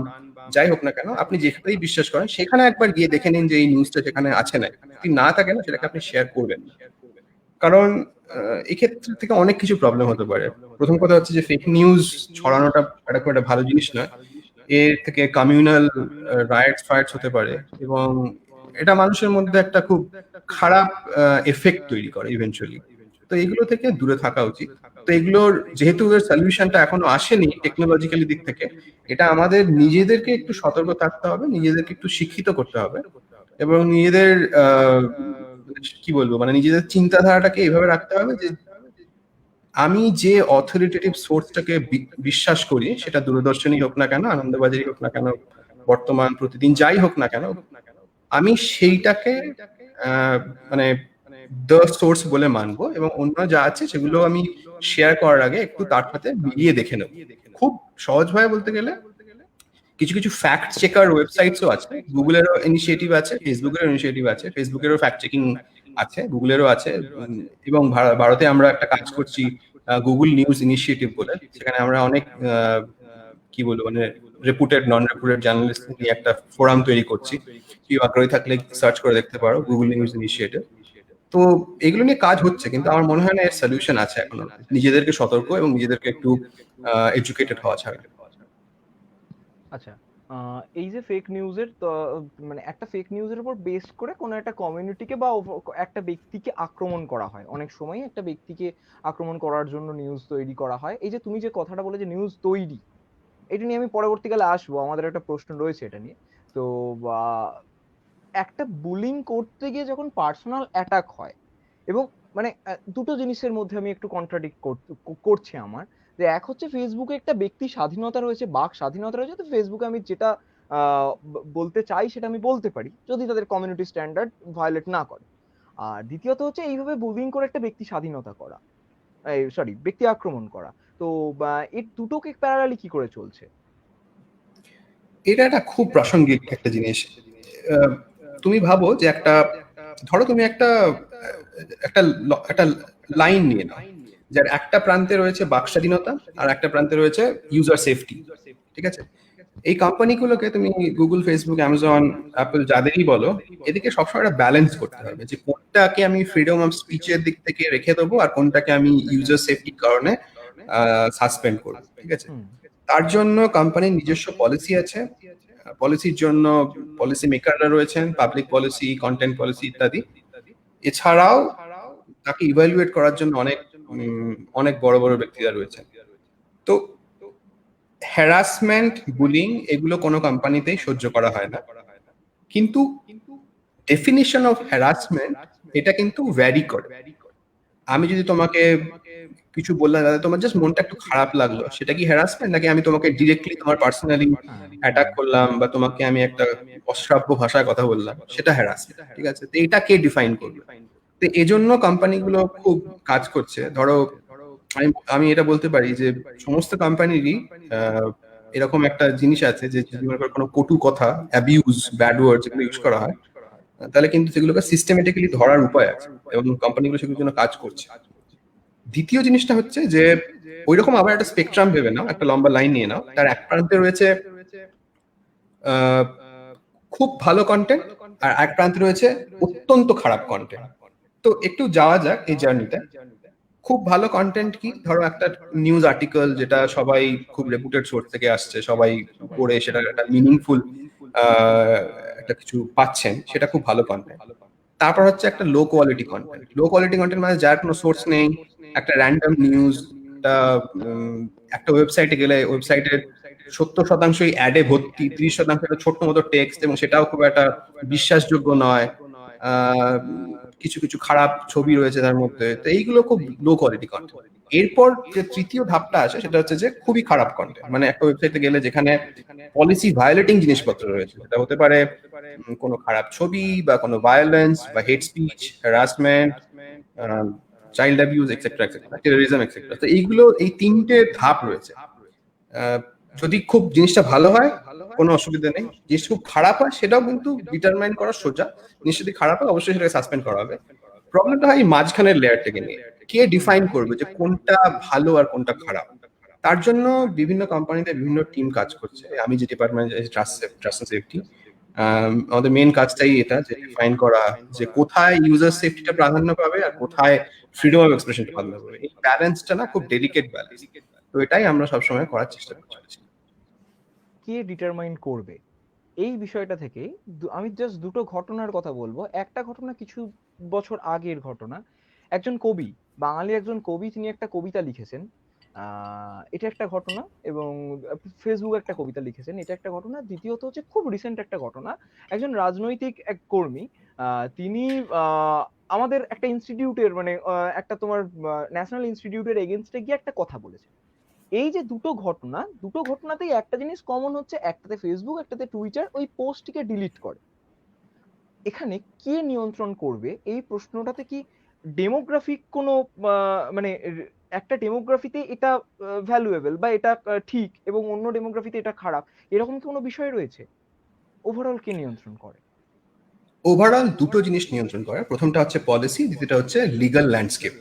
যাই হোক না কেন, আপনি যেখানেই বিশ্বাস করেন সেখানে একবার গিয়ে দেখে নিন যে এই নিউজটা সেখানে আছে না। যদি না থাকে না, সেটাকে আপনি শেয়ার করবেন না। কারণ এক্ষেত্রে থেকে অনেক কিছু প্রবলেম হতে পারে। প্রথম কথা হচ্ছে যে ফেক নিউজ ছড়ানোটা একটা খুব একটা ভালো জিনিস নয়। এর থেকে কমিউনাল রাইটস ফাইটস হতে পারে, এবং এটা মানুষের মধ্যে একটা খুব খারাপ এফেক্ট তৈরি করে ইভেন্চুয়ালি। তো এগুলো থেকে দূরে থাকা উচিত। তো এগুলোর যেহেতু এর সলিউশনটা এখনো আসেনি টেকনোলজিক্যালি দিক থেকে, এটা আমাদের নিজেদেরকে একটু সতর্ক থাকতে হবে, নিজেদেরকে একটু শিক্ষিত করতে হবে, এবং নিজেদের কি বলবো, মানে নিজেদের চিন্তাধারাটাকে এইভাবে রাখতে হবে যে আমি যে অথরিটেটিভ সোর্সটাকে বিশ্বাস করি, সেটা দূরদর্শনই হোক না কেন, আনন্দবাজারই হোক না কেন, বর্তমান, প্রতিদিন, যাই হোক না কেন, আমি সেইটাকে মানে দ্য সোর্স বলে মানবো, এবং অন্য যা আছে সেগুলো আমি শেয়ার করার আগে একটু তার সাথে মিলিয়ে দেখে নেব। খুব সহজভাবে বলতে গেলে কিছু কিছু ফ্যাক্ট চেকার ওয়েবসাইটসও আছে, গুগলেরও ইনিশিয়েটিভ আছে, ফেসবুকেরও ইনিশিয়েটিভ আছে, ফেসবুকেরও ফ্যাক্ট চেকিং আছে, গুগলেরও আছে। এবং ভারতে আমরা একটা কাজ করছি গুগল নিউজ ইনিশিয়েটিভ বলে, সেখানে আমরা অনেক কি বলবো, মানে রেপুটেড নন রেপুটেড জার্নালিস্ট নিয়ে একটা ফোরাম তৈরি করছি। কেউ আগ্রহী থাকলে সার্চ করে দেখতে পারো, গুগল নিউজ ইনিশিয়েটিভ। তো এগুলো নিয়ে কাজ হচ্ছে, কিন্তু আমার মনে হয় না এর সলিউশন আছে এখনো। নিজেদেরকে সতর্ক এবং নিজেদেরকে একটু এডুকেটেড হওয়া ছাড়া। আচ্ছা, এই যে ফেক নিউজের তো, মানে একটা ফেক নিউজের উপর বেস করে কোনো একটা কমিউনিটিকে বা একটা ব্যক্তিকে আক্রমণ করা হয়, অনেক সময় একটা ব্যক্তিকে আক্রমণ করার জন্য নিউজ তৈরি করা হয়। এই যে তুমি যে কথাটা বলে যে নিউজ তৈরি, এটা নিয়ে আমি পরবর্তীকালে আসবো, আমাদের একটা প্রশ্ন রয়েছে এটা নিয়ে। তো একটা বুলিং করতে গিয়ে যখন পার্সোনাল অ্যাটাক হয়, এবং মানে দুটো জিনিসের মধ্যে আমি একটু কন্ট্রাডিক্ট করছে আমার, যে এক হচ্ছে ফেসবুকে একটা ব্যক্তি স্বাধীনতা রয়েছে, বাক স্বাধীনতা রয়েছে, তো ফেসবুকে আমি যেটা বলতে চাই সেটা আমি বলতে পারি, যদি তাদের কমিউনিটি স্ট্যান্ডার্ড ভায়োলেট না করে। আর দ্বিতীয়ত হচ্ছে এইভাবে বুলিং করে একটা ব্যক্তি স্বাধীনতা করা, এই সরি ব্যক্তি আক্রমণ করা। তো এর দুটোকে প্যারালালি কি করে চলছে? এটা একটা খুব প্রাসঙ্গিক একটা জিনিস। আহ, তুমি ভাবো যে একটা, ধরো তুমি একটা একটা একটা লাইন নিয়ে নাও, যার একটা প্রান্তে রয়েছে বাক স্বাধীনতা আর একটা প্রান্তে রয়েছে ইউজার সেফটি। ঠিক আছে, এই কোম্পানিগুলোকে তুমি গুগল, ফেসবুক, অ্যামাজন, অ্যাপল যাদেরই বলো, এদিকে সবসময় একটা ব্যালেন্স করতে হবে যে কোনটাকে আমি ফ্রিডম অফ স্পিচের দিক থেকে রেখে দেবো আর কোনটাকে আমি ইউজার সেফটির কারণে সাসপেন্ড করবো। ঠিক আছে, হুম। তার জন্য কোম্পানির নিজস্ব পলিসি আছে। পলিসির জন্য পলিসি মেকাররা রয়েছেন, পাবলিক পলিসি, কন্টেন্ট পলিসি ইত্যাদি। এছাড়াও তাকে ইভালুয়েট করার জন্য অনেক অনেক বড় বড় ব্যক্তিরা রয়েছেন। তো হ্যারাসমেন্ট, বুলিং এগুলো কোনো কোম্পানিতেই সহ্য করা হয় না, কিন্তু ডেফিনিশন অফ হ্যারাসমেন্ট এটা কিন্তু ভ্যারি করে। আমি যদি তোমাকে কিছু বললাম, দাদা তোমার জাস্ট মনটা একটু খারাপ লাগলো, সেটা কি হ্যারাসমেন্ট? নাকি আমি তোমাকে ডিরেক্টলি তোমার পার্সোনালি হ্যাঁ। অ্যাটাক করলাম বা তোমাকে আমি একটা অশ্রাব্য ভাষায় কথা বললাম, সেটা হ্যারাসমেন্ট। ঠিক আছে, তো এটা কে ডিফাইন করবে? তো এজন্য কোম্পানিগুলো খুব কাজ করছে। ধরো আমি আমি এটা বলতে পারি যে সমস্ত কোম্পানিরই এরকম একটা জিনিস আছে যে যদি মনে করো কোনো কটু কথা, অ্যাবিউজ, ব্যাড ওয়ার্ড যেগুলো ইউজ করা হয়, তাহলে কিন্তু সেগুলোকে সিস্টেমেটিক্যালি ধরার উপায় আছে এবং কোম্পানিগুলো সেগুলোর জন্য কাজ করছে। দ্বিতীয় জিনিসটা হচ্ছে যে ওইরকম আবার একটা স্পেকট্রাম ভেবে নাও, একটা লম্বা লাইন নিয়ে নাও, তার এক প্রান্তে রয়েছে আহ, খুব ভালো কন্টেন্ট আর এক প্রান্তে রয়েছে অত্যন্ত খারাপ কন্টেন্ট। তো একটু যাওয়া যাক এই জার্নিতে। খুব ভালো কন্টেন্ট কি? ধরো একটা নিউজ আর্টিকেল যেটা সবাই খুব রেপুটেড সোর্স থেকে আসছে, সবাই পড়ে সেটা একটা মিনিংফুল একটা কিছু পাচ্ছেন, সেটা খুব ভালো কন্টেন্ট। তারপর হচ্ছে একটা low quality content. Low quality content মানে যার কোনো সোর্স নেই, একটা র্যান্ডম নিউজ, একটা ওয়েবসাইটে গেলে ওয়েবসাইটের 70% অ্যাডে ভর্তি, 30% একটা ছোট্ট মতো টেক্সট এবং সেটাও খুব একটা বিশ্বাসযোগ্য নয়। আহ, কিছু কিছু খারাপ ছবি রয়েছে তার মধ্যে। তো এইগুলো খুব লো কোয়ালিটি কন্টেন্ট। এরপর যে তৃতীয় ধাপটা আসে সেটা হচ্ছে যে খুবই খারাপ কন্টেন্ট, মানে একটা ওয়েবসাইটে গেলে যেখানে পলিসি ভায়োলেটিং জিনিসপত্র রয়েছে। এটা হতে পারে কোনো খারাপ ছবি বা কোনো ভায়োলেন্স বা hate speech, harassment, child abuse etcetera etcetera, terrorism etcetera. তো এইগুলো, এই তিনটে ধাপ রয়েছে। যদি খুব জিনিসটা ভালো হয় কোনো অসুবিধা নেই, জিনিসটা খুব খারাপ হয় সেটাও কিন্তু ডিটারমাইন করা সোজা। জিনিস যদি খারাপ হয় অবশ্যই সেটাকে সাসপেন্ড করা হবে। প্রবলেমটা হয় এই মাঝখানের লেয়ারটাকে নিয়ে, কে ডিফাইন করবে যে কোনটা ভালো আর কোনটা খারাপ? তার জন্য বিভিন্ন কোম্পানিতে বিভিন্ন টিম কাজ করছে। আমি যে ডিপার্টমেন্ট, ট্রাস্ট এন্ড সেফটি, আমাদের মেন কাজটাই এটা, যে ডিফাইন করা যে কোথায় ইউজার সেফটিটা প্রাধান্য পাবে আর কোথায় ফ্রিডম অফ এক্সপ্রেশনটা প্রাধান্য পাবে। এই ব্যালেন্সটা না খুব ডেলিকেট ব্যালেন্স। তো এটাই আমরা সবসময় করার চেষ্টা করছি। কে ডিটারমাইন করবে এই বিষয়টা থেকে আমি জাস্ট দুটো ঘটনার কথা বলবো। একটা ঘটনা কিছু বছর আগের ঘটনা। একজন কবি, বাঙালি একজন কবি, তিনি একটা কবিতা লিখেছেন। এটা একটা ঘটনা, এবং ফেসবুক একটা কবিতা লিখেছেন, এটা একটা ঘটনা। দ্বিতীয়ত হচ্ছে খুব রিসেন্ট একটা ঘটনা। একজন রাজনৈতিক এক কর্মী, তিনি আমাদের একটা ইনস্টিটিউটের মানে একটা তোমার ন্যাশনাল ইনস্টিটিউটের এগেনস্টে গিয়ে একটা কথা বলেছে। এই যে দুটো ঘটনা, দুটো ঘটনাতেই একটা জিনিস কমন হচ্ছে, একটাতে ফেসবুক, একটাতে টুইটার ওই পোস্টটিকে ডিলিট করে। এখানে কে নিয়ন্ত্রণ করবে এই প্রশ্নটাতে? কি ডেমোগ্রাফিক কোনো মানে একটা ডেমোগ্রাফিতে এটা ভ্যালুয়েবল বা এটা ঠিক, এবং অন্য ডেমোগ্রাফিতে এটা খারাপ, এরকম কি কোনো বিষয় রয়েছে? ওভারঅল কে নিয়ন্ত্রণ করে? ওভারঅল দুটো জিনিস নিয়ন্ত্রণ করে, প্রথমটা হচ্ছে পলিসি, দ্বিতীয়টা হচ্ছে লিগ্যাল ল্যান্ডস্কেপ।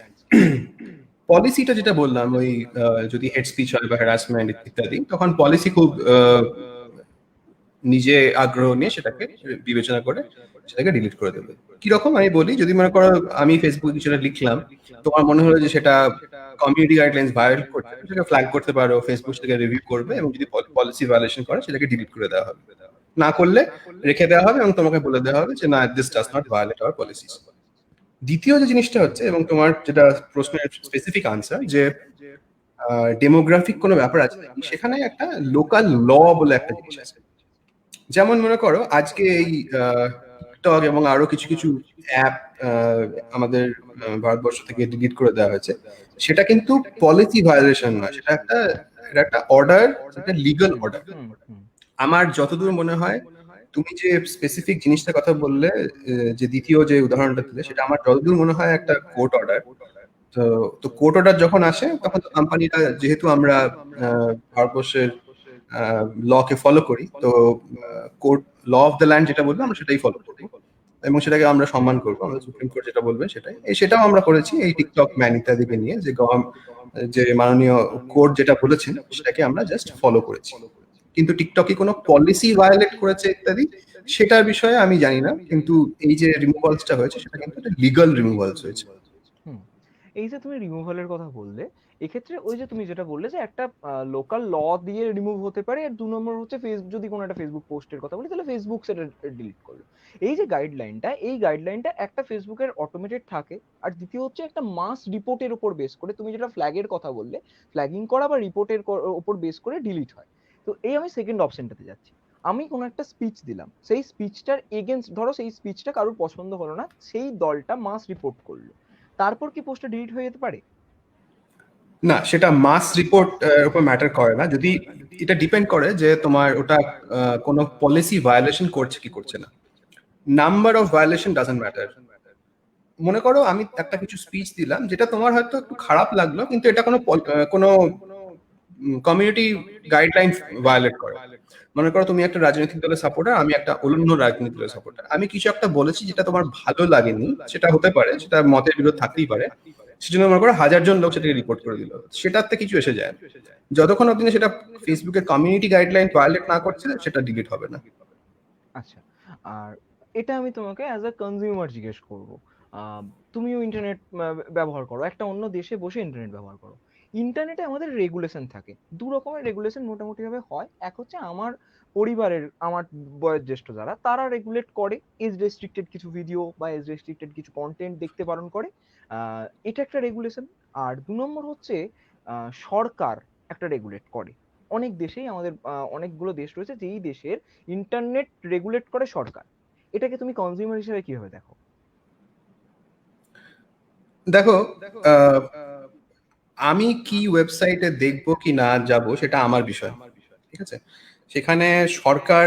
পলিসিটা যেটা বললাম, ওই যদি হেড স্পিচ হয় বা হ্যারাসমেন্ট ইত্যাদি, তখন পলিসি খুব নিজে আগ্রহ নিয়ে সেটাকে বিবেচনা করে সেটাকে ডিলিট করে দেবে। কিরকম আমি বলি, যদি মনে করো আমি ফেসবুকে কিছু একটা লিখলাম, তোমার মনে হলো যে সেটা কমিউনিটি গাইডলাইন্স ভায়োলেট করছে, সেটাকে ফ্ল্যাগ করতে পারো, ফেসবুক সেটাকে রিভিউ করবে এবং যদি পলিসি ভায়োলেশন করে সেটাকে ডিলিট করে দেওয়া হবে। না করলে রেখে দেওয়া হবে এবং তোমাকে বলে দেওয়া হবে যে না, this does not violate our policies. দ্বিতীয় যে জিনিসটা হচ্ছে, এবং তোমার যেটা প্রশ্নের স্পেসিফিক আনসার, যে ডেমোগ্রাফিক কোনো ব্যাপার আছে নাকি, সেখানে একটা লোকাল ল বলে একটা জিনিস আছে। যেমন মনে করো আজকে এই টিকটক এবং আরো কিছু কিছু অ্যাপ আমাদের ভারতবর্ষ থেকে ডিলিট করে দেওয়া হয়েছে, সেটা কিন্তু পলিসি ভায়োলেশন নয়, সেটা একটা অর্ডার, একটা লিগাল অর্ডার। আমার যতদূর মনে হয়, তুমি যে স্পেসিফিক জিনিসটার কথা বললে, যে দ্বিতীয় যে উদাহরণটা দিলে, সেটা আমার যতদূর মনে হয় একটা কোর্ট অর্ডার। তো কোর্ট অর্ডার যখন আসে তখন কোম্পানিটা, যেহেতু আমরা ভারতবর্ষের ল কে ফলো করি, তো court law of the land যেটা বলবো আমরা সেটাই ফলো করবো এবং সেটাকে আমরা সম্মান করবো। আমরা সুপ্রিম কোর্ট যেটা বলবে সেটাও আমরা করেছি এই টিকটক ম্যান ইত্যাদিকে নিয়ে, যে মাননীয় কোর্ট যেটা বলেছেন সেটাকে আমরা জাস্ট ফলো করেছি। কিন্তু টিকটকে কোনো পলিসি ভায়োলেট করেছে ইত্যাদি সেটার বিষয়ে আমি জানি না, কিন্তু এই যে রিমুভালসটা হয়েছে সেটা কিন্তু একটা লিগাল রিমুভালস হয়েছে। এই যে তুমি রিমুভালের কথা বললে, এক্ষেত্রে ওই যে তুমি যেটা বললে যে একটা লোকাল ল দিয়ে রিমুভ হতে পারে, আর 2 নম্বর হচ্ছে যদি কোনো একটা ফেসবুক পোস্টের কথা বলি তাহলে ফেসবুক সেটা ডিলিট করলো। এই যে গাইডলাইনটা একটা ফেসবুকের অটোমেটেড থাকে। আর দ্বিতীয় হচ্ছে একটা মাস রিপোর্টের উপর বেস করে, তুমি যেটা ফ্ল্যাগের কথা বললে, ফ্ল্যাগিং করা বা রিপোর্টের উপর বেস করে ডিলিট হয়। তো এই আমি সেকেন্ড অপশনটাতে যাচ্ছি। আমি কোনো একটা স্পিচ দিলাম, সেই স্পিচটার এগেনস্ট, ধরো সেই স্পিচটা কারোর পছন্দ হলো না, সেই দলটা মাস রিপোর্ট করলো, তারপর কি পোস্টটা ডিলিট হয়ে যেতে পারে? না, সেটা মাস রিপোর্ট উপর ম্যাটার করে না। যদি এটা ডিপেন্ড করে যে তোমার ওটা কোনো পলিসি ভায়োলেশন করছে কি করছে না। Number of violation doesn't matter. মনে করো আমি একটা কিছু স্পিচ দিলাম যেটা তোমার হয়তো একটু খারাপ লাগলো, কিন্তু এটা কোনো কমিউনিটি গাইডলাইন ভায়োলেট করে। মনে করো তুমি একটা রাজনৈতিক দলের সাপোর্টার, আমি একটা অন্য রাজনৈতিক দলের সাপোর্টার, আমি কিছু একটা বলেছি যেটা তোমার ভালো লাগেনি, সেটা হতে পারে, সেটা মতের বিরোধ থাকতেই পারে, সেজন্য মনে করো 1000 জন লোক সেটাকে রিপোর্ট করে দিল, সেটাতে কিছু এসে যায়। যতক্ষণ অবধি সেটা ফেসবুকের কমিউনিটি গাইডলাইন ভায়োলেট না করছে সেটা ডিলিট হবে না। আচ্ছা, আর এটা আমি তোমাকে অ্যাজ আ কনজিউমার জিজ্ঞেস করব। তুমিও ইন্টারনেট ব্যবহার করো, একটা অন্য দেশে বসে ইন্টারনেট ব্যবহার করো। ইন্টারনেটে আমাদের রেগুলেশন থাকে, দু রকমের রেগুলেশন মোটামুটি ভাবে হয়। এক হচ্ছে আমার পরিবারের, আমার বয়োজ্যেষ্ঠ যারা, তারা রেগুলেট করে এজ রেস্ট্রিক্টেড কিছু ভিডিও বা এজ রেস্ট্রিক্টেড কিছু কন্টেন্ট দেখতে বারণ করে। এটা একটা রেগুলেশন। আর 2 নম্বর হচ্ছে সরকার একটা রেগুলেট করে। অনেক দেশেই আমাদের অনেকগুলো দেশ রয়েছে যেই দেশের ইন্টারনেট রেগুলেট করে সরকার। এটাকে তুমি কনজিউমার হিসেবে কিভাবে দেখো? দেখো, আহ, আমি কি ওয়েবসাইটে দেখবো কি না যাব সেটা আমার বিষয়, ঠিক আছে? সেখানে সরকার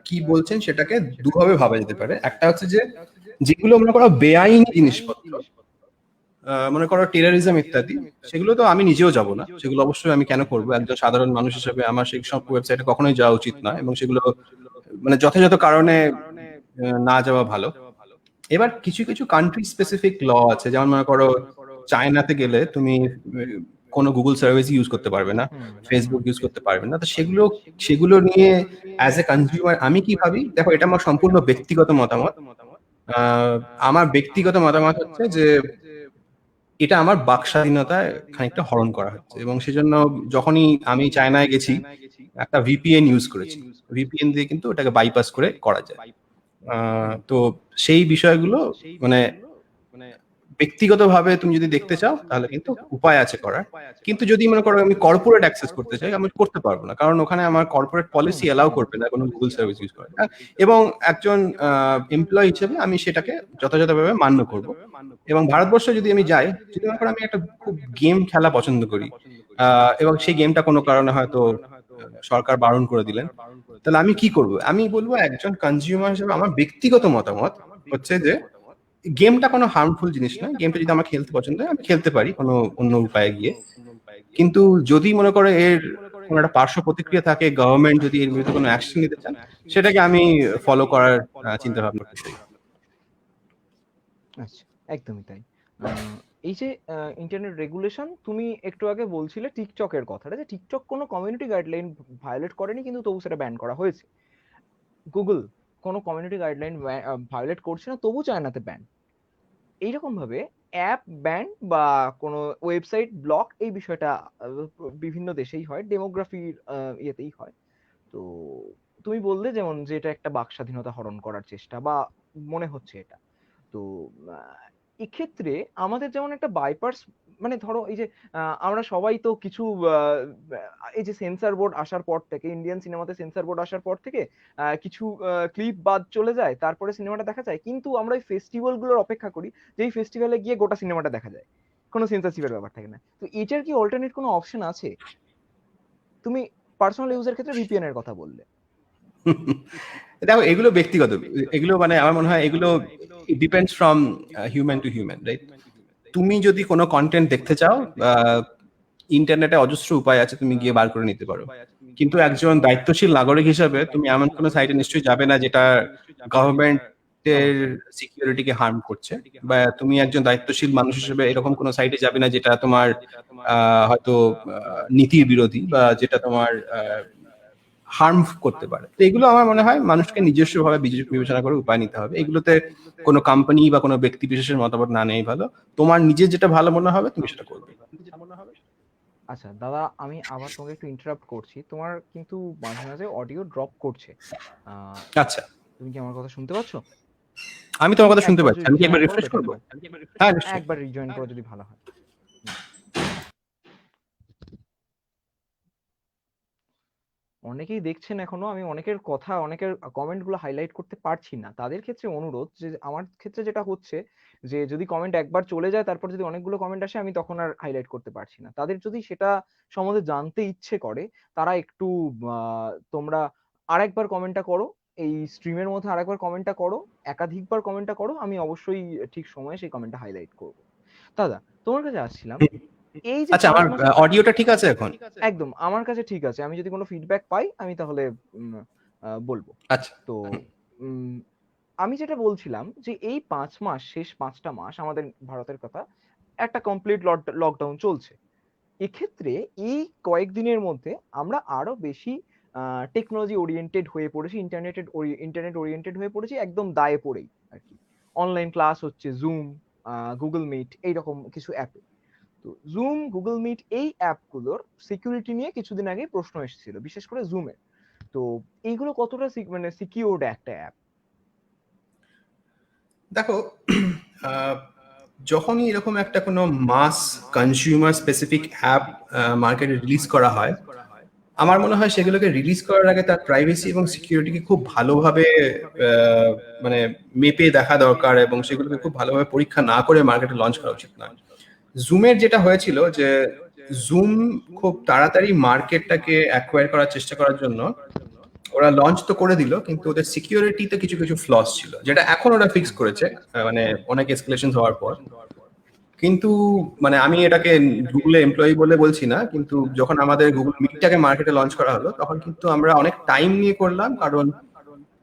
কি বলছেন সেটাকে দুভাবে ভাবা যেতে পারে। একটা হচ্ছে যে যেগুলো মনে করো বেআইনি জিনিসপত্র, মনে করো টেরারিজম ইত্যাদি, সেগুলো তো আমি নিজেও যাব না, সেগুলো অবশ্যই আমি কেন করবো, একজন সাধারণ মানুষ হিসেবে আমার সেই সব ওয়েবসাইটে কখনোই যাওয়া উচিত নয়, এবং সেগুলো মানে যথাযথ কারণে না যাওয়া ভালো। এবার কিছু কিছু কান্ট্রি স্পেসিফিক ল আছে, যেমন মনে করো চায়নাতে গেলে তুমি কোনো গুগল সার্ভিস ইউজ করতে পারবে না, ফেসবুক ইউজ করতে পারবে না। তো সেগুলো নিয়ে অ্যাজ এ কনজিউমার আমি কি ভাবি, দেখো এটা আমার সম্পূর্ণ ব্যক্তিগত মতামত। আহ, আমার ব্যক্তিগত মতামত হচ্ছে যে এটা আমার বাক স্বাধীনতায় খানিকটা হরণ করা হচ্ছে, এবং সেজন্য যখনই আমি চায়নায় গেছি একটা ভিপিএন ইউজ করেছি। ভিপিএন দিয়ে কিন্তু ওটাকে বাইপাস করে করা যায়। তো সেই বিষয়গুলো মানে ব্যক্তিগতভাবে তুমি যদি দেখতে চাও তাহলে কিন্তু উপায় আছে করার। কিন্তু যদি মনে করো আমি কর্পোরেট অ্যাক্সেস করতে চাই, আমি করতে পারবো না, কারণ ওখানে আমার কর্পোরেট পলিসি এলাও করবে না কোনো গুগল সার্ভিস ইউজ করে। এবং একজন এমপ্লয়ি হিসেবে আমি সেটাকে যথাযথভাবে মান্য করব। এবং ভারতবর্ষে যদি আমি যাই, যদি মনে করো আমি একটা খুব গেম খেলা পছন্দ করি, এবং সেই গেমটা কোনো কারণে হয়তো সরকার বারণ করে দিলেন, তাহলে আমি কি করব? আমি বলবো একজন কনজিউমার হিসেবে আমার ব্যক্তিগত মতামত হচ্ছে যে গেমটা কোনো হার্মফুল জিনিস নয়, গেমটা যদি আমার খেলতে পছন্দ হয় আমি খেলতে পারি কোনো অন্য উপায়ে গিয়ে। কিন্তু যদি মনে করে এর কোনো একটা পার্শ্ব প্রতিক্রিয়া থাকে, গভর্নমেন্ট যদি এর বিরুদ্ধে কোনো অ্যাকশন নিতে চান, সেটাকে আমি ফলো করার চিন্তা ভাবনা করছি। আচ্ছা, একদমই তাই। এই যে ইন্টারনেট রেগুলেশন, তুমি একটু আগে বলছিলে টিকটকের কথাটা, যে টিকটক কোনো কমিউনিটি গাইডলাইন ভায়োলেট করেনি কিন্তু তবু সেটা ব্যান করা হয়েছে। গুগল কোনো কমিউনিটি গাইডলাইন ভায়োলেট করছে না, তবু চায়নাতে ব্যান। এইরকম ভাবে অ্যাপ ব্যান বা কোনো ওয়েবসাইট ব্লক, এই বিষয়টা বিভিন্ন দেশেই হয়, ডেমোগ্রাফির ইয়েতেই হয়। তো তুমি বললে যেমন যে এটা একটা বাক স্বাধীনতা হরণ করার চেষ্টা বা মনে হচ্ছে এটা। তো এক্ষেত্রে আমাদের যেমন একটা বাইপার্স, মানে ধরো এই যে আমরা সবাই তো কিছু এই যে সেন্সর বোর্ড আসার পর থেকে, ইন্ডিয়ান সিনেমাতে সেন্সর বোর্ড আসার পর থেকে কিছু ক্লিপ বাদ চলে যায়, তারপরে সিনেমাটা দেখা যায়, কিন্তু আমরা ওই ফেস্টিভ্যাল গুলোর অপেক্ষা করি, যেই ফেস্টিভ্যালে গিয়ে গোটা সিনেমাটা দেখা যায়, কোনো সেন্সরশিপের ব্যাপার থাকে না। তো এটার কি অল্টারনেট কোনো অপশন আছে? তুমি পার্সোনাল ইউজের ক্ষেত্রে ভিপিএন এর কথা বললে। দেখো এগুলো ব্যক্তিগত, এগুলো মানে আমার মনে হয় এগুলো depends from human two human, right? তুমি যদি কোনো কন্টেন্ট দেখতে চাও, ইন্টারনেটে অজস্র উপায় আছে, তুমি গিয়ে বার করে নিতে পারো। কিন্তু একজন দায়িত্বশীল নাগরিক হিসাবে তুমি এমন কোনো সাইটে নিশ্চয়ই যাবে না যেটা গভর্নমেন্টের অবশ্যই। সিকিউরিটিকে হার্ম করছে, বা তুমি একজন দায়িত্বশীল মানুষ হিসেবে এরকম কোনো সাইটে যাবে না যেটা তোমার হয়তো নীতির বিরোধী, বা যেটা তোমার হার্ম করতে পারে। তো এগুলো আমার মনে হয় মানুষকে নিজস্ব ভাবে বিবেচনা করে উপায় নিতে হবে। এগুলোতে কোনো কোম্পানি বা কোনো ব্যক্তি বিশেষের মতামত না নেই ভালো। তোমার নিজের যেটা ভালো মনে হবে তুমি সেটা করবে। আচ্ছা দাদা, আমি আবার তোমাকে একটু ইন্টারাপ্ট করছি, তোমার কিন্তু মাঝে মাঝে অডিও ড্রপ করছে। আহ, আচ্ছা, তুমি কি আমার কথা শুনতে পাচ্ছ? আমি তোমার তুমি কথা শুনতে একবার পাচ্ছি, যদি আমি কি একবার রিজয়েন করো রিফ্রেশ বেটার করবো? হয়। হ্যাঁ নিশ্চয়ই। একবার রিজয়েন করো যদি ভালো হয়। হুম। অনেকেই দেখছেন এখনো, আমি অনেকের কথা, অনেকের কমেন্ট গুলো হাইলাইট করতে পারছি না, তাদের ক্ষেত্রে অনুরোধ যে আমার ক্ষেত্রে যেটা হচ্ছে যে যদি কমেন্ট একবার চলে যায়, তারপর যদি অনেকগুলো কমেন্ট আসে, আমি তখন আর হাইলাইট করতে পারছি না। তাদের যদি সেটা সম্বন্ধে জানতে ইচ্ছে করে, তারা একটু তোমরা আরেকবার কমেন্টটা করো, এই স্ট্রিমের মধ্যে আরেকবার কমেন্টটা করো, একাধিকবার কমেন্টটা করো, আমি অবশ্যই ঠিক সময়ে সেই কমেন্টটা হাইলাইট করব। দাদা, তোমার কাছে আসছিলাম, এই যে আচ্ছা, পাঁচ আমার মাসের অডিওটা ঠিক আছে এখন? একদম আমার কাছে ঠিক আছে, আমি যদি কোনো ফিডব্যাক পাই আমি তাহলে উম, বলবো। আচ্ছা। তো উম, আমি যেটা বলছিলাম যে এই 5 মাস, শেষ 5টা মাস আমাদের ভারতের কথা, একটা কমপ্লিট লকডাউন চলছে। এক্ষেত্রে এই কয়েকদিনের মধ্যে আমরা আরো বেশি টেকনোলজি ওরিয়েন্টেড হয়ে পড়েছি, ইন্টারনেট ওরিয়েন্টেড হয়ে পড়েছি, একদম দায়ে পড়েই আর কি। অনলাইন ক্লাস হচ্ছে জুম, গুগল মিট, এইরকম কিছু অ্যাপে। তো জুম, গুগল মিট, এই অ্যাপগুলোর সিকিউরিটি নিয়ে কিছুদিন আগে প্রশ্ন এসেছিল, বিশেষ করে জুমের। তো এইগুলো কতটা মানে সিকিউরড একটা অ্যাপ? দেখো, আহ, যখনই এরকম একটা কোনো মাস কনজিউমার স্পেসিফিক অ্যাপ মার্কেটে রিলিজ করা হয়, আমার মনে হয় সেগুলোকে রিলিজ করার আগে তার প্রাইভেসি এবং সিকিউরিটিকে খুব ভালোভাবে আহ, মানে মেপে দেখা দরকার, এবং সেগুলোকে খুব ভালোভাবে পরীক্ষা না করে মার্কেটে লঞ্চ করা উচিত নয়। জুমের যেটা হয়েছিল যে জুম খুব তাড়াতাড়ি মার্কেটটাকে অ্যাকোয়ার করার চেষ্টা করার জন্য ওরা লঞ্চ তো করে দিল, কিন্তু ওদের সিকিউরিটিতে কিছু কিছু ফ্লস ছিল, যেটা এখন ওরা ফিক্স করেছে, মানে অনেক এসকেলেশন হওয়ার পর। কিন্তু মানে আমি এটাকে গুগলে এমপ্লয়ি বলে বলছি না, কিন্তু যখন আমাদের গুগল মিটটাকে মার্কেটে লঞ্চ করা হলো তখন কিন্তু আমরা অনেক টাইম নিয়ে করলাম, কারণ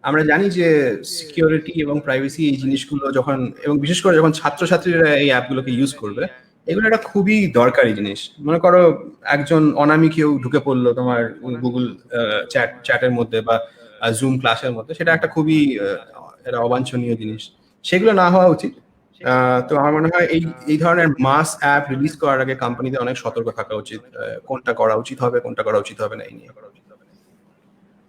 আমরা জানি যে সিকিউরিটি এবং প্রাইভেসি এই জিনিসগুলো যখন, এবং বিশেষ করে যখন ছাত্রছাত্রীরা এই অ্যাপগুলোকে ইউজ করবে, এগুলো একটা খুবই দরকারি জিনিস। মনে করো একজন অনামী কেউ ঢুকে পড়লো তোমার গুগল চ্যাটের মধ্যে বা জুম ক্লাসের মধ্যে, সেটা একটা খুবই একটা অবাঞ্ছনীয় জিনিস, সেগুলো না হওয়া উচিত। তো আমার মনে হয় এই এই ধরনের মাস অ্যাপ রিলিজ করার আগে কোম্পানিদের অনেক সতর্ক থাকা উচিত, কোনটা করা উচিত হবে কোনটা করা উচিত হবে না এই নিয়ে।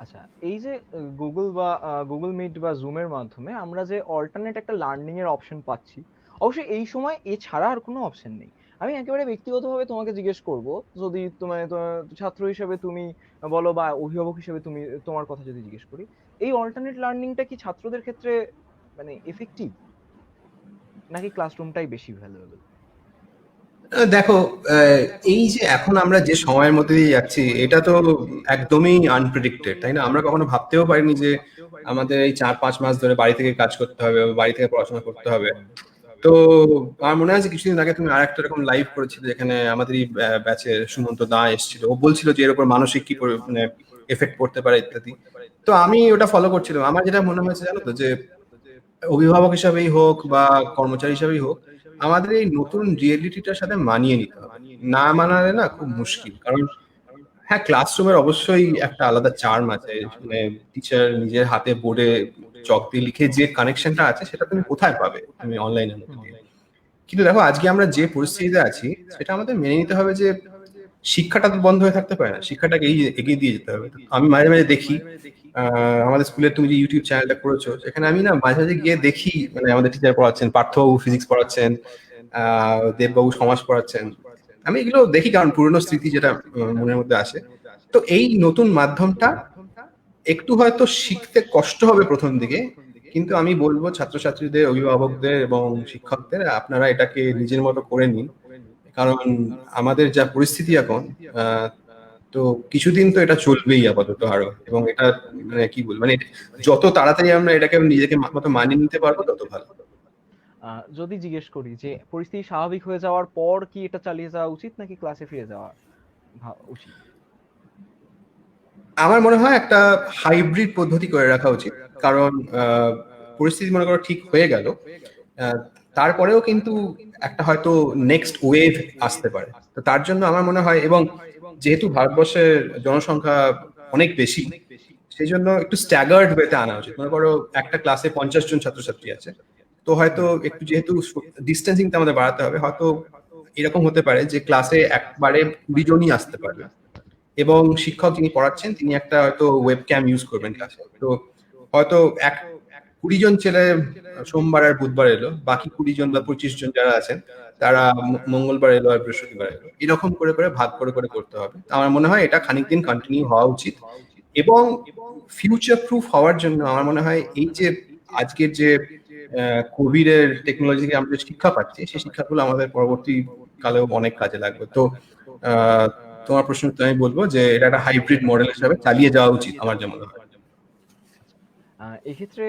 আচ্ছা, এই যে গুগল বা গুগল মিট বা জুমের মাধ্যমে আমরা যে অল্টারনেট একটা লার্নিং এর অপশন পাচ্ছি, অবশ্যই এই সময় এছাড়া আর কোনো অপশন নেই। আমি একেবারে ব্যক্তিগতভাবে তোমাকে জিজ্ঞেস করব, যদি তোমার ছাত্র হিসেবে তুমি বলো বা অভিভাবক হিসেবে তুমি, তোমার কথা যদি জিজ্ঞেস করি, এই অল্টারনেট লার্নিংটা কি ছাত্রদের ক্ষেত্রে মানে এফেক্টিভ, নাকি ক্লাসরুমটাই বেশি ভ্যালুয়েবল? দেখো, আহ, এই যে এখন আমরা যে সময়ের মধ্যে দিয়ে যাচ্ছি এটা তো একদমই আনপ্রেডিক্টেড, তাই না? আমরা কখনো ভাবতেও পারিনি যে আমাদের এই 4-5 মাস ধরে বাড়ি থেকে কাজ করতে হবে বা বাড়ি থেকে পড়াশোনা করতে হবে। তো আমার মনে আছে কিছুদিন আগে তুমি আর একটা রকম লাইভ করেছিলে, যেখানে আমাদেরই ব্যাচে সুমন্ত দা এসেছিল, ও বলছিল যে এর উপর মানসিক কি মানে এফেক্ট পড়তে পারে ইত্যাদি। তো আমি ওটা ফলো করছিলাম। আমার যেটা মনে হয়েছে জানো তো, যে অভিভাবক হিসাবেই হোক বা কর্মচারী হিসাবেই হোক, আমাদের এই নতুন রিয়েলিটিটার সাথে মানিয়ে নিতে হবে। না মানালে না খুব মুশকিল, কারণ হ্যাঁ, ক্লাসরুমের অবশ্যই একটা আলাদা চার্ম আছে, মানে টিচার নিজের হাতে বোর্ডে চক দিয়ে লিখে যে কানেকশনটা আছে সেটা তুমি কোথায় পাবে তুমি অনলাইনের মধ্যে দিয়ে। কিন্তু দেখো আজকে আমরা যে পরিস্থিতিতে আছি সেটা আমাদের মেনে নিতে হবে যে শিক্ষাটা তো বন্ধ হয়ে থাকতে পারে না, শিক্ষাটাকে এগিয়ে দিয়ে যেতে হবে। আমি মাঝে মাঝে দেখি আমাদের স্কুলে তুমি যে ইউটিউব চ্যানেলটা করেছো সেখানে আমি না মাঝে মাঝে গিয়ে দেখি, মানে আমাদের টিচার পড়াচ্ছেন, পার্থবাবু ফিজিক্স পড়াচ্ছেন, দেববাবু সমাজ পড়াচ্ছেন, আমি এগুলো দেখি কারণ পুরনো স্মৃতি যেটা মনের মধ্যে আসে। তো এই নতুন মাধ্যমটা একটু হয়তো শিখতে কষ্ট হবে প্রথম দিকে, কিন্তু আমি বলবো ছাত্রছাত্রীদের, অভিভাবকদের এবং শিক্ষকদের আপনারা এটাকে নিজের মতো করে নিন, কারণ আমাদের যা পরিস্থিতি এখন তো কিছুদিন তো এটা চলবেই আপাতত আরো, এবং এটা মানে কি বলবো, মানে যত তাড়াতাড়ি আমরা এটাকে নিজেকে মতো মানিয়ে নিতে পারবো তত ভালো। যদি জিজ্ঞেস করি যে পরিস্থিতি স্বাভাবিক হয়ে যাওয়ার পর কি এটা চালিয়ে যাওয়া উচিত নাকি ক্লাসে ফিরে যাওয়া উচিত? আমার মনে হয় একটা হাইব্রিড পদ্ধতি করে রাখা উচিত, কারণ পরিস্থিতি মনে করো ঠিক হয়ে গেল, তারপরেও কিন্তু একটা হয়তো নেক্সট ওয়েভ আসতে পারে। তো তার জন্য আমার মনে হয়, এবং যেহেতু ভারতবর্ষের জনসংখ্যা অনেক বেশি, সেই জন্য একটু স্ট্যাগার্ড ওয়েতে আনা উচিত। মনে করো একটা ক্লাসে 50 জন ছাত্রছাত্রী আছে, তো হয়তো একটু যেহেতু ডিস্টেন্সিংটা আমাদের বাড়াতে হবে, হয়তো এরকম হতে পারে যে ক্লাসে একবারে 20 জনই আসতে পারবে, এবং শিক্ষক যিনি পড়াচ্ছেন তিনি একটা হয়তো ওয়েব ক্যাম ইউজ করবেন ক্লাসে। তো হয়তো 20 জন ছেলে সোমবার আর বুধবার এলো, বাকি 20 জন বা 25 জন যারা আছেন তারা মঙ্গলবার এলো আর বৃহস্পতিবার এলো, এরকম করে করে ভাগ করে করে করতে হবে। আমার মনে হয় এটা খানিকদিন কন্টিনিউ হওয়া উচিত, এবং ফিউচার প্রুফ হওয়ার জন্য আমার মনে হয় এই যে আজকের যে কোভিড এর টেকনোলজি থেকে আমরা শিক্ষা পাচ্ছি সেই শিক্ষাগুলো আমাদের পরবর্তী কালেও অনেক কাজে লাগবে। তো তোমার প্রশ্ন আমি বলবো যে এটা একটা হাইব্রিড মডেল হিসাবে চালিয়ে যাওয়া উচিত আমার যেমন মনে হয়। এক্ষেত্রে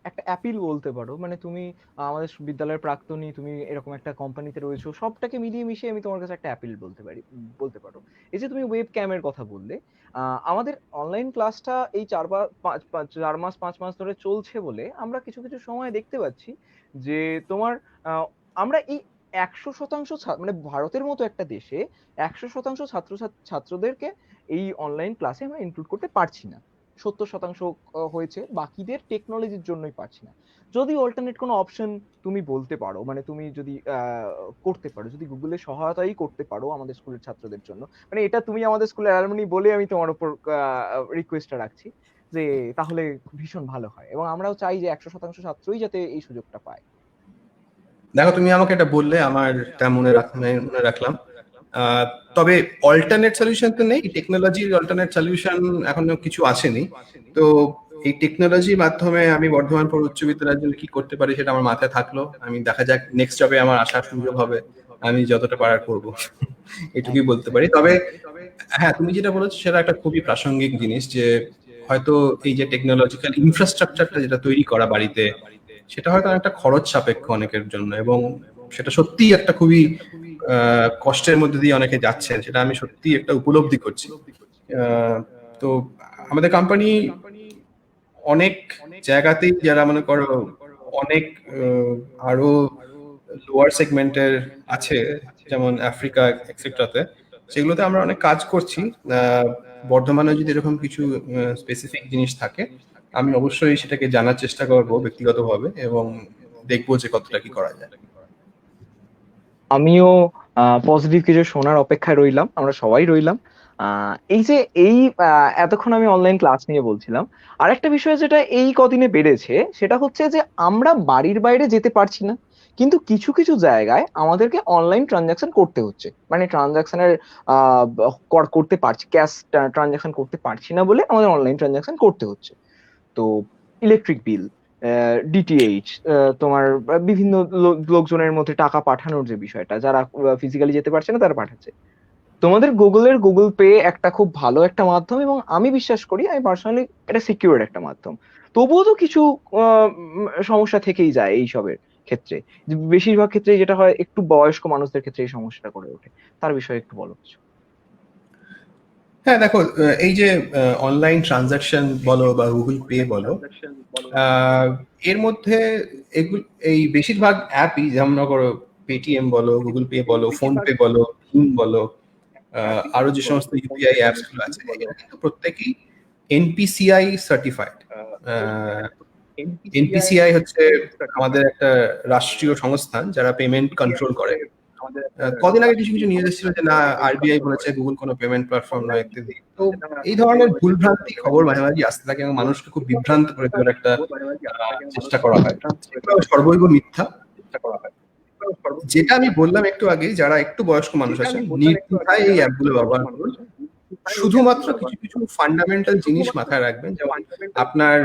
একটা অ্যাপিল বলতে পারো, মানে তুমি আমাদের বিদ্যালয়ের প্রাক্তনী, তুমি এরকম একটা কোম্পানিতে রয়েছো, সবটাকে মিলিয়ে মিশিয়ে আমি তোমার কাছে একটা অ্যাপিল বলতে পারি, বলতে পারো। এই যে তুমি ওয়েব ক্যামের কথা বললে, আমাদের অনলাইন ক্লাসটা এই 4 মাস 5 মাস ধরে চলছে বলে আমরা কিছু কিছু সময় দেখতে পাচ্ছি যে তোমার আমরা এই 100% মানে ভারতের মতো একটা দেশে 100% ছাত্রদেরকে এই অনলাইন ক্লাসে আমরা ইনক্লুড করতে পারছি না। 70% হয়েছে, বাকিদের টেকনোলজির জন্যই পারছি না। যদি অল্টারনেট কোনো অপশন তুমি বলতে পারো, মানে তুমি যদি করতে পারো, যদি গুগলের সহায়তাই করতে পারো আমাদের স্কুলের ছাত্রদের জন্য, মানে এটা তুমি আমাদের স্কুলের অ্যালুমনি বলে আমি তোমার উপর রিকোয়েস্টটা রাখছি, যে তাহলে ভীষণ ভালো হয়, এবং আমরাও চাই যে 100% ছাত্রই যাতে এই সুযোগটা পায়। দেখো তুমি আমাকে এটা বললে, আমার তা মনে রাখলাম। তবে অল্টারনেট সলিউশন তো নেই, টেকনোলজির অল্টারনেট সলিউশন এখনো কিছু আসেনি। তো এই টেকনোলজির মাধ্যমে আমি বর্ধমানপুর উচ্চ বিদ্যালয়ের জন্য কি করতে পারি সেটা আমার মাথায় থাকলো, আমি দেখা যাক নেক্সট জবে আমার আসার সুযোগ হবে, আমি যতটা পারার করবো এটুকুই বলতে পারি। তবে হ্যাঁ, তুমি যেটা বলেছো সেটা একটা খুবই প্রাসঙ্গিক জিনিস, যে হয়তো এই যে টেকনোলজিক্যাল ইনফ্রাস্ট্রাকচারটা যেটা তৈরি করা বাড়িতে, সেটা হয়তো অনেকটা খরচ সাপেক্ষ অনেকের জন্য, এবং সেটা সত্যিই একটা খুবই কষ্টের মধ্যে দিয়ে অনেকে যাচ্ছেন, সেটা আমি সত্যি একটা উপলব্ধি করছি। তো আমাদের কোম্পানি অনেক জায়গাতেই, যারা মনে করো অনেক আরো লোয়ার সেগমেন্টের আছে, যেমন আফ্রিকা এক্সেট্রাতে, সেগুলোতে আমরা অনেক কাজ করছি। বর্ধমানে যদি এরকম কিছু স্পেসিফিক জিনিস থাকে আমি অবশ্যই সেটাকে জানার চেষ্টা করব ব্যক্তিগতভাবে, এবং দেখবো যে কতটা কি করা যায়। আমিও পজিটিভ কিছু শোনার অপেক্ষায় রইলাম, আমরা সবাই রইলাম। এই যে এই এতক্ষণ আমি অনলাইন ক্লাস নিয়ে বলছিলাম, আরেকটা বিষয় যেটা এই কদিনে বেড়েছে সেটা হচ্ছে যে আমরা বাড়ির বাইরে যেতে পারছি না, কিন্তু কিছু কিছু জায়গায় আমাদেরকে অনলাইন ট্রানজাকশন করতে হচ্ছে, মানে ট্রানজাকশনের করতে পারছি, ক্যাশ ট্রানজাকশন করতে পারছি না বলে আমাদের অনলাইন ট্রানজাকশন করতে হচ্ছে। তো ইলেকট্রিক বিল, ডিটিএইচ, তোমার বিভিন্ন লোকজনের মধ্যে টাকা পাঠানোর যে বিষয়টা, যারা ফিজিক্যালি যেতে পারছে না তারা পাঠাচ্ছে। তোমাদের গুগলের গুগল পে একটা খুব ভালো একটা মাধ্যম, এবং আমি বিশ্বাস করি, আমি পার্সোনালি এটা সিকিউর একটা মাধ্যম। তবুও তো কিছু সমস্যা থেকেই যায় এইসবের ক্ষেত্রে, বেশিরভাগ ক্ষেত্রে যেটা হয় একটু বয়স্ক মানুষদের ক্ষেত্রে এই সমস্যাটা করে ওঠে। তার বিষয়ে একটু বলো কিছু। হ্যাঁ দেখো, এই যে অনলাইন ট্রানজাকশন বলো বা গুগল পে বলো, এর মধ্যে এগুলো, এই বেশিরভাগ অ্যাপই, যেমন মনে করো পেটিএম বলো, গুগল পে বলো, ফোন পে বলো, ভীম বলো, আরো যে সমস্ত ইউপিআই অ্যাপস গুলো আছে এরা কিন্তু প্রত্যেকেই এনপিসিআই সার্টিফাইড। এনপিসিআই হচ্ছে আমাদের একটা রাষ্ট্রীয় সংস্থান যারা পেমেন্ট কন্ট্রোল করে। কদিন আগে কিছু কিছু নিউজ এসেছিল যে না আরবিআই বলেছে গুগল কোনো পেমেন্ট প্ল্যাটফর্ম নয় ইত্যাদি। তো এই ধরনের ভুলভ্রান্তি খবর মাঝে মাঝে আসতে থাকে এবং মানুষকে খুব বিভ্রান্ত করে দেওয়ার একটা চেষ্টা করা হয়, এগুলো সর্বৈব মিথ্যা। যেটা আমি বললাম একটু আগে, যারা একটু বয়স্ক মানুষ আছেন নির্দ্বিধায় এই অ্যাপগুলো ব্যবহার করুন। শুধুমাত্র কিছু কিছু ফান্ডামেন্টাল জিনিস মাথায় রাখবেন, যেমন আপনার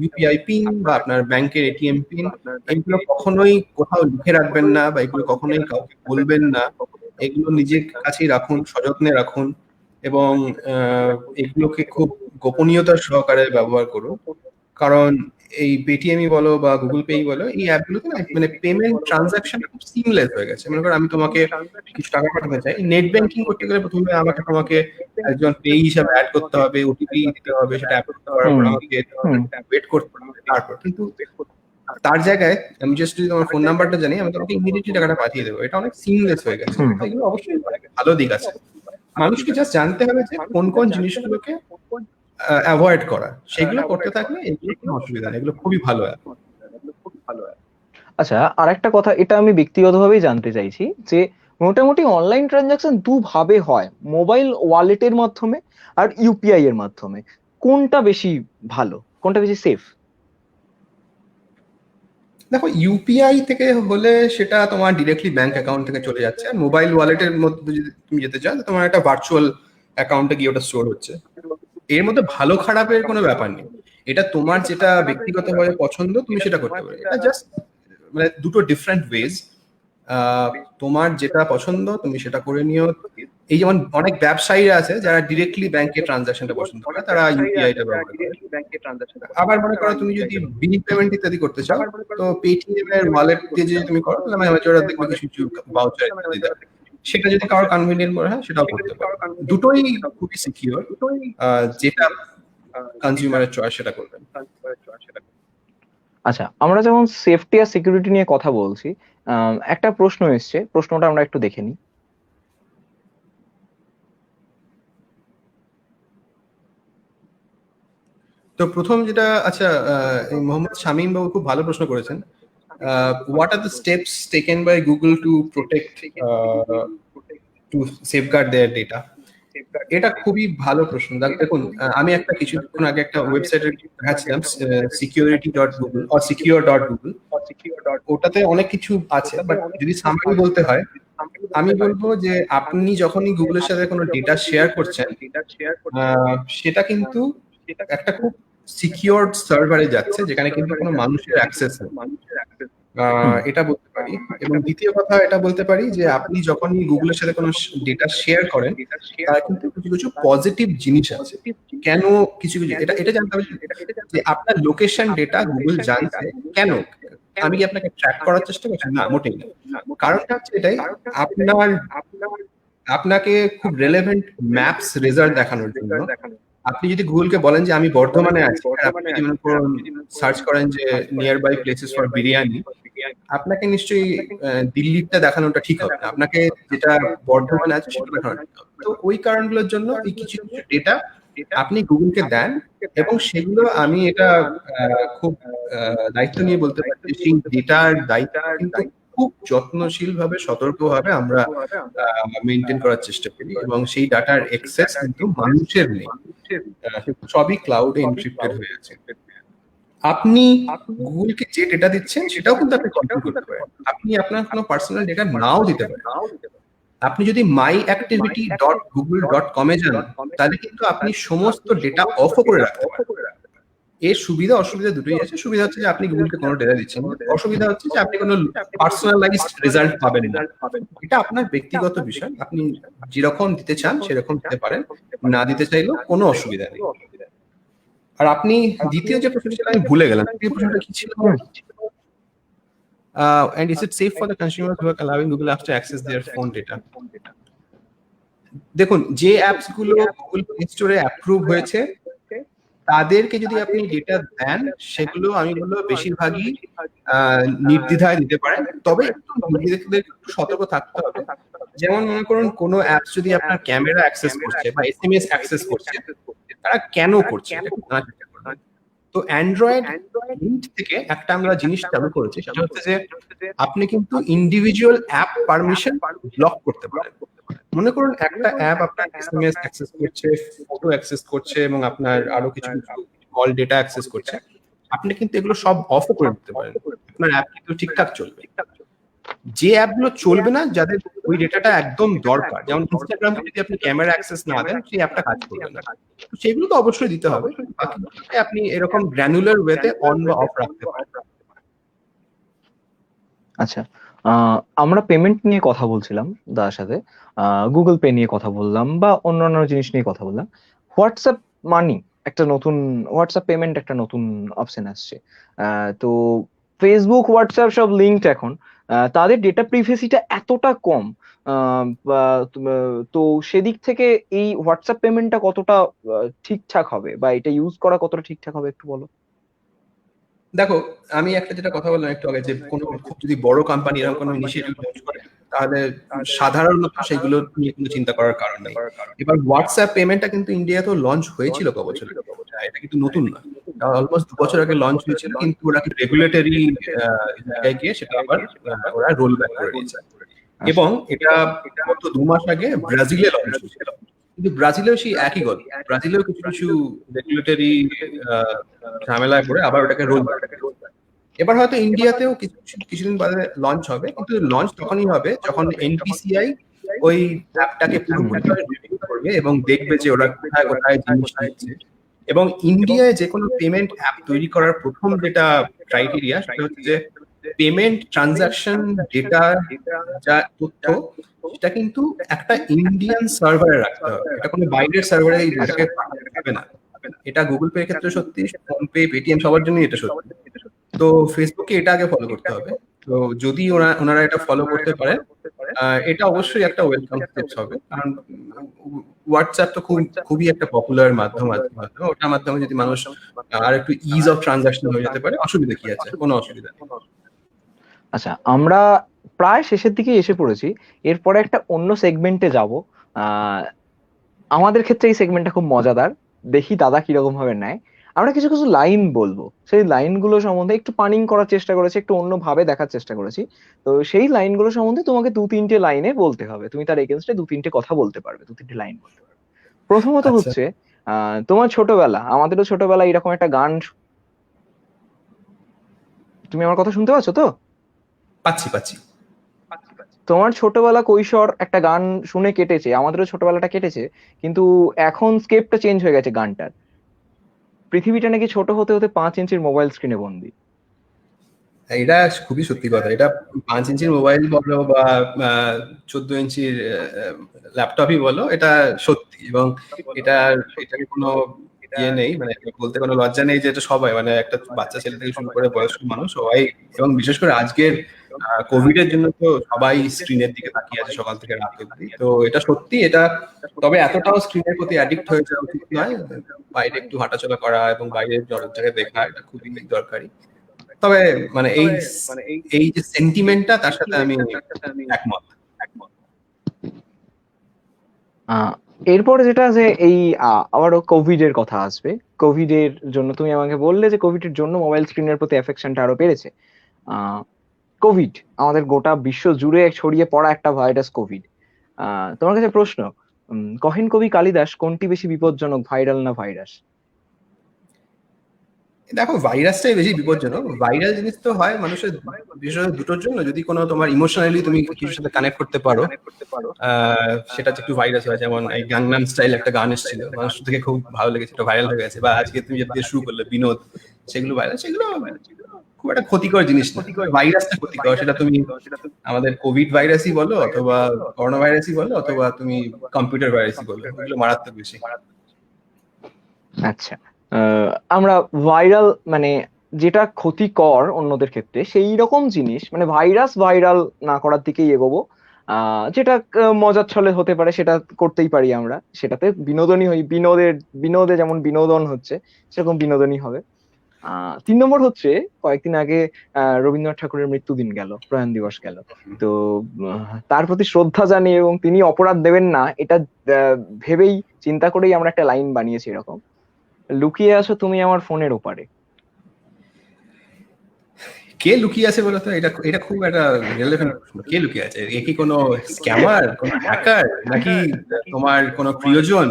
ইউপিআই পিন বা আপনার ব্যাংকের এটিএম পিন এগুলো কখনোই কোথাও লিখে রাখবেন না বা এগুলো কখনোই কাউকে বলবেন না। এগুলো নিজের কাছেই রাখুন, সযত্নে রাখুন এবং এগুলোকে খুব গোপনীয়তার সহকারে ব্যবহার করুন। কারণ এই পেটিএমই বলো বা গুগল পেই বলো, এই অ্যাপগুলোতে না মানে পেমেন্ট ট্রানজাকশন খুব সিমলেস হয়ে গেছে। মনে করো আমি তোমাকে কিছু টাকা পাঠাতে চাই, নেট ব্যাংকিং করতে গেলে প্রথমে তোমাকে একজন পে হিসাবে অ্যাড করতে হবে, ওটিপি দিতে হবে, সেটা অ্যাড করতে করার পর আমাকে ওয়েট করতে হবে তারপর। কিন্তু তার জায়গায় আমি জাস্ট যদি তোমার ফোন নাম্বারটা জানি, আমি তোমাকে ইমিডিয়েটলি টাকাটা পাঠিয়ে দেবো। এটা অনেক সিমলেস হয়ে গেছে। এগুলো অবশ্যই ভালো দিক আছে, মানুষকে জাস্ট জানতে হবে যে কোন কোন জিনিসগুলোকে অ্যাভয়েড করা, সেগুলো করতে থাকলে এগুলো কোনো অসুবিধা নেই, এগুলো খুবই ভালো অ্যাপ। আচ্ছা, আরেকটা কথা, এটা আমি ব্যক্তিগতভাবেই জানতে চাইছি যে মোটামুটি অনলাইন ট্রানজাকশন দুভাবে হয়, মোবাইল ওয়ালেটের মাধ্যমে আর ইউপিআই এর মাধ্যমে। কোনটা বেশি ভালো, কোনটা বেশি সেফ? দেখো, ইউপিআই থেকে হলে সেটা তোমার ডিরেক্টলি ব্যাংক অ্যাকাউন্ট থেকে চলে যাচ্ছে, আর মোবাইল ওয়ালেটের মধ্যে যদি তুমি যেতে চাও তোমার একটা ভার্চুয়াল অ্যাকাউন্টে গিয়ে ওটা স্টোর হচ্ছে। এর মধ্যে ভালো খারাপের কোনো ব্যাপার নেই, এটা তোমার যেটা ব্যক্তিগতভাবে পছন্দ তুমি সেটা করতে পারো। এটা জাস্ট মানে দুটো ডিফারেন্ট ওয়েজ, তোমার যেটা পছন্দ তুমি সেটা করে নিও। এই যেমন অনেক ব্যবসায়ীরা আছে যারা ডিরেক্টলি ব্যাংকে ট্রানজাকশনটা পছন্দ করে, তারা ইউপিআইটা ব্যবহার করে। আবার মনে করো তুমি যদি বিল পেমেন্ট ইত্যাদি করতে চাও, তো পেটিএম এর ওয়ালেট দিয়ে যদি তুমি করো তাহলে আমি ওরা দেখবে কিছু কিছু ভাউচার ইত্যাদি দেয়, সেটা যদি কারোর কনভিনিয়েন্ট মনে হয় সেটাও করতে পারো। দুটোই খুবই সিকিউর, যেটা কনজিউমারের চয়েস সেটা করবেন। আচ্ছা, আমরা যেমন সেফটি আর সিকিউরিটি নিয়ে কথা বলছি, একটা প্রশ্ন এসছে, প্রশ্নটা আমরা একটু দেখে নিই। তো প্রথম যেটা, আচ্ছা, মোহাম্মদ শামীম বাবু খুব ভালো প্রশ্ন করেছেন। What are the steps taken by Google to protect to safeguard their data? এটা খুবই ভালো প্রশ্ন। দেখুন, আমি একটা কিছুক্ষণ আগে একটা ওয়েবসাইটে দেখাচ্ছিলাম, security.google or secure.google, ওটাতে অনেক কিছু আছে, বাট যদি সামারি বলতে হয় আমি বলবো যে আপনি যখনই গুগলের সাথে কোনো ডেটা শেয়ার করছেন, সেটা কিন্তু একটা খুব সিকিউরড সার্ভারে যাচ্ছে, যেখানে কিন্তু কোনো মানুষের অ্যাক্সেস নেই, এটা বলতে পারি। এবং দ্বিতীয় কথা এটা বলতে পারি যে আপনি যখনই গুগলের সাথে কোনো ডেটা শেয়ার করেন, তার কিন্তু কিছু কিছু পজিটিভ জিনিস আছে। কেন কিছু কিছু এটা এটা জানতে হবে যে আপনার লোকেশন ডেটা গুগল জানছে কেন? আমি কি আপনাকে ট্র্যাক করার চেষ্টা করছি? না, মোটেই না। কারণটা হচ্ছে এটাই, আপনাকে খুব রেলেভেন্ট ম্যাপস রেজাল্ট দেখানোর জন্য। আপনি যদি গুগলকে বলেন যে আমি বর্ধমানে আছি, আর আপনি যদি মনে করুন সার্চ করেন যে nearby places for biryani, আপনাকে নিশ্চয়ই দিল্লিতে দেখানোটা ঠিক হবে না, আপনাকে যেটা বর্ধমানে আছে সেটা দেখানো ঠিক হবে। তো ওই কারণগুলোর জন্য এই কিছু কিছু ডেটা আপনি গুগলকে দেন, এবং সেগুলো আমি এটা খুব দায়িত্ব নিয়ে বলতে পারি যে সেই ডেটার দায়িত্ব কিন্তু খুব যত্নশীল ভাবে, সতর্ক ভাবে আমরা মেনটেন করার চেষ্টা করি, এবং সেই ডাটার অ্যাক্সেস কিন্তু মানুষের নেই, সবই ক্লাউডে এনক্রিপ্টেড হয়ে আছে। আপনি গুগলকে যে ডেটা দিচ্ছেন সেটাও কিন্তু আপনি কন্ট্রোল করতে পারেন। আপনি আপনার কোনো পার্সোনাল ডেটা নাও দিতে পারেন। আপনি যদি myactivity.google.com এ যান, তাহলে কিন্তু আপনি সমস্ত ডেটা অফও করে রাখতে পারেন। এর সুবিধা অসুবিধা দুটোই আছে। সুবিধা হচ্ছে যে আপনি গুগলকে কোনো ডেটা দিচ্ছেন, অসুবিধা হচ্ছে যে আপনি কোনো পার্সোনালাইজড রেজাল্ট পাবেন না। এটা আপনার ব্যক্তিগত বিষয়, আপনি যেরকম দিতে চান সেরকম দিতে পারেন, না দিতে চাইলেও কোনো অসুবিধা নেই। আর আপনি দ্বিতীয় যে প্রশ্নটা আমি ভুলে গেলাম, দ্বিতীয় প্রশ্নটা কি ছিল? And is it safe for the consumers who are allowing Google apps to access their phone data? দেখুন, যে অ্যাপস গুলো গুগল প্লে স্টোরে অ্যাপ্রুভ হয়েছে তাদেরকে যদি আপনি ডেটা দেন, সেগুলো আমি বলবো বেশিরভাগই নির্দ্বিধায় দিতে পারেন। তবে একটু সতর্ক থাকতে হবে যেমন মনে করুন কোনো অ্যাপস যদি আপনার ক্যামেরা অ্যাক্সেস করছে বা এসএমএস অ্যাক্সেস করছে, তারা কেন করছে এটা একটু জানার চেষ্টা করবেন। তো অ্যান্ড্রয়েড লিঙ্ক থেকে একটা আমরা জিনিস চালু করেছি, সেটা হচ্ছে যে আপনি কিন্তু ইন্ডিভিজুয়াল অ্যাপ পারমিশন ব্লক করতে পারেন। মনে করুন একটা অ্যাপ আপনার এসএমএস অ্যাক্সেস করছে, ফটো অ্যাক্সেস করছে এবং আপনার আরো কিছু কিছু কল ডেটা অ্যাক্সেস করছে, আপনি কিন্তু এগুলো সব অফ করে দিতে পারেন, আপনার অ্যাপ কিন্তু ঠিকঠাক চলবে। যে অ্যাপগুলো চলবে না, যাদের ওই ডেটাটা একদম দরকার, যেমন ইনস্টাগ্রামকে যদি আপনি ক্যামেরা অ্যাক্সেস না দেন, সেই অ্যাপটা কাজ করবে না। তো সেগুলো তো অবশ্যই দিতে হবে, বাকিগুলোকে আপনি এরকম গ্র্যানুলার ওয়েতে অন বা অফ রাখতে পারেন। আচ্ছা, আমরা পেমেন্ট নিয়ে কথা বলছিলাম দাদার সাথে, গুগল পে নিয়ে কথা বললাম বা অন্যান্য জিনিস নিয়ে কথা বললাম। হোয়াটসঅ্যাপ মানি একটা নতুন, হোয়াটসঅ্যাপ পেমেন্ট একটা নতুন অপশন আসছে। তো ফেসবুক হোয়াটসঅ্যাপ সব লিঙ্কড এখন, তাদের ডেটা প্রিভেসিটা এতটা কম, তো সেদিক থেকে এই হোয়াটসঅ্যাপ পেমেন্টটা কতটা ঠিকঠাক হবে, বা এটা ইউজ করা কতটা ঠিকঠাক হবে একটু বলো। দেখো, আমি একটা যেটা কথা বললাম একটু আগে, যে কোনো খুব যদি বড় কোম্পানি এরকম কোনো ইনিশিয়েটিভ লঞ্চ করে, তাহলে সাধারণত সেগুলো নিয়ে কোনো চিন্তা করার কারণ নেই। এবার হোয়াটসঅ্যাপ পেমেন্টটা কিন্তু ইন্ডিয়াতেও লঞ্চ হয়েছিল ক বছর আগে। এটা কিন্তু নতুন না, অলমোস্ট 2 বছর আগে লঞ্চ হয়েছিল, কিন্তু ওরা রেগুলেটরি জায়গায় গিয়ে সেটা আবার ওরা রোল ব্যাক করে দিয়েছে। এবং এটা গত 2 মাস আগে ব্রাজিলে লঞ্চ হয়েছিল, কিন্তু ব্রাজিলেও সেই একই গল্প, ব্রাজিলেও কিছু কিছু রেগুলেটরি ঝামেলায় পড়ে আবার ওটাকে রোল ব্যাক। এবার হয়তো ইন্ডিয়াতেও কিছুদিন বাদে লঞ্চ হবে, কিন্তু লঞ্চ তখনই হবে যখন এনপিসিআই ওই অ্যাপটাকে পুরোপুরিভাবে রিভিউ করবে এবং দেখবে যে ওরা কোথায় কোথায় জিনিস নিচ্ছে। এবং ইন্ডিয়ায় যে কোনো পেমেন্ট অ্যাপ তৈরি করার প্রথম যেটা ক্রাইটেরিয়া, সেটা হচ্ছে যে পেমেন্ট ট্রানজাকশন ডেটা, যা তথ্য, সেটা কিন্তু একটা ইন্ডিয়ান সার্ভারে রাখতে হবে, এটা কোনো বাইরের সার্ভারে এই ডেটাকে পাঠাতে হবে না। এটা গুগল পে এর ক্ষেত্রে সত্যি, ফোন পে, পেটিএম সবার জন্যই এটা সত্যি। তো ফেসবুককে এটা আগে ফলো করতে হবে। তো যদি ওনারা এটা ফলো করতে পারে, এটা অবশ্যই একটা ওয়েলকাম স্টেপস হবে, কারণ হোয়াটসঅ্যাপ তো খুবই একটা পপুলার মাধ্যম আছে, ওটার মাধ্যমে যদি মানুষ আর একটু ইজ অফ ট্রানজাকশন হয়ে যেতে পারে, অসুবিধা কি আছে? কোনো অসুবিধা নেই। আচ্ছা, আমরা প্রায় শেষের দিকে এসে পড়েছি। এরপরে একটা অন্য সেগমেন্টে যাব। আমাদের ক্ষেত্রে এই সেগমেন্টটা খুব মজাদার, দেখি দাদা কিরকম ভাবে নেয়। আমরা কিছু কিছু লাইন বলবো, সেই লাইনগুলো সম্বন্ধে একটু পানিং করার চেষ্টা করেছি, একটু অন্য ভাবে দেখার চেষ্টা করেছি। তো সেই লাইনগুলো সম্বন্ধে তোমাকে 2-3টে লাইনে বলতে হবে, তুমি তার এগেনস্টে 2-3টে কথা বলতে পারবে, 2-3টে লাইন বলতে পারবে। প্রথমত আচ্ছা, হচ্ছে, তোমার ছোটবেলা, আমাদেরও ছোটবেলা এরকম একটা গান, তুমি আমার কথা শুনতে পাচ্ছ তো? পাচ্ছি পাচ্ছি। তোমার ছোটবেলা কৈশোর একটা গান শুনে কেটেছে, আমাদেরও ছোটবেলাটা কেটেছে, কিন্তু এখন স্কেপটা চেঞ্জ হয়ে গেছে গানটার। পৃথিবীটা নাকি ছোট হতে হতে 5 ইঞ্চির মোবাইল স্ক্রিনে বন্দি। এটা খুবই সত্যি কথা। এটা 5 ইঞ্চির মোবাইল বলো বা 14 ইঞ্চির ল্যাপটপই বলো, এটা সত্যি। এবং এটাকে কোনো ইয়ে নেই, মানে বলতে কোনো লজ্জা নেই যে এটা সবাই, মানে একটা বাচ্চা ছেলে থেকে শুরু করে বয়স্ক মানুষ সবাই, এবং বিশেষ করে আজকের কোভিড এর জন্য তো সবাই স্ক্রিনের দিকে তাকিয়ে আছে সকাল থেকে রাত অব্দি। তো এটা সত্যি, এটা তবে এতটাও স্ক্রিনের প্রতি অ্যাডিক্ট হয়ে যাওয়া উচিত নয়। বাইরে একটু হাঁটাচলা করা এবং বাইরের জগৎটাকে দেখা, এটা খুবই দরকারি। তবে মানে এই যে সেন্টিমেন্টটা, তার সাথে আমি একমত। আহ এরপরে যেটা, যে এই আবারও কোভিড এর কথা আসবে। কোভিড এর জন্য তুমি আমাকে বললে যে কোভিড এর জন্য মোবাইল স্ক্রিনের প্রতি অ্যাফেকশনটা আরো বেড়েছে। কোভিড আমাদের গোটা বিশ্ব জুড়ে ছড়িয়ে পড়া একটা ভাইরাস কোভিড। তোমার কাছে প্রশ্ন, কহেন কবি কালিদাস কোনটি বেশি বিপজ্জনক, ভাইরাল না ভাইরাস? দেখো, ভাইরাসটাই বেশি বিপজ্জনক। ভাইরাল জিনিস তো হয় মানুষের বিশেষত দুটোর জন্য, যদি কোনো তোমার ইমোশনালি তুমি কিছুর সাথে কানেক্ট করতে পারো, সেটা একটু ভাইরাস হয়। যেমন এই গাংনাম স্টাইল একটা গান এসেছিল, মানুষ থেকে খুব ভালো লেগেছে, এটা ভাইরাল হয়ে গেছে। বা আজকে তুমি যেটা দিয়ে শুরু করলে বিনোদ, সেগুলো ভাইরাল, সেগুলো খুব একটা ক্ষতিকর জিনিস না। ভাইরাসটা ক্ষতিকর, সেটা তুমি আমাদের কোভিড ভাইরাসই বলো, অথবা করোনা ভাইরাসই বলো, অথবা তুমি কম্পিউটার ভাইরাসই বলো, এগুলো মারাত্মক বেশি। আচ্ছা, আমরা ভাইরাল মানে যেটা ক্ষতিকর অন্যদের ক্ষেত্রে সেই রকম জিনিস, মানে ভাইরাস ভাইরাল না করার দিকেই এগোবো। যেটা মজার ছলে হতে পারে সেটা করতেই পারি আমরা, সেটাতে বিনোদনই হই, বিনোদে যেমন বিনোদন হচ্ছে সেরকম বিনোদনই হবে। 3 নম্বর হচ্ছে, কয়েকদিন আগে রবীন্দ্রনাথ ঠাকুরের মৃত্যুদিন গেল, প্রয়াণ দিবস গেল। তো তার প্রতি শ্রদ্ধা জানিয়ে এবং তিনি অপরাধ দেবেন না এটা ভেবেই, চিন্তা করেই আমরা একটা লাইন বানিয়েছি এরকম: লুকিয়ে আছো তুমি আমার ফোনের ওপারে। কে লুকিয়ে আছে বলতো? এটা এটা খুব একটা রিলেভেন্ট প্রশ্ন। কে লুকিয়ে আছে? এ কি কোনো স্ক্যামার, কোনো হ্যাকার, নাকি তোমার কোনো প্রিয়জন?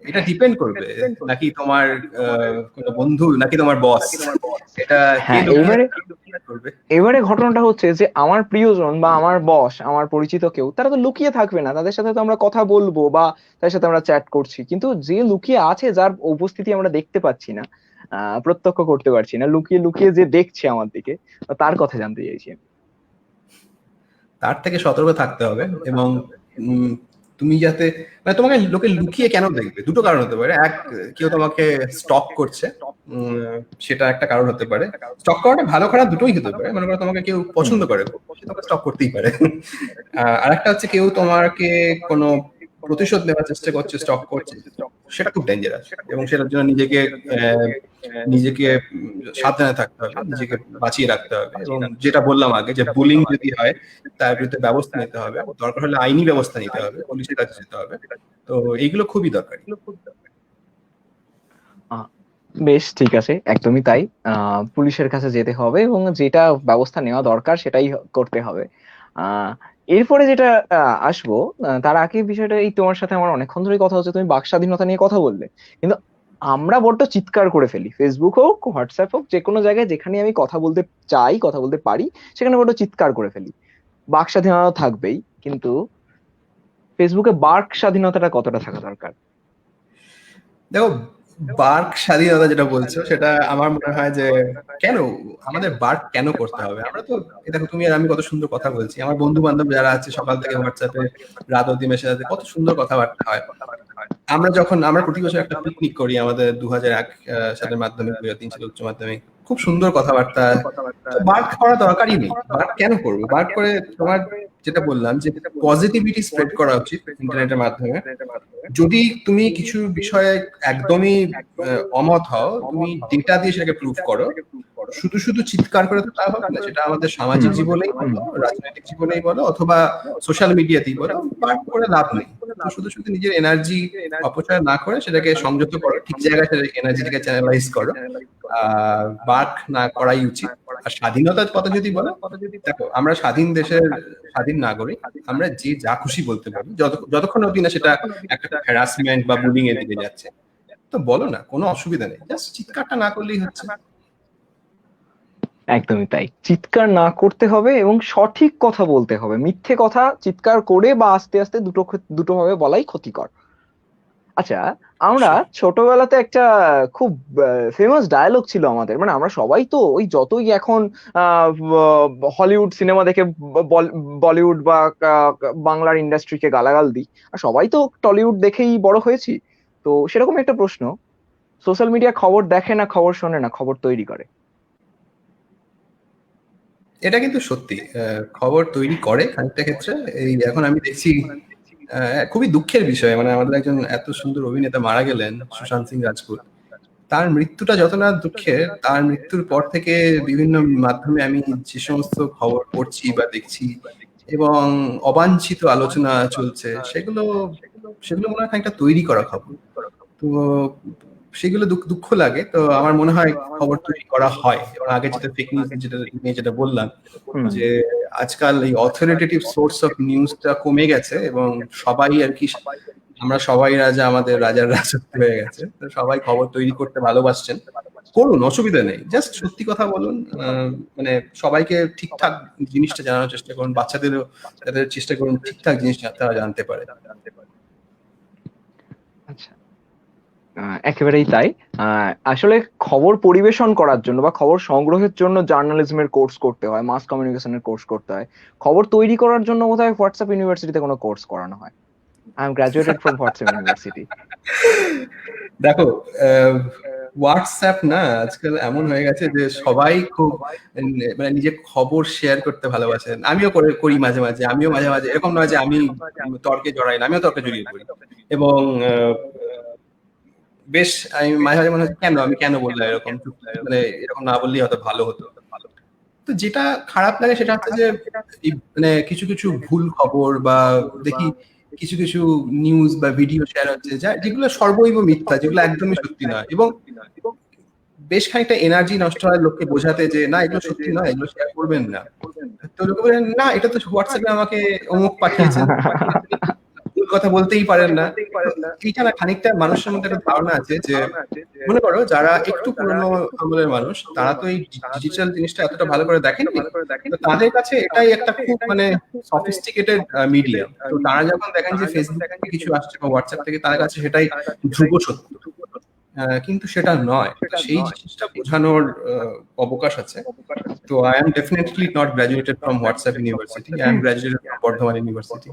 এটা ডিপেন্ড করবে। নাকি তোমার কোনো বন্ধু, নাকি তোমার বস? এটা কে হ্যাঁ, লুকিয়ে এবারে করবে? এবারে ঘটনাটা হচ্ছে যে আমার প্রিয়জন বা আমার বস, আমার পরিচিত কেউ, তারা তো লুকিয়ে থাকবে না, তাদের সাথে তো আমরা কথা বলবো বা তাদের সাথে আমরা চ্যাট করছি। কিন্তু যে লুকিয়ে আছে, যার উপস্থিতি আমরা দেখতে পাচ্ছি না, প্রত্যক্ষ করতে পারছি না, লুকিয়ে লুকিয়ে যে দেখছে আমার দিকে, তার কথা জানতে চাইছি আমি। তার থেকে সতর্ক থাকতে হবে। এবং তুমি যাতে, মানে তোমাকে লোকে লুকিয়ে কেন দেখবে? দুটো কারণ হতে পারে। এক, কেউ তোমাকে স্টক করছে, সেটা একটা কারণ হতে পারে। স্টক করাটা ভালো খারাপ দুটোই হতে পারে। মনে করো তোমাকে কেউ পছন্দ করে, সে তোমাকে স্টক করতেই পারে। আর একটা হচ্ছে কেউ তোমাকে কোনো প্রতিশোধ নেওয়ার চেষ্টা করছে, স্টক করছে, সেটা খুব ডেঞ্জারাস। এবং সেটার জন্য নিজেকে নিজেকে সাবধানে থাকতে হবে, নিজেকে বাঁচিয়ে রাখতে হবে। এবং যেটা বললাম আগে, যে বুলিং যদি হয় তার বিরুদ্ধে ব্যবস্থা নিতে হবে, দরকার হলে আইনি ব্যবস্থা নিতে হবে, পুলিশের কাছে যেতে হবে। তো এইগুলো খুবই দরকারি। আহ, বেশ, ঠিক আছে, একদমই তাই। পুলিশের কাছে যেতে হবে এবং যেটা ব্যবস্থা নেওয়া দরকার সেটাই করতে হবে। আহ এরপরে যেটা আসবো, তার আগে বিষয়টা, এই তোমার সাথে আমার অনেকক্ষণ ধরেই কথা হচ্ছে, তুমি বাক স্বাধীনতা নিয়ে কথা বললে, কিন্তু আমরা বড্ড চিৎকার করে ফেলি, ফেসবুক হোক, হোয়াটসঅ্যাপ হোক, যে কোনো জায়গায় যেখানে আমি কথা বলতে চাই, কথা বলতে পারি, সেখানে বড্ড চিৎকার করে ফেলি। বাক স্বাধীনতা থাকবেই, কিন্তু ফেসবুকে বাক স্বাধীনতাটা কতটা থাকা দরকার? দেখো, বার্ক স্বাধীনতা যেটা বলছো, সেটা আমার মনে হয় যে কেন আমাদের বার্ক কেন করতে হবে? আমরা তো, দেখো তুমি আর আমি কত সুন্দর কথা বলছি, আমার বন্ধু বান্ধব যারা আছে সকাল থেকে হোয়াটসঅ্যাপে রাত অব্দি মেসেজ আছে, কত সুন্দর কথাবার্তা হয়। আমরা প্রতি বছর একটা পিকনিক করি, আমাদের 2001 সালের মাধ্যমিক, 2003 সালের উচ্চ মাধ্যমিক, খুব সুন্দর কথাবার্তা। তো বার্ক করা দরকারই নেই। বার্ক কেন করবো? বার্ক করে তোমার, যেটা বললাম, যে পজিটিভিটি স্প্রেড করা উচিত ইন্টারনেটের মাধ্যমে। যদি তুমি কিছু বিষয়ে একদমই অমত হও, তুমি ডেটা দিয়ে সেটাকে প্রুফ করো। শুধু শুধু চিৎকার করে তো তা হবে না। সেটা আমাদের সামাজিক জীবনেই বলো, রাজনৈতিক জীবনেই বলো, অথবা সোশ্যাল মিডিয়াতেই বলো, বার্ক করে লাভ নেই। তো শুধু শুধু নিজের এনার্জি অপচয় না করে সেটাকে সংযত করো, ঠিক জায়গায় সেটাকে এনার্জিটাকে চ্যানেলাইজ করো। বার্ক না করাই উচিত। আর স্বাধীনতার কথা যদি বলো, দেখো আমরা স্বাধীন দেশের স্বাধীন নাগরিক, আমরা যে যা খুশি বলতে পারি, যতক্ষণ অবধি না সেটা একটা হ্যারাসমেন্ট বা বুলিং এর দিকে যাচ্ছে। তো বলো না, কোনো অসুবিধা নেই, জাস্ট চিৎকারটা না করলেই হচ্ছে। একদমই তাই, চিৎকার না করতে হবে এবং সঠিক কথা বলতে হবে। মিথ্যে কথা চিৎকার করে বা আস্তে আস্তে দুটো ভাবে বলাই ক্ষতিকর। আচ্ছা, আমরা অবশ্যই। ছোটবেলাতে একটা খুব ফেমাস ডায়ালগ ছিল আমাদের, মানে আমরা সবাই তো ওই, যতই এখন হলিউড সিনেমা দেখে বলিউড বা বাংলার ইন্ডাস্ট্রিকে গালাগাল দিই, আর সবাই তো টলিউড দেখেই বড় হয়েছি। তো সেরকম একটা প্রশ্ন: সোশ্যাল মিডিয়া খবর দেখে না খবর শোনে না খবর তৈরি করে? এটা কিন্তু সত্যি, খবর তৈরি করে খানিকটা ক্ষেত্রে। এই এখন আমি দেখছি, খুবই দুঃখের বিষয়, মানে আমাদের একজন এত সুন্দর অভিনেতা মারা গেলেন, সুশান্ত সিং রাজপুত। তার মৃত্যুটা যত না দুঃখের, তার মৃত্যুর পর থেকে বিভিন্ন মাধ্যমে আমি যে সমস্ত খবর পড়ছি বা দেখছি, এবং অবাঞ্ছিত আলোচনা চলছে, সেগুলো সেগুলো মনে হয় খানিকটা তৈরি করা খবর। তো সেগুলো দুঃখ লাগে। তো আমার মনে হয় খবর তৈরি করা হয়। এবং আগে যেটা ফেক নিউজ যেটা বললাম, যে আজকাল এই অথরিটেটিভ সোর্স অফ নিউজটা কমে গেছে, এবং সবাই আর কি, আমরা সবাই রাজা, আমাদের রাজার রাজত্ব হয়ে গেছে। তো সবাই খবর তৈরি করতে ভালোবাসছেন, করুন, অসুবিধা নেই, জাস্ট সত্যি কথা বলুন। মানে সবাইকে ঠিকঠাক জিনিসটা জানানোর চেষ্টা করুন, বাচ্চাদেরও তাদের চেষ্টা করুন ঠিকঠাক জিনিসটা তারা জানতে পারে। আচ্ছা, একেবারেই তাই। আসলে খবর পরিবেশন করার জন্য বা খবর সংগ্রহের জন্য জার্নালিজমের কোর্স করতে হয়, মাস কমিউনিকেশনের কোর্স করতে হয়। খবর তৈরি করার জন্য বোধহয় হোয়াটসঅ্যাপ ইউনিভার্সিটিতে কোনো কোর্স করানো হয়। I am graduated from WhatsApp university. দেখো, হোয়াটসঅ্যাপ না আজকাল এমন হয়ে গেছে যে সবাই খুব মানে নিজের খবর শেয়ার করতে ভালোবাসেন। আমিও করি মাঝে মাঝে, আমিও মাঝে মাঝে, এরকম নয় যে আমি তর্কে জড়াই না, আমিও তর্কে জড়িয়ে পড়ি। এবং বেশ, আমি মাঝে মাঝে মনে হচ্ছে আমি কেন বললাম এরকম, মানে এরকম না বললেই হয়তো ভালো হতো। তো যেটা খারাপ লাগে সেটা হচ্ছে যে মানে কিছু কিছু ভুল খবর বা দেখি কিছু কিছু নিউজ বা ভিডিও শেয়ার হচ্ছে যেগুলো সর্বৈব মিথ্যা, যেগুলো একদমই সত্যি নয়, এবং বেশ খানিকটা এনার্জি নষ্ট হয় লোককে বোঝাতে যে না এগুলো সত্যি নয়, এগুলো শেয়ার করবেন না। তো লোকে বলেন না এটা তো হোয়াটসঅ্যাপে আমাকে অমুক পাঠিয়েছেন, ভুল কথা বলতেই পারেন না। তো এইটা না খানিকটা মানুষের মধ্যে একটা ধারণা আছে যে, মনে করো যারা একটু পুরনো আমলের মানুষ তারা তো এই ডিজিটাল জিনিসটা এতটা ভালো করে দেখেননি, তো তাদের কাছে এটাই একটা খুব মানে সফিস্টিকেটেড মিডিয়াম। তো তারা যখন দেখেন যে ফেসবুক থেকে কিছু আসছে বা হোয়াটসঅ্যাপ থেকে, তাদের কাছে সেটাই ধ্রুব সত্য। কিন্তু সেটা নয়, তো সেই জিনিসটা বোঝানোর অবকাশ আছে। তো I am definitely not graduated from WhatsApp university, I am graduated from Bardhaman university.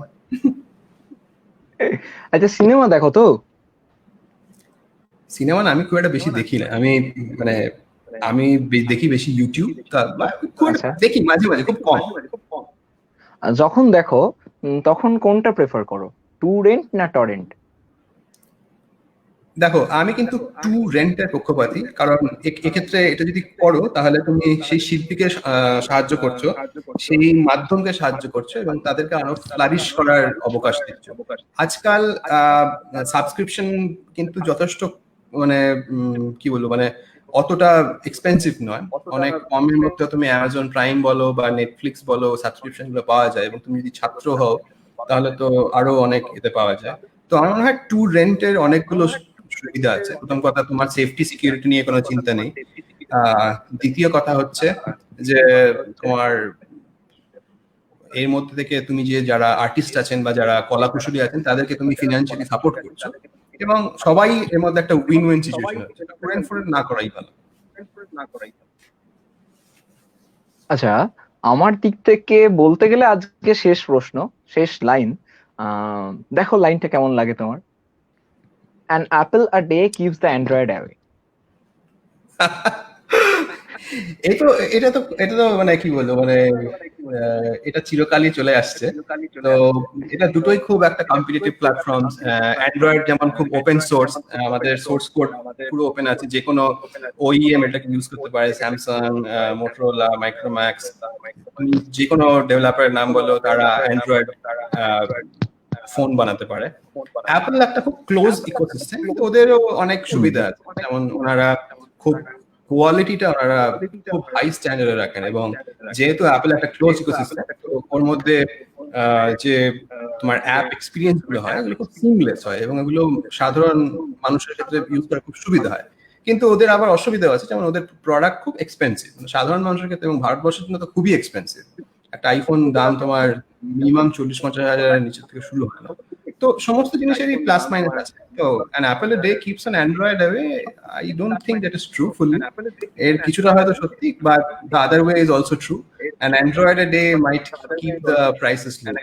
আচ্ছা, সিনেমা দেখো তো? সিনেমা না, আমি খুব একটা বেশি দেখি না। মানে আমি দেখি বেশি ইউটিউব, খুব একটা আচ্ছা, দেখি মাঝে মাঝে, খুব কম। যখন দেখো তখন কোনটা প্রেফার করো, টু রেন্ট না টরেন্ট? দেখো আমি কিন্তু টু রেন্টের পক্ষপাতী, কারণ এক্ষেত্রে এটা যদি করো তাহলে তুমি সেই শিল্পীকে সাহায্য করছো, সেই মাধ্যমকে সাহায্য করছো, এবং তাদেরকে আরো ফ্লারিশ করার অবকাশ দিচ্ছ। আজকাল সাবস্ক্রিপশন কিন্তু যথেষ্ট মানে কি বলবো, মানে অতটা এক্সপেন্সিভ নয়। অনেক কমের মধ্যে তুমি অ্যামাজন প্রাইম বলো বা নেটফ্লিক্স বলো, সাবস্ক্রিপশন গুলো পাওয়া যায়, এবং তুমি যদি ছাত্র হও তাহলে তো আরো অনেক এতে পাওয়া যায়। তো আমার মনে হয় টু রেন্টের অনেকগুলো সুবিধা আছে। প্রথম কথা, তোমার সেফটি সিকিউরিটি নিয়ে কোনো চিন্তা নেই। দ্বিতীয় কথা হচ্ছে যে তোমার এর মধ্যে থেকে তুমি যে যারা আর্টিস্ট আছেন বা যারা কলাকুশলী আছেন তাদেরকে তুমি ফিনান্সিয়ালি সাপোর্ট করছো, এবং সবাই এর মধ্যে একটা উইন উইন সিচুয়েশন হচ্ছে। টুরেন্ট ফোরেন্ট না করাই ভালো। আচ্ছা, আমার দিক থেকে বলতে গেলে আজকে শেষ প্রশ্ন, শেষ লাইন। দেখো লাইনটা কেমন লাগে তোমার? An apple a day keeps the android away. এই তো এটা তো মানে কি বলবো, মানে এটা চিরকালই চলে আসছে। তো এটা দুটোই খুব একটা কম্পিটিটিভ প্ল্যাটফর্ম। অ্যান্ড্রয়েড যেমন খুব ওপেন সোর্স, আমাদের সোর্স কোড পুরো ওপেন আছে, যে কোনো ওইএম এটাকে ইউজ করতে পারে, স্যামসাং, মোটরোলা, মাইক্রোম্যাক্স। তুমি যে কোনো ডেভেলপারের নাম বলো, তারা অ্যান্ড্রয়েড ফোন বানাতে পারে। অ্যাপল একটা খুব ক্লোজ ইকোসিস্টেম, কিন্তু ওদেরও অনেক সুবিধা আছে, যেমন ওনারা খুব কোয়ালিটিটা ওনারা খুব হাই স্ট্যান্ডার্ডে রাখেন, এবং যেহেতু অ্যাপল একটা ক্লোজ ইকোসিস্টেম, তো ওর মধ্যে যে তোমার অ্যাপ এক্সপিরিয়েন্স গুলো হয় ওগুলো খুব সিমলেস হয়, এবং এগুলো সাধারণ মানুষের ক্ষেত্রে ইউজ করা খুব সুবিধা হয়। কিন্তু ওদের আবার অসুবিধাও আছে, যেমন ওদের প্রোডাক্ট খুব এক্সপেন্সিভ, সাধারণ মানুষের ক্ষেত্রে, এবং ভারতবর্ষের জন্য তো খুবই এক্সপেন্সিভ। একটা আইফোন দাম তোমার মিনিমাম 40-50 হাজারের নিচে থেকে শুরু হয় না। তো সমস্ত জিনিসেরই প্লাস মাইনাস আছে। তো an apple a day keeps an android away, I don't think that is true fully. এর কিছুটা হয়তো সত্যি, but the other way is also true. An android a day might keep the prices low.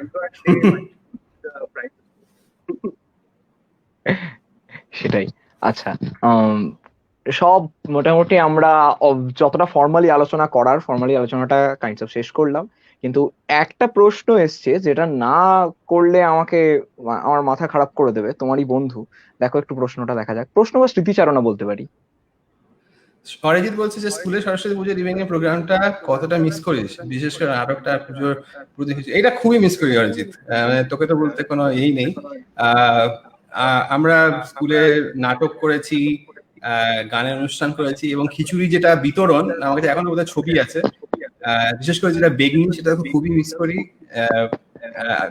সেটাই। আচ্ছা, সব মোটামুটি আমরা যতটা ফর্মালি আলোচনাটা কাইন্ডস অফ শেষ করলাম। কিন্তু একটা প্রশ্ন এসছে যেটা না করলে আমার মাথা খারাপ করে দেবে, তোমারই বন্ধু। দেখো একটু প্রশ্নটা দেখা যাক, প্রশ্ন বা স্মৃতিচারণা বলতে পারি। অরিজিৎ বলছে যে স্কুলে সরস্বতী পুজো ইভিনিং এর প্রোগ্রামটা কতটা মিস করিস, বিশেষ করে নাটকটা পুজোর প্রতি। এটা খুবই মিস করি অরিজিৎ, মানে তোকে তো বলতে কোনো এই নেই। আমরা স্কুলে নাটক করেছি, গানের অনুষ্ঠান করেছি, এবং খিচুড়ি যেটা বিতরণ, আমার কাছে এখনো বোধহয় ছবি আছে, বিশেষ করে যেটা বেগনি, সেটা খুবই মিস করি।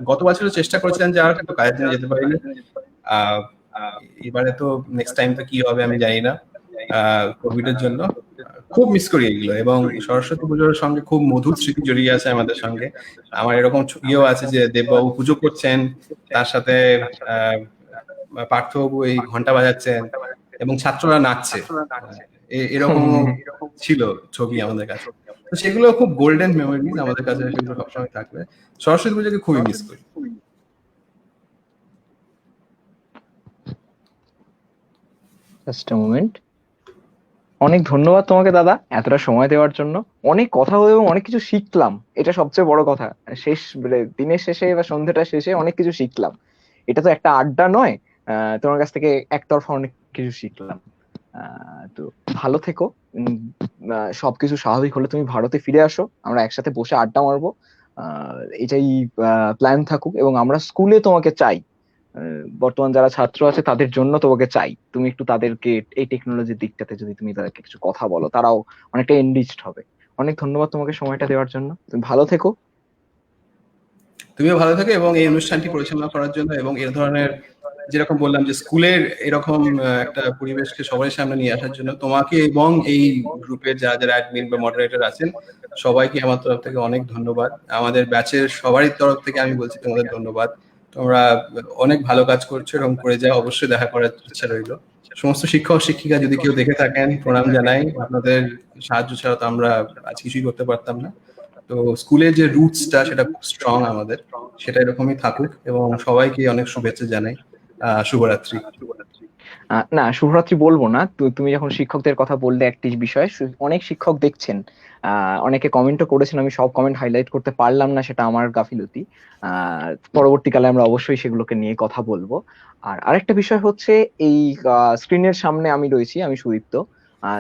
গত বছর চেষ্টা করেছিলাম যাওয়ার, কিন্তু কাজের জন্য যেতে পারিনি। এবারে তো নেক্সট টাইম তো কি হবে আমি জানি না, কোভিড এর জন্য। খুব মিস করি এগুলো, এবং সরস্বতী পুজোর সঙ্গে খুব মধুর স্মৃতি জড়িয়ে আছে আমাদের সঙ্গে। আমার এরকম ইয়েও আছে যে দেববাবু পুজো করছেন, তার সাথে পার্থবাবু এই ঘন্টা বাজাচ্ছেন, এবং ছাত্ররা নাচছে, এরকম ছিল ছবি আমাদের কাছে। তো সেগুলো খুব গোল্ডেন মেমোরিজ আমাদের কাছে, সেগুলো সবসময় থাকবে। সরস্বতী পুজোকে খুবই মিস করি। Just a moment. অনেক ধন্যবাদ তোমাকে দাদা এতটা সময় দেওয়ার জন্য। অনেক কথা হলো এবং অনেক কিছু শিখলাম, এটা সবচেয়ে বড় কথা। দিনের শেষে বা সন্ধ্যাটা শেষে অনেক কিছু শিখলাম। এটা তো একটা আড্ডা নয়, তোমার কাছ থেকে একতরফা অনেক কিছু শিখলাম। তো ভালো থেকো। সবকিছু স্বাভাবিক হলে তুমি ভারতে ফিরে আসো, আমরা একসাথে বসে আড্ডা মারবো। এটাই প্ল্যান থাকুক। এবং আমরা স্কুলে তোমাকে চাই, বর্তমান যারা ছাত্র আছে তাদের জন্য তোমাকে চাই, তুমি একটু তাদেরকে এই টেকনোলজির দিকটাতে যদি তুমি তাদেরকে কিছু কথা বলো, তারাও অনেকটা এনরিচড হবে। অনেক ধন্যবাদ তোমাকে সময়টা দেওয়ার জন্য, তুমি ভালো থেকো। তুমিও ভালো থাকো, এবং এই অনুষ্ঠানটি পরিচালনা করার জন্য এবং এর ধরনের, যেরকম বললাম যে স্কুলের এরকম একটা পরিবেশকে সবার সামনে নিয়ে আসার জন্য তোমাকে এবং এই গ্রুপের যারা যারা অ্যাডমিন বা মডারেটর আছেন সবাইকে আমার তরফ থেকে অনেক ধন্যবাদ। আমাদের ব্যাচের সবারই তরফ থেকে আমি বলছি তোমাদের ধন্যবাদ। তোমরা অনেক ভালো কাজ করছো এবং করে যাও, অবশ্যই দেখা করার ইচ্ছা রইলো। সমস্ত শিক্ষক শিক্ষিকা যদি কেউ দেখে থাকেন প্রণাম জানাই, আপনাদের সাহায্য ছাড়া তো আমরা আজ কিছুই করতে পারতাম না। তো স্কুলের যে রুটসটা সেটা খুব স্ট্রং আমাদের, সেটা এরকমই থাকুক এবং সবাইকে অনেক শুভেচ্ছা জানাই। শুভরাত্রি। না, শুভরাত্রি বলবো না। তুমি যখন শিক্ষকদের কথা বললে একটি বিষয়, অনেক শিক্ষক দেখছেন, অনেকে কমেন্টও করেছেন, আমি সব কমেন্ট হাইলাইট করতে পারলাম না, সেটা আমার গাফিলতি। পরবর্তীকালে আমরা অবশ্যই সেগুলোকে নিয়ে কথা বলবো। আর আরেকটা বিষয় হচ্ছে, এই স্ক্রিনের সামনে আমি রয়েছি, আমি সুদীপ্ত।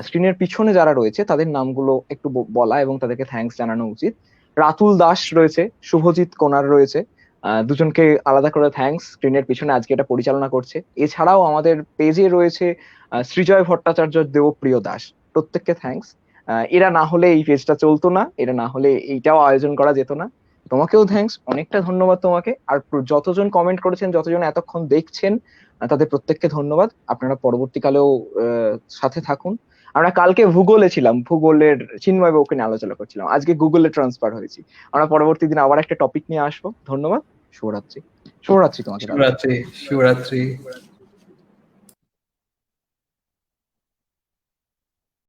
স্ক্রিনের পিছনে যারা রয়েছে তাদের নামগুলো একটু বলা এবং তাদেরকে থ্যাঙ্কস জানানো উচিত। রাতুল দাস রয়েছে, শুভজিৎ কোনার রয়েছে, দুজনকে আলাদা করে থ্যাঙ্কস, স্ক্রিনের পিছনে আজকে এটা পরিচালনা করছে। এছাড়াও আমাদের পেজে রয়েছে সৃজয় ভট্টাচার্য, দেবপ্রিয় দাস, প্রত্যেককে থ্যাঙ্কস। এরা না হলে এই পেজটা চলতো না, এরা না হলে এইটাও আয়োজন করা যেত না। তোমাকেও থ্যাঙ্কস, অনেকটা ধন্যবাদ তোমাকে। আর যতজন কমেন্ট করেছেন, যতজন এতক্ষণ দেখছেন, তাদের প্রত্যেককে ধন্যবাদ। আপনারা পরবর্তীকালেও সাথে থাকুন। আমরা কালকে ভূগোলে ছিলাম, ভূগোলের চিন্ময় বাবুকে নিয়ে আলোচনা করছিলাম, আজকে গুগলে ট্রান্সফার হয়েছি। আমরা পরবর্তী দিন আবার একটা টপিক নিয়ে আসবো। ধন্যবাদ। শুভরাত্রি। শুভরাত্রি তোমাকে দাদা। শুভরাত্রি। শুভরাত্রি।